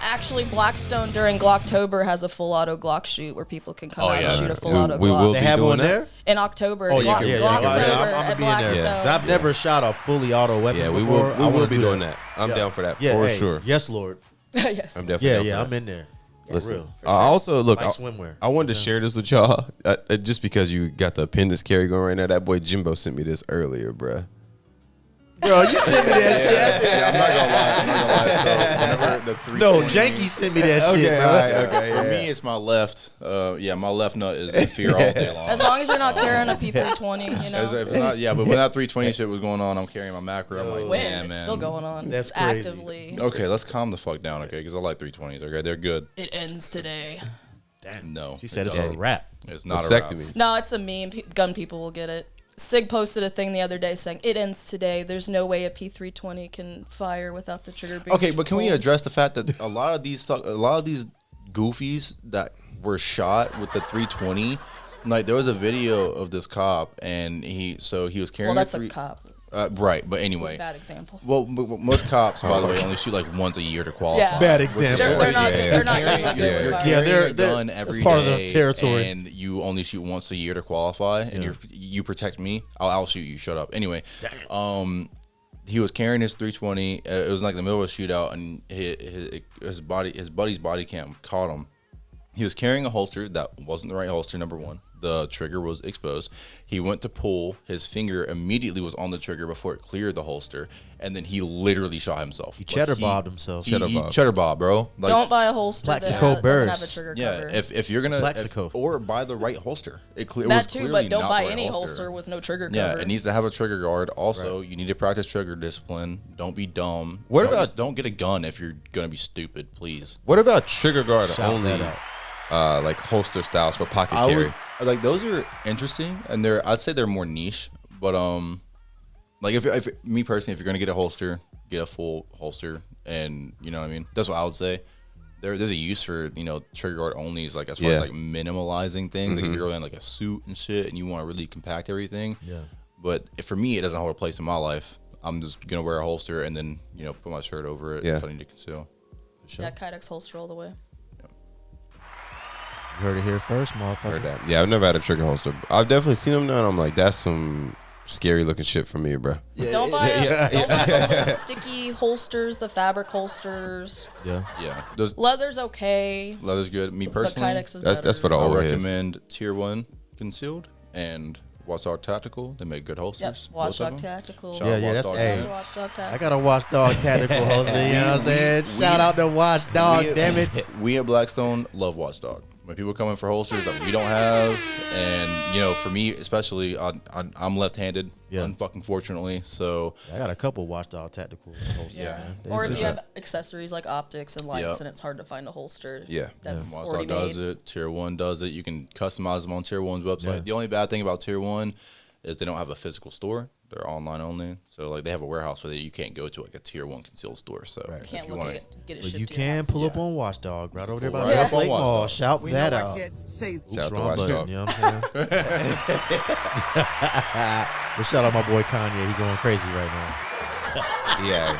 Actually, Blackstone during Glocktober has a full auto Glock shoot where people can come out and shoot a full auto we Glock. will They be have doing one that? there. In October, Oh yeah, Glocktober I'm at gonna be in there. Blackstone. I've never shot a fully auto weapon Yeah, before. we I will wanna be do doing that. I'm down for that for sure. Yes, Lord. Yes. I'm definitely down for that. I'm in there. Listen, real. I also look. Like swimwear. I wanted to share this with y'all just because you got the appendix carry going right now. That boy Jimbo sent me this earlier, bruh. Bro, you sent me that shit. I said, I'm not gonna lie. So whenever the 320, no, Janky sent me that shit, bro. For me, it's my left. My left nut is in fear all day long. As long as you're not carrying a P320, you If know. it's not, but when that 320 shit was going on, I'm carrying my macro. I'm like, When damn, it's man. still going on. That's It's crazy. actively. Okay, let's calm the fuck down, okay? Because I like 320s. Okay, they're good. It ends today. No, She said it's a wrap. it's not a wrap. Vasectomy. No, it's a meme. Gun people will get it. Sig posted a thing the other day saying it ends today. There's no way a P320 can fire without the trigger being Okay, but can we pulled. address the fact that a lot of these goofies that were shot with the 320, like there was a video of this cop and he was carrying. Well, that's a cop. Right, but anyway. Bad example. Well, most cops, by the way, only shoot like once a year to qualify. Yeah. Bad example. They're not. Yeah. They're not usually good with You're fire. Yeah, carrying they're- a gun every it's part of their day, territory. and you only shoot once a year to qualify, and you protect me. I'll shoot you. Shut up. Anyway, he was carrying his 320. It was like the middle of a shootout, and his buddy's body cam caught him. He was carrying a holster that wasn't the right holster. Number one, the trigger was exposed. He went to pull. His finger immediately was on the trigger before it cleared the holster, and then he literally shot himself. He cheddar bobbed himself. Cheddar bob, bro. Like, Don't buy a holster Plaxico that doesn't have a bursts. trigger yeah, cover. if you're gonna Plaxico. or buy the right holster. It was that too, clearly but don't not buy the right any holster with no trigger cover. Yeah, it needs to have a trigger guard. Also, you need to practice trigger discipline. Don't be dumb. What about- just don't get a gun if you're gonna be stupid, please. What about trigger guard Shout only? that out. Like holster styles for pocket carry. Like those are interesting, and I'd say they're more niche. But like if me personally, if you're gonna get a holster, get a full holster, and you know what I mean. That's what I would say. There's a use for trigger guard onlys, like as far as like minimalizing things. Like if you're in like a suit and shit, and you want to really compact everything. Yeah. But for me, it doesn't hold a place in my life. I'm just gonna wear a holster and then put my shirt over it. Yeah. If I need to conceal. Sure. Yeah, Kydex holster all the way. You heard it here first, motherfucker. Heard that. Yeah, I've never had a trigger holster. I've definitely seen them now, and I'm like, that's some scary looking shit for me, bro. Don't buy the little sticky holsters, the fabric holsters. Yeah. Yeah. Leather's okay, Leather's good. Me but personally, Kydex is better. That's for the I old heads. recommend Tier 1 concealed and Watchdog Tactical. They make good Yep, holsters. both of Watchdog them. Tactical. Shout Yeah, out yeah, that's- Watchdog. hey. Watchdog I Tactical. got a Watchdog tactical holster. You know what I'm saying? Shout out to Watchdog. Damn it. We at Blackstone love Watchdog. When people come in for holsters that we don't have, and you know, for me especially, I'm left-handed, Yeah. unfucking fortunately. So I got a couple Watchdog tactical holsters. Yeah. Man. Or if They- you have accessories like optics and lights, Yep. and it's hard to find a holster. Yeah. That's Watchdog already does made. it. Tier 1 does it. You can customize them on Tier 1's website. Yeah. The only bad thing about Tier 1 is they don't have a physical store. They're online only. So like they have a warehouse where you can't go to like a Tier 1 concealed store. So Right. if Can't you look want at it, get it But shipped you to your can house. pull up on Watchdog right over there by Pull the right up on Lake Mall. Watchdog. Shout We that know I out. can't say Oops, Shout out to wrong button, Watchdog. you know what I'm saying? But shout out my boy Kanye. He going crazy right now. Yeah.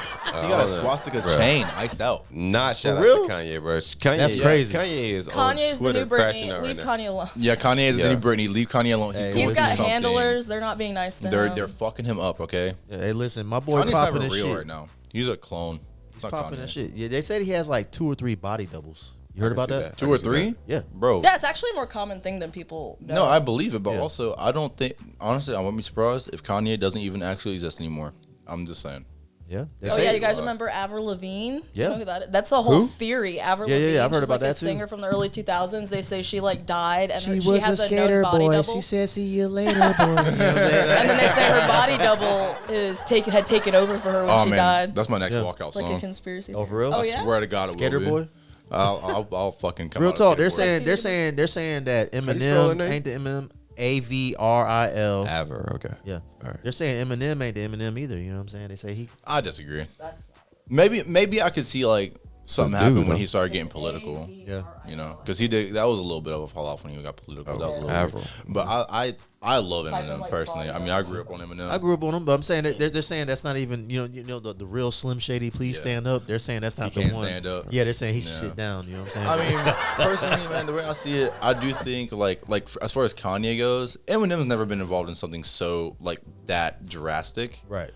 you got a swastika chain iced out. Not shout out real? to Kanye, bro. Kanye, That's crazy. Kanye is on Kanye's the Twitter new crashing Britney. out Leave right now. Kanye alone. Yeah, Kanye is Yeah. the new Britney. Leave Kanye alone. Hey, He's Always got do something. handlers. They're not being nice to him. They're fucking him up. Okay. Hey, listen, my boy Kanye's popping having that real shit. right now. He's a clone. It's not Popping Kanye. that shit. Yeah, they said he has like 2 or 3 body doubles. You heard I can about see that? that. 2 or 3? Yeah. Bro. Yeah, it's actually a more common thing than people know. No, I believe it, but Yeah. also I don't think. Honestly, I wouldn't be surprised if Kanye doesn't even actually exist anymore. I'm just saying. Yeah. They Oh say- yeah, you guys remember Avril Lavigne? Yeah. You know who that is? That's a whole theory. Avril Yeah, yeah, Lavigne. yeah, I've heard she's about like that a too. singer from the early 2000s. They say she like died and She she was has a a known skater body boy. double. She said, "See you later, boy." You know what I'm saying? And then they say her body double had taken over for her when Oh she man, died. that's my next Yeah. walkout It's like a song. conspiracy. Oh, for real? Oh I yeah. Swear to God, it Skater will be. boy. I'll fucking come. Real out talk. as They're Skater saying they're saying that you spell her Eminem name? ain't the Eminem. Avril. Aver, okay. Yeah. All right. They're saying Eminem ain't the Eminem either. You know what I'm saying? They say he. boy. I disagree. That's Maybe I could see like something Some happen dude, when huh? he started getting political. Yeah. You know, because he did. That was a little bit of a fall off when he got political. That was a little Avril. weird. But I love Type in, Eminem like, personally. I mean, I grew up on I Eminem. grew up on him, but I'm saying that they're saying that's not even you know the real Slim Shady. Please Yeah. stand up. They're saying that's not He the can't one. stand up. Yeah, they're saying he should Yeah. sit down. You know what I'm saying? I mean, personally, man, the way I see it, I do think like as far as Kanye goes, Eminem's never been involved in something so like that drastic. right.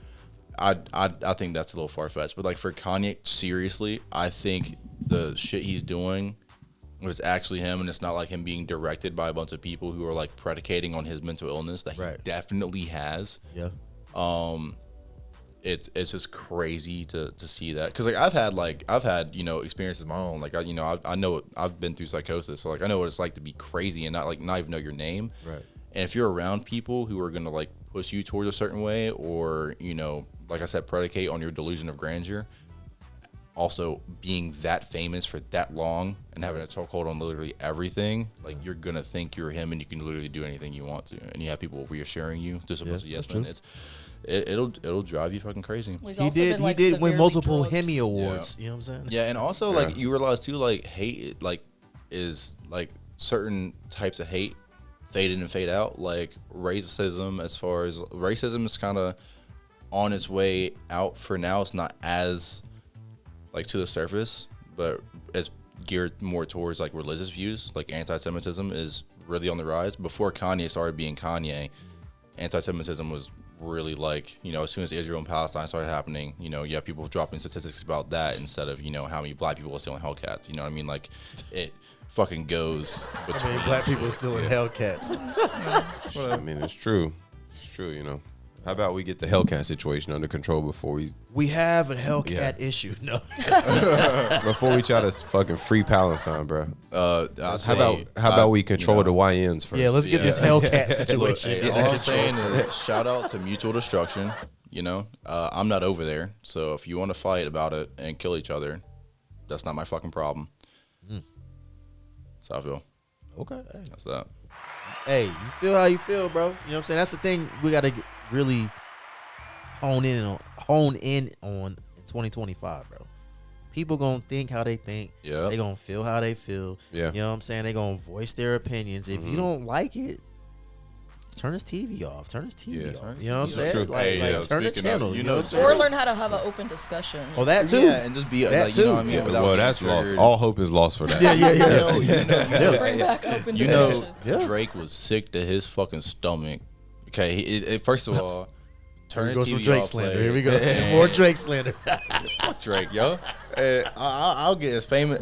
I think that's a little far fetched, but like for Kanye, seriously, I think the shit he's doing was actually him, and it's not like him being directed by a bunch of people who are like predicating on his mental illness that he Right. definitely has. Yeah. It's just crazy to see that, because like I've had experiences of my own, like I know I've been through psychosis, so like I know what it's like to be crazy and not even know your name. Right. And if you're around people who are gonna like push you towards a certain way, or like I said, predicate on your delusion of grandeur, also being that famous for that long and having a chokehold on literally everything, like you're gonna think you're him and you can literally do anything you want to, and you have people reassuring you just a bunch of yes that's men. true. It'll drive you fucking crazy. He's He also did. been, He like, did win severely multiple drugged. Hemi awards. You know what I'm saying? Yeah, and also Yeah. like you realize too, like hate, like is like certain types of hate fade in and fade out. Like racism, as far as racism is kind of on its way out for now. It's not as like to the surface, but it's geared more towards like religious views. Like anti-Semitism is really on the rise. Before Kanye started being Kanye, anti-Semitism was really like, as soon as Israel and Palestine started happening, you have people dropping statistics about that instead of, how many black people are stealing Hellcats. You know what I mean? Like it fucking goes between black people shit. still in Hellcats. I mean, it's true. It's true. How about we get the Hellcat situation under control before We have a Hellcat Yeah. issue. No. we try to fucking free Palestine, bro? How How about we control the YNs first? Yeah, let's get this Yeah. Hellcat Look, situation. hey, under all I'm control saying first. is shout out to mutual destruction. I'm not over there, so if you want to fight about it and kill each other, that's not my fucking problem. That's how I feel. Okay. Hey. That's that. Hey, you feel how you feel, bro. You know what I'm saying? That's the thing we got to really hone in on in 2025, bro. People gonna think how they think. Yeah. They gonna feel how they feel. Yeah. You know what I'm saying? They gonna voice their opinions. If you don't like it, turn his TV off. Turn his TV Yeah. off. You know what I'm That's saying? true. Like, Hey, yeah, turn the speaking of, channel. you You know know, what I'm saying? Or learn how to have an open discussion. Oh, that too. Yeah, and just be That like, you know too. what I mean? Yeah, Without well, being that's lost. triggered. All hope is lost for that. Yeah. Let's bring back open You know, discussions. Yeah. Drake was sick to his fucking stomach. Okay, first of all, turn Here his we go, some TV Drake off, slander. play Here we go. and- More Drake slander. Fuck Drake, yo. And I'll get as famous.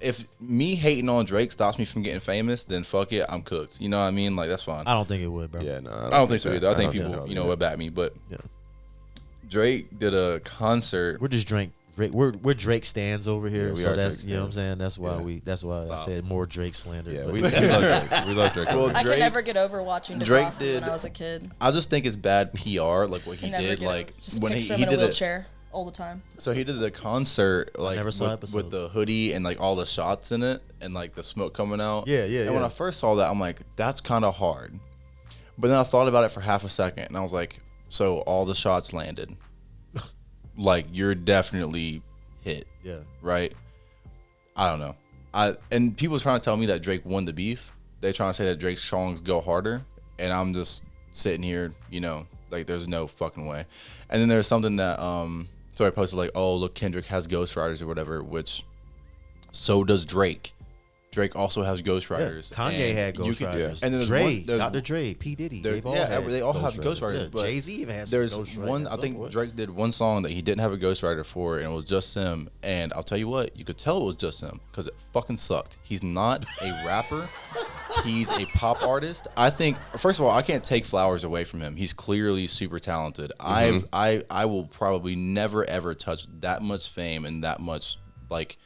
If me hating on Drake stops me from getting famous, then fuck it, I'm cooked. You know what I mean? Like that's fine. I don't think it would, bro. Yeah, no, I don't think so either. I think don't people, so. would back me. But Yeah. Drake did a concert. We're just Drake. We're Drake stands over here, Yeah, we so are that's Drake you know what I'm stands. saying. That's why Yeah. That's why I said more Drake slander. Yeah, but- we love Drake. We love Drake. Well, I could Drake- never get over watching Drake Degrassi did- when I was a kid. I just think it's bad PR, like what he Never did. get Like over. Just when picture he him in a did it. wheelchair all the time. So he did the concert like never saw episode. with the hoodie and like all the shots in it and like the smoke coming out. Yeah, yeah, And when yeah. I first saw that, I'm like, that's kind of hard. But then I thought about it for half a second, and I was like, so all the shots landed. Like you're definitely hit, yeah. right? I don't know. And people trying to tell me that Drake won the beef. They trying to say that Drake's songs go harder, and I'm just sitting here, like there's no fucking way. And then there's something that so I posted like, oh look, Kendrick has ghostwriters or whatever, which so does Drake. Drake also has ghostwriters. Kanye and had you could- ghostwriters. And then there's Dre, one- there's- Dr. Dre, P Diddy, there- they've all yeah, had they all have ghostwriters, Yeah, but Jay-Z even has some There's ghostwriters one. at I some think point. Drake did one song that he didn't have a ghostwriter for, and it was just him. And I'll tell you what, you could tell it was just him because it fucking sucked. He's not a rapper. He's a pop artist. I think, first of all, I can't take flowers away from him. He's clearly super talented. I will probably never ever touch that much fame and that much like,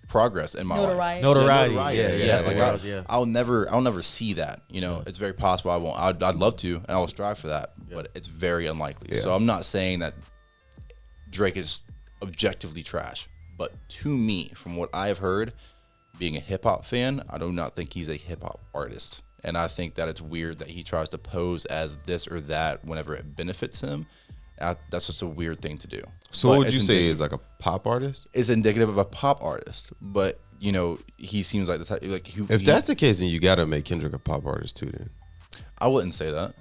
progress in my life. Notoriety. Yes, like yeah. I'll never see that. It's very possible I won't. I'd love to, and I'll strive for that, but it's very unlikely. Yeah. So I'm not saying that Drake is objectively trash, but to me, from what I've heard, being a hip hop fan, I do not think he's a hip hop artist, and I think that it's weird that he tries to pose as this or that whenever it benefits him. That's just a weird thing to do. So But what would it's you say indicative- is like a pop artist? is indicative of a pop artist, but he seems like the type like If that's the case, then you gotta make Kendrick a pop artist too. Then I wouldn't say that.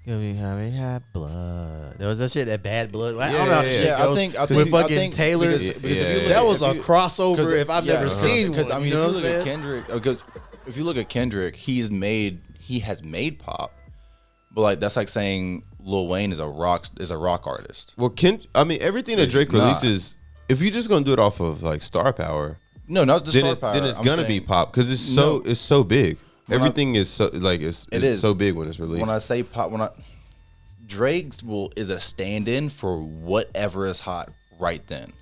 Give me how we have blood. There was that shit, that bad blood. I Yeah, don't know how yeah, the yeah. shit I goes. think with fucking I think Taylor. because if you Yeah. look That at- was if a you- crossover if I've never seen one. Because I mean, you know if what you I'm look at saying? Kendrick, because if you look at Kendrick, he has made pop, but like that's like saying Lil Wayne is a rock artist. well, everything that He's Drake not. releases, if you're just gonna do it off of like star power, No, not just then star power. it's I'm gonna be saying- pop because it's No. so big. When Everything is so like it's is. so big when it's released. When I say pop, Drake's is a stand-in for whatever is hot right then.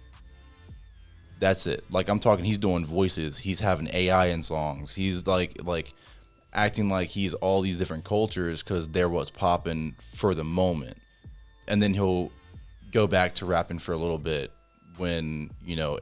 That's it. Like I'm talking, he's doing voices. He's having AI in songs. He's like acting like he's all these different cultures because they're what's popping for the moment, and then he'll go back to rapping for a little bit when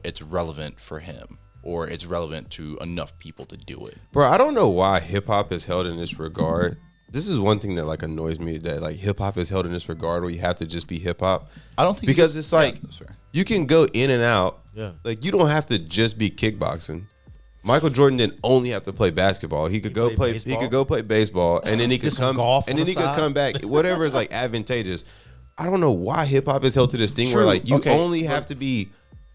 it's relevant for him or it's relevant to enough people to do it. Bro, I don't know why hip hop is held in this regard. This is one thing that like annoys me, that like hip hop is held in this regard where you have to just be hip hop. I don't think Because it's like yeah, that's fair. you can go in and out. Yeah. Like you don't have to just be kickboxing. Michael Jordan didn't only have to play basketball. He could go played play. baseball. He could go play baseball, and then he could some come. golf and on then the he could side. come back. Whatever is like advantageous. I don't know why hip hop is held to this thing where True. like you Okay, only have to be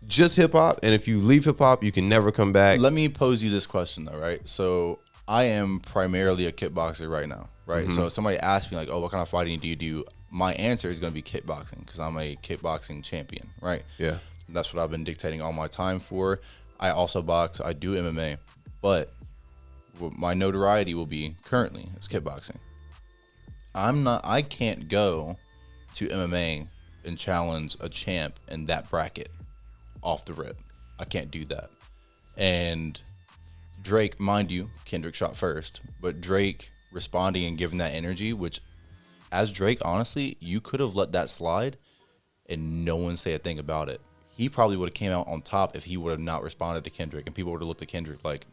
just hip hop, and if you leave hip hop, you can never come back. Let me pose you this question though, right? So I am primarily a kickboxer right now, right? So if somebody asks me like, "Oh, what kind of fighting do you do?" My answer is going to be kickboxing because I'm a kickboxing champion, right? Yeah. That's what I've been dictating all my time for. I also box. I do MMA, but what my notoriety will be currently is kickboxing. I can't go to MMA and challenge a champ in that bracket off the rip. I can't do that. And Drake, mind you, Kendrick shot first, but Drake responding and giving that energy, which as Drake, honestly, you could have let that slide and no one say a thing about it. He probably would have came out on top if he would have not responded to Kendrick, and people would have looked at Kendrick like,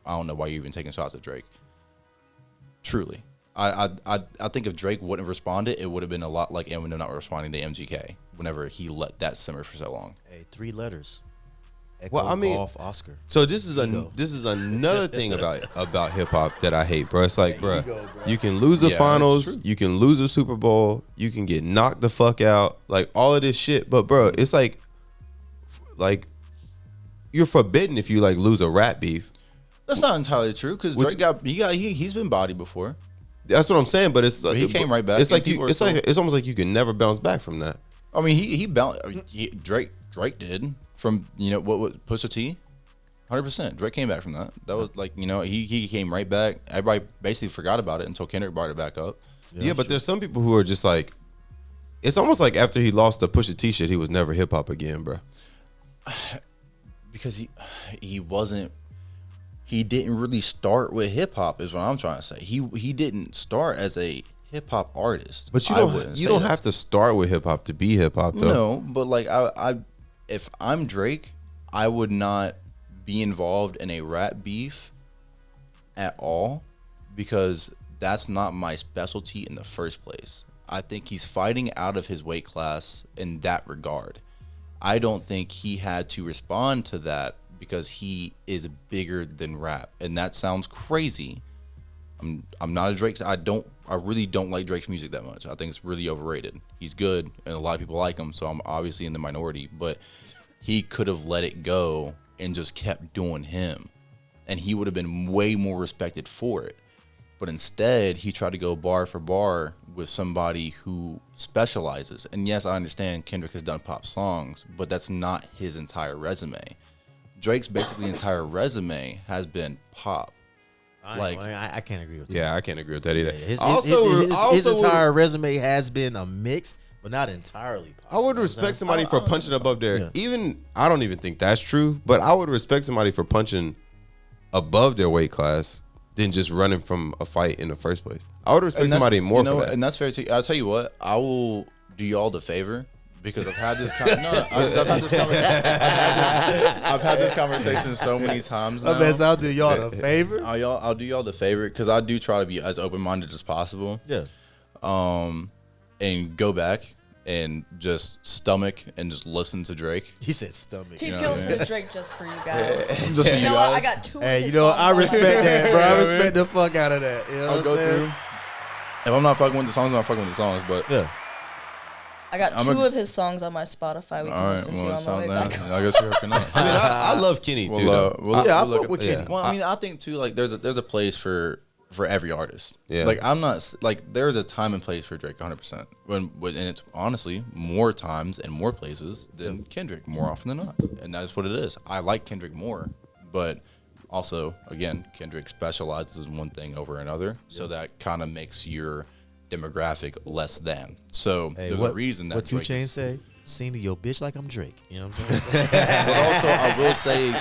I don't know why you're even taking shots at Drake. Truly. I think if Drake wouldn't have responded, it would have been a lot like Eminem not responding to MGK whenever he let that simmer for so long. Hey, 3 letters. Echo, Well, I mean- golf, Oscar. So this is Ego. another thing about hip hop that I hate, bro. It's like, bro, ego, bro. you can lose the Yeah, finals, it's true. you can lose a Super Bowl, you can get knocked the fuck out, like all of this shit. But bro, it's like you're forbidden if you like lose a rap beef. That's not entirely true because Which- Drake he's been bodied before. That's what I'm saying. But it's he came right back. It's like People are it's still- like it's almost like you can never bounce back from that. I mean, he bounced. Drake did from what Pusha T. 100%. Drake came back from that. That was like he came right back. Everybody basically forgot about it until Kendrick brought it back up. Yeah, but there's some people who are just like, it's almost like after he lost the Pusha T shit, he was never hip hop again, bro. Because he didn't really start with hip hop is what I'm trying to say. He didn't start as a hip hop artist. But you don't have to start with hip hop to be hip hop though. No, but like I if I'm Drake, I would not be involved in a rap beef at all because that's not my specialty in the first place. I think he's fighting out of his weight class in that regard. I don't think he had to respond to that because he is bigger than rap, and that sounds crazy. I'm not a Drake. I really don't like Drake's music that much. I think it's really overrated. He's good, and a lot of people like him, so I'm obviously in the minority. But he could have let it go and just kept doing him, and he would have been way more respected for it. But instead, he tried to go bar for bar with somebody who specializes. And yes, I understand Kendrick has done pop songs, but that's not his entire resume. Drake's basically entire resume has been pop. I can't agree with that. Yeah, I can't agree with that either. His entire resume has been a mix, but not entirely pop. I would respect somebody for punching above their I don't even think that's true, but I would respect somebody for punching above their weight class than just running from a fight in the first place. I would respect somebody more for that. And that's fair too. I'll tell you what, I will do y'all the favor because I've had this I've had this conversation so many times now. I'll do y'all the favor. I'll do y'all the favor because I do try to be as open-minded as possible. Yeah. And go back and just stomach and just listen to Drake. He said stomach. He's listening to Drake just for you guys. Just for you know guys. what? I got two. Hey, of his I songs respect on my that, phone. bro. I respect the fuck out of that. You know I'll what go I'm saying? through. If I'm not fucking with the songs, I'm not fucking with the songs. But Yeah. I got two of his songs on my Spotify we can listen to on the way back. I guess you're hooking up. I mean, I love Kenny too. though. I fuck with Kenny. Well, I mean, I think too, like there's a place for every artist. Yeah. Like I'm not like there's a time and place for Drake 100%. And it's honestly more times and more places than Kendrick more often than not. And that's what it is. I like Kendrick more, but also again, Kendrick specializes in one thing over another, so that kind of makes your demographic less than. So there's a reason that what 2 Drake Chainz is- say? Sing to your bitch like I'm Drake. You know what I'm saying? But also, I will say,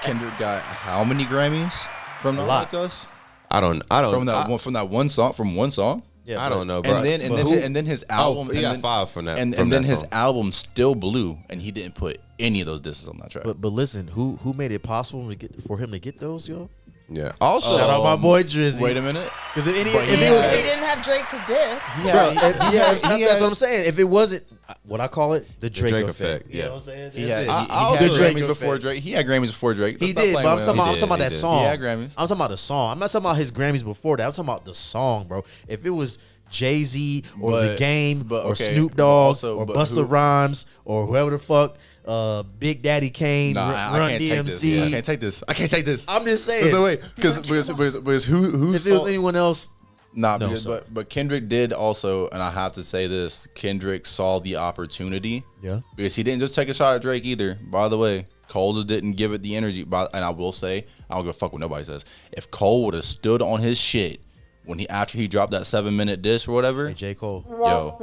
Kendrick got how many Grammys from the lot. Us? I don't. From that one song. Yeah, I don't know, bro. And then his album. he got then, 5 from that. And from then that his song. album still blew, and he didn't put any of those disses on that track. But listen, who made it possible for him to get those, yo? Yeah. Also, Shout out my boy Drizzy. Wait a minute. Because if He it was, didn't have Drake to diss. that's what I'm saying. If it wasn't what I call it, the Drake, Drake effect. effect, You yeah. know what I'm saying? He That's had, it. he I had The Drake Grammys before effect. Drake. He had Grammys before Drake. He Let's not did, play but I'm with talking him. about, He that did. song. He had Grammys. I'm talking about the song. I'm not talking about his Grammys before that. I'm talking about the song, bro. If it was Jay-Z or The But- Game but or okay, Snoop but Dogg also- or but Busta who- Rhymes or whoever the fuck, Big Daddy Kane, Nah, I Run can't take this. DMC. I can't take this. I can't take this. I'm just saying. There's no way. Because who If it was anyone else, Nah, No, because, sir. but Kendrick did also, and I have to say this, Kendrick saw the opportunity. Yeah. Because he didn't just take a shot at Drake either. By the way, Cole just didn't give it the energy. And I will say, I don't give a fuck what nobody says. If Cole would have stood on his shit after he dropped that 7-minute diss or whatever, hey, J. Cole. yo,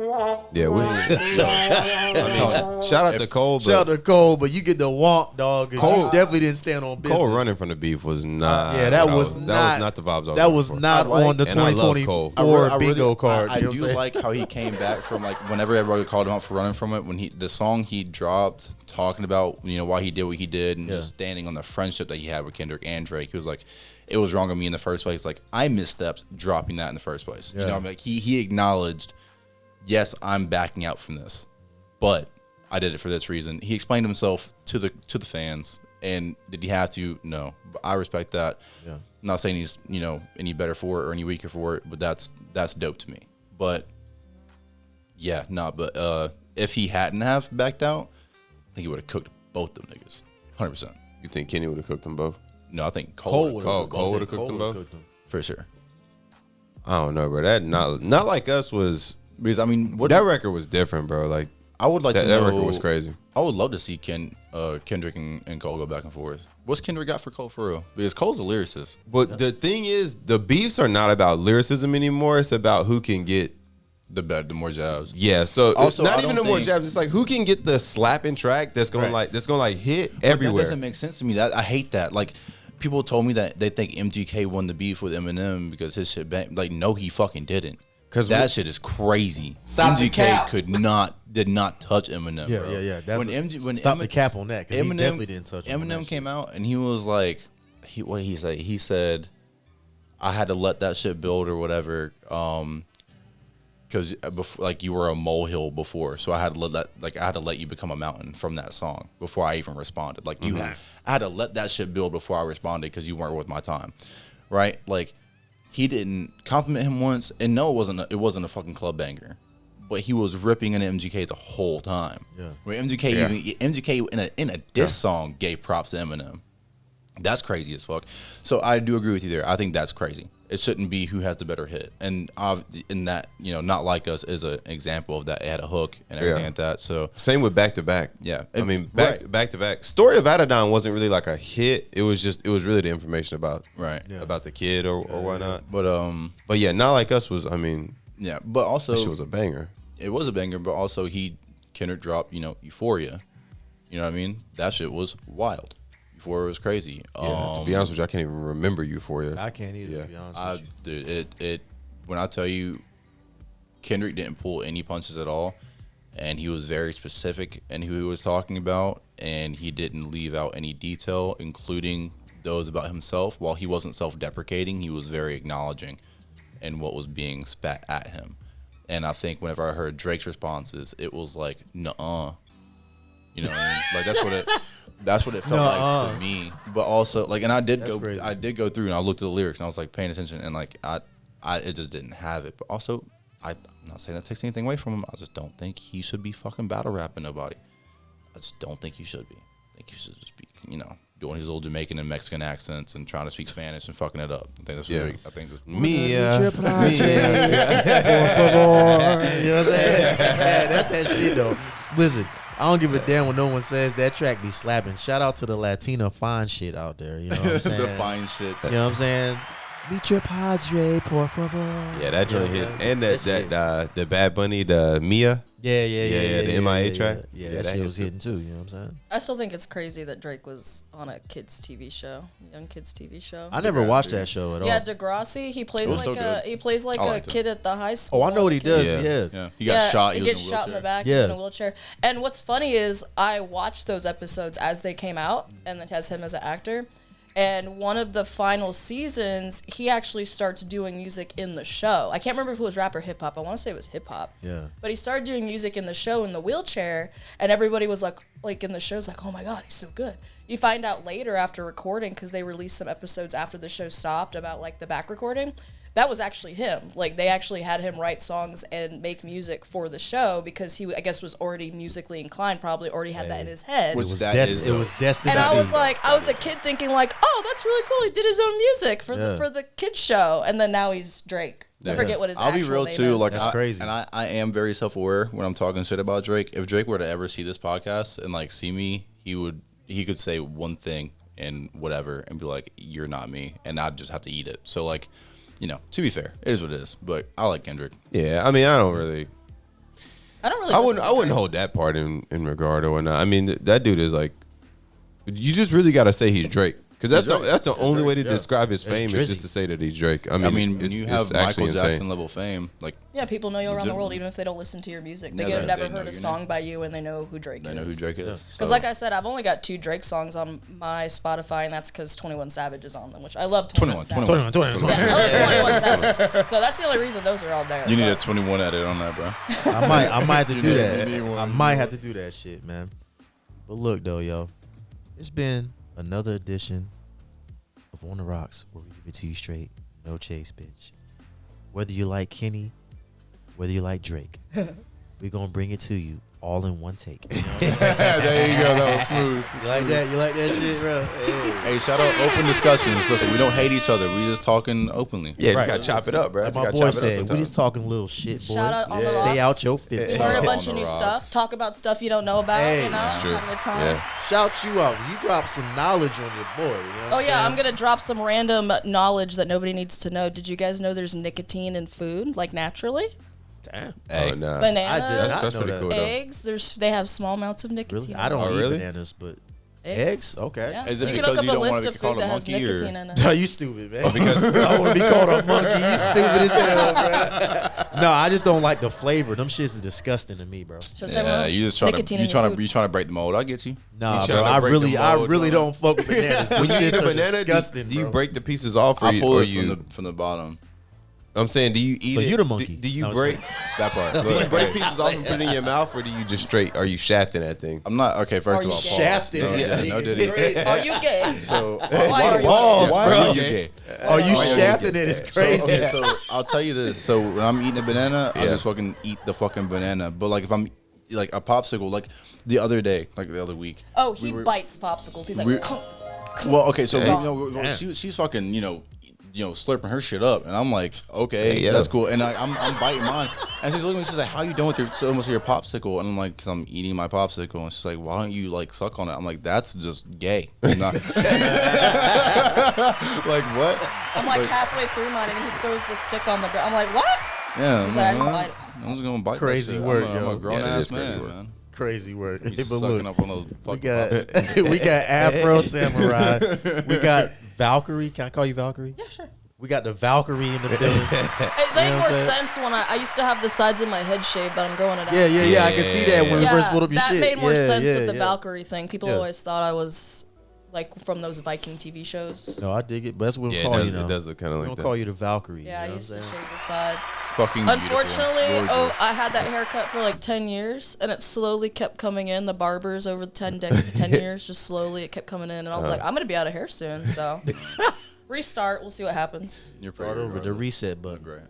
shout out to Cole, Shout out but to Cole, but you get the womp, dog. 'Cause Cole- you definitely didn't stand on business. Cole running from the beef was not. Yeah, that was not the vibes. I was That was looking for. not I like- on the and I love 2024 Cole. bingo card. I you know what do I'm saying? like how he came back from like whenever everybody called him out for running from it. When the song he dropped talking about why he did what he did and just standing on the friendship that he had with Kendrick and Drake. He was like, it was wrong of me in the first place. Like I misstepped dropping that in the first place. Yeah. I mean, like he acknowledged, yes, I'm backing out from this, but I did it for this reason. He explained himself to the fans. And did he have to? No, but I respect that. Yeah. I'm not saying he's any better for it or any weaker for it, but that's dope to me. But yeah, but if he hadn't have backed out, I think he would have cooked both them niggas, 100%. You think Kenny would have cooked them both? No, I think Cole would've Cole would have cooked them both. for sure. I don't know, bro. That not like us was Because I mean, what that record was different, bro. Like I would like that, to know. that record was crazy. I would love to see Kendrick and Cole go back and forth. What's Kendrick got for Cole for real? Because Cole's a lyricist. But the thing is, the beefs are not about lyricism anymore. It's about who can get The more jabs. Yeah, so Also, not I even don't no more think- jabs. It's like who can get the slapping track that's gonna hit everywhere. That doesn't make sense to me. I hate that. Like, people told me that they think MGK won the beef with Eminem because his shit bang. Like, no, he fucking didn't. Because that shit is crazy. Stop the MGK cap. did not touch Eminem. Yeah, bro. yeah. That's Stop the cap on that because he definitely didn't touch him on that Eminem shit. came out and he was like, what did he say? He said, I had to let that shit build or whatever. Because like you were a molehill before, so I had to let you become a mountain from that song before I even responded. Like I had to let that shit build before I responded because you weren't worth my time, right? Like he didn't compliment him once, and no, it wasn't a fucking club banger, but he was ripping into MGK the whole time. Yeah. Where MGK in a diss song gave props to Eminem. That's crazy as fuck. So I do agree with you there. I think that's crazy. It shouldn't be who has the better hit. And in that, Not Like Us is an example of that. It had a hook and everything like that. So same with Back to Back. Yeah. I mean back to back. Story of Adidon wasn't really like a hit. It was really the information about about the kid or whatnot. But yeah, Not Like Us was. I mean, yeah. But also, that shit was a banger. It was a banger. But also, Kendrick dropped Euphoria. You know what I mean? That shit was wild. Euphoria was crazy. Yeah, to be honest with you, I can't even remember Euphoria. I can't either. To be honest with you. Dude, it when I tell you, Kendrick didn't pull any punches at all, and he was very specific in who he was talking about, and he didn't leave out any detail, including those about himself. While he wasn't self-deprecating, he was very acknowledging in what was being spat at him. And I think whenever I heard Drake's responses, it was like, nuh-uh. You know what I mean? Like that's what it felt like to me. But also, like, and I did go through and I looked at the lyrics and I was like paying attention, and like it just didn't have it. But also, I'm not saying that takes anything away from him. I just don't think he should be fucking battle rapping nobody. I just don't think he should be. I think he should just be, doing his old Jamaican and Mexican accents and trying to speak Spanish and fucking it up. I think that's Por favor. You know what I'm saying? Yeah, that's that shit though. Listen, I don't give a damn when no one says that track be slapping. Shout out to the Latina fine shit out there. You know what I'm saying? the fine shits. You know what I'm saying? Meet your padre, por favor. Yeah, that joint hits. And the Bad Bunny, the Mia. Yeah, the MIA track. Yeah, that shit was hitting too. You know what I'm saying? I still think it's crazy that Drake was on a kids TV show, young kids TV show. I never watched that show at all. Yeah, Degrassi. He plays like a kid at the high school. Oh, I know what he does. Yeah. He got shot. He gets shot in the back. Yeah. He's in a wheelchair. And what's funny is I watched those episodes as they came out, and it has him as an actor. And one of the final seasons, he actually starts doing music in the show. I can't remember if it was rap or hip hop. I want to say it was hip hop. Yeah. But he started doing music in the show in the wheelchair, and everybody was like in the show's like, oh my God, he's so good. You find out later after recording, because they released some episodes after the show stopped about like the back recording. That was actually him. Like, they actually had him write songs and make music for the show because he, I guess, was already musically inclined, probably already had that in his head. It was destined. And I was like, I was a kid thinking like, oh, that's really cool. He did his own music for the kids show, and then now he's Drake. I forget what his actual name is. I'll be real too. Like, that's crazy. And I am very self-aware when I'm talking shit about Drake. If Drake were to ever see this podcast and like see me, he could say one thing and whatever and be like, "You're not me," and I'd just have to eat it. So like, to be fair, it is what it is. But I like Kendrick. Yeah, I mean, I wouldn't Drake. hold that part in regard or whatnot. I mean, that dude is like, you just really got to say he's Drake. Because that's the only way to describe his fame is just to say that he's Drake. I mean when you have Michael Jackson level fame, like people know you around the world even if they don't listen to your music. They have never heard a song by you and they know who Drake is. They know who Drake is. Because like I said, I've only got 2 Drake songs on my Spotify, and that's because 21 Savage is on them, which I love 21 Savage. 21. Yeah, I love 21 Savage. So that's the only reason those are all there. You need a 21 edit on that, bro. I might have to do that. I might have to do that shit, man. But look though, yo, it's been another edition of On The Roxxx, where we give it to you straight, no chase, bitch. Whether you like Kenny, whether you like Drake, we're gonna bring it to you all in one take. There you go. That was smooth. You like that? You like that shit, bro? Hey. Hey, shout out open discussions. Listen, we don't hate each other. We just talking openly. Yeah, Right. just gotta chop it up, bro. Like Just my gotta boy chop it up said, we sometimes. just talking little shit, boy. Shout out on the Stay rocks. out your We fit. learn a On bunch the of new rocks. stuff. Talk about stuff you don't know about. Hey, you know, That's true. have a good time. Yeah. Shout you out. You dropped some knowledge on your boy. You know Oh yeah, I'm gonna drop some random knowledge that nobody needs to know. Did you guys know there's nicotine in food, like naturally? Damn. Hey, Oh, nah. Bananas, I did not That's know pretty that. cool, though. eggs. They have small amounts of Really? nicotine. I don't Oh, eat really? bananas, but eggs? Okay. Yeah. Is it You can because look you up a don't wanna list be of called food a that has monkey, or- nicotine in it. No, you stupid, man. Because I don't want to be called a monkey. You stupid as hell, bro. No, I just don't like the flavor. Them shits are disgusting to me, bro. So yeah, you just trying to nicotine you in your trying to food. you trying to break the mold. I get you. Nah, You bro. tryna I break really, the I mold, really tryna- don't fuck with bananas. Them when you eat shits a are banana, disgusting, do you bro. break the pieces off, or I you? pull Or it you from the bottom. I'm saying, do you eat So it? you the monkey. Do you No, I'm break? That part. Do you Look, break hey, pieces off and put it in your mouth, or do you just straight? Are you shafting that thing? I'm not okay. First Are of you all, gay? pause. Shafted. No, yeah, no, did it? Are you gay? So Why are you Balls, Why bro. are you gay? Oh, you Why are you shafting gay? it is So, crazy. okay, so I'll tell you this. So when I'm eating a banana, I Yeah. just fucking eat the fucking banana. But like if I'm like a popsicle, like the other day, like the other week. Oh, he we were- bites popsicles. He's like, we- Well, okay, so Damn. she's fucking slurping her shit up, and I'm like, okay, Hey, yeah. that's cool. And I'm biting mine, and she's looking at me, she's like, how you doing with so much of your popsicle? And I'm like, 'cause I'm eating my popsicle, and she's like, why don't you like suck on it? I'm like, that's just gay. I'm not- like what? I'm like halfway through mine, and he throws the stick on the ground. I'm like, what? Yeah, He's like, I just man. bite. I'm just gonna bite that Crazy shit. work, I'm yo. a grown Yeah, that ass is crazy man, work. man. Crazy work. He's But sucking look, up on those we fucking got we got Afro Samurai. We got Valkyrie. Can I call you Valkyrie? Yeah, sure. We got the Valkyrie in the building. It made know what more I'm saying? sense when I used to have the sides of my head shaved, but I'm growing it out. Yeah. I can see that when we Yeah, first pulled up your that shit. made more Yeah, sense yeah, with the yeah. Valkyrie thing. People Yeah. always thought I was like from those Viking TV shows. No, I dig it, but that's what we Yeah, call it you does, now. it does look kind of We like don't that. call you the Valkyrie. Yeah, I you know used what to I'm saying? shave the sides. fucking beautiful. Unfortunately, Gorgeous. I had that haircut for like 10 years, and it slowly kept coming in. The barbers over the 10 years, just slowly, it kept coming in, and I was like, I'm gonna be out of hair soon. So restart. We'll see what happens. You're pretty Start over the regardless. reset button. Great.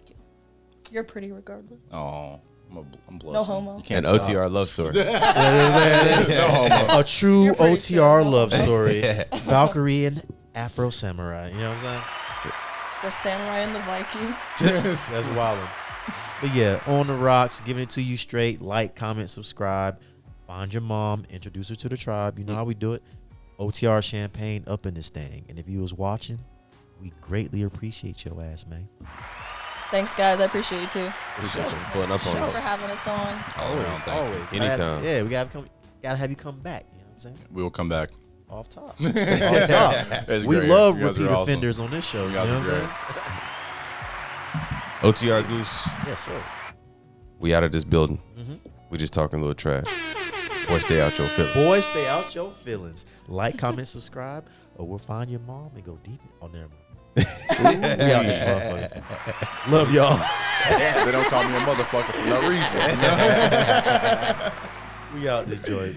You're pretty regardless. Oh, I'm blushing. No homo. You can't An stop. OTR love story. No homo. A true You're pretty OTR chill. love story. Valkyrie and Afro Samurai. You know what I'm The samurai and the Viking. saying? That's wildin'. But yeah, on the rocks, giving it to you straight. Like, comment, subscribe. Find your mom, introduce her to the tribe. You know how we do it. OTR champagne up in this thing. And if you was watching, we greatly appreciate your ass, man. Thanks, guys. I appreciate you too. Appreciate you pulling up on Thanks us. for having us on. Always. Always. Anytime. Yeah, we gotta have you come back. You know what I'm saying? We will come back. Off top. Off top. It's We great. love You guys are repeat awesome. offenders on this show. You You know guys what are I'm great. saying? OTR Goose, Yes, sir. we out of this building. We just talking a little trash. Boy, stay out your feelings. Boys, stay out your feelings. Like, comment, subscribe, or we'll find your mom and go deep on there. We out this motherfucker. Love y'all. They don't call me a motherfucker for no reason. We out this joint.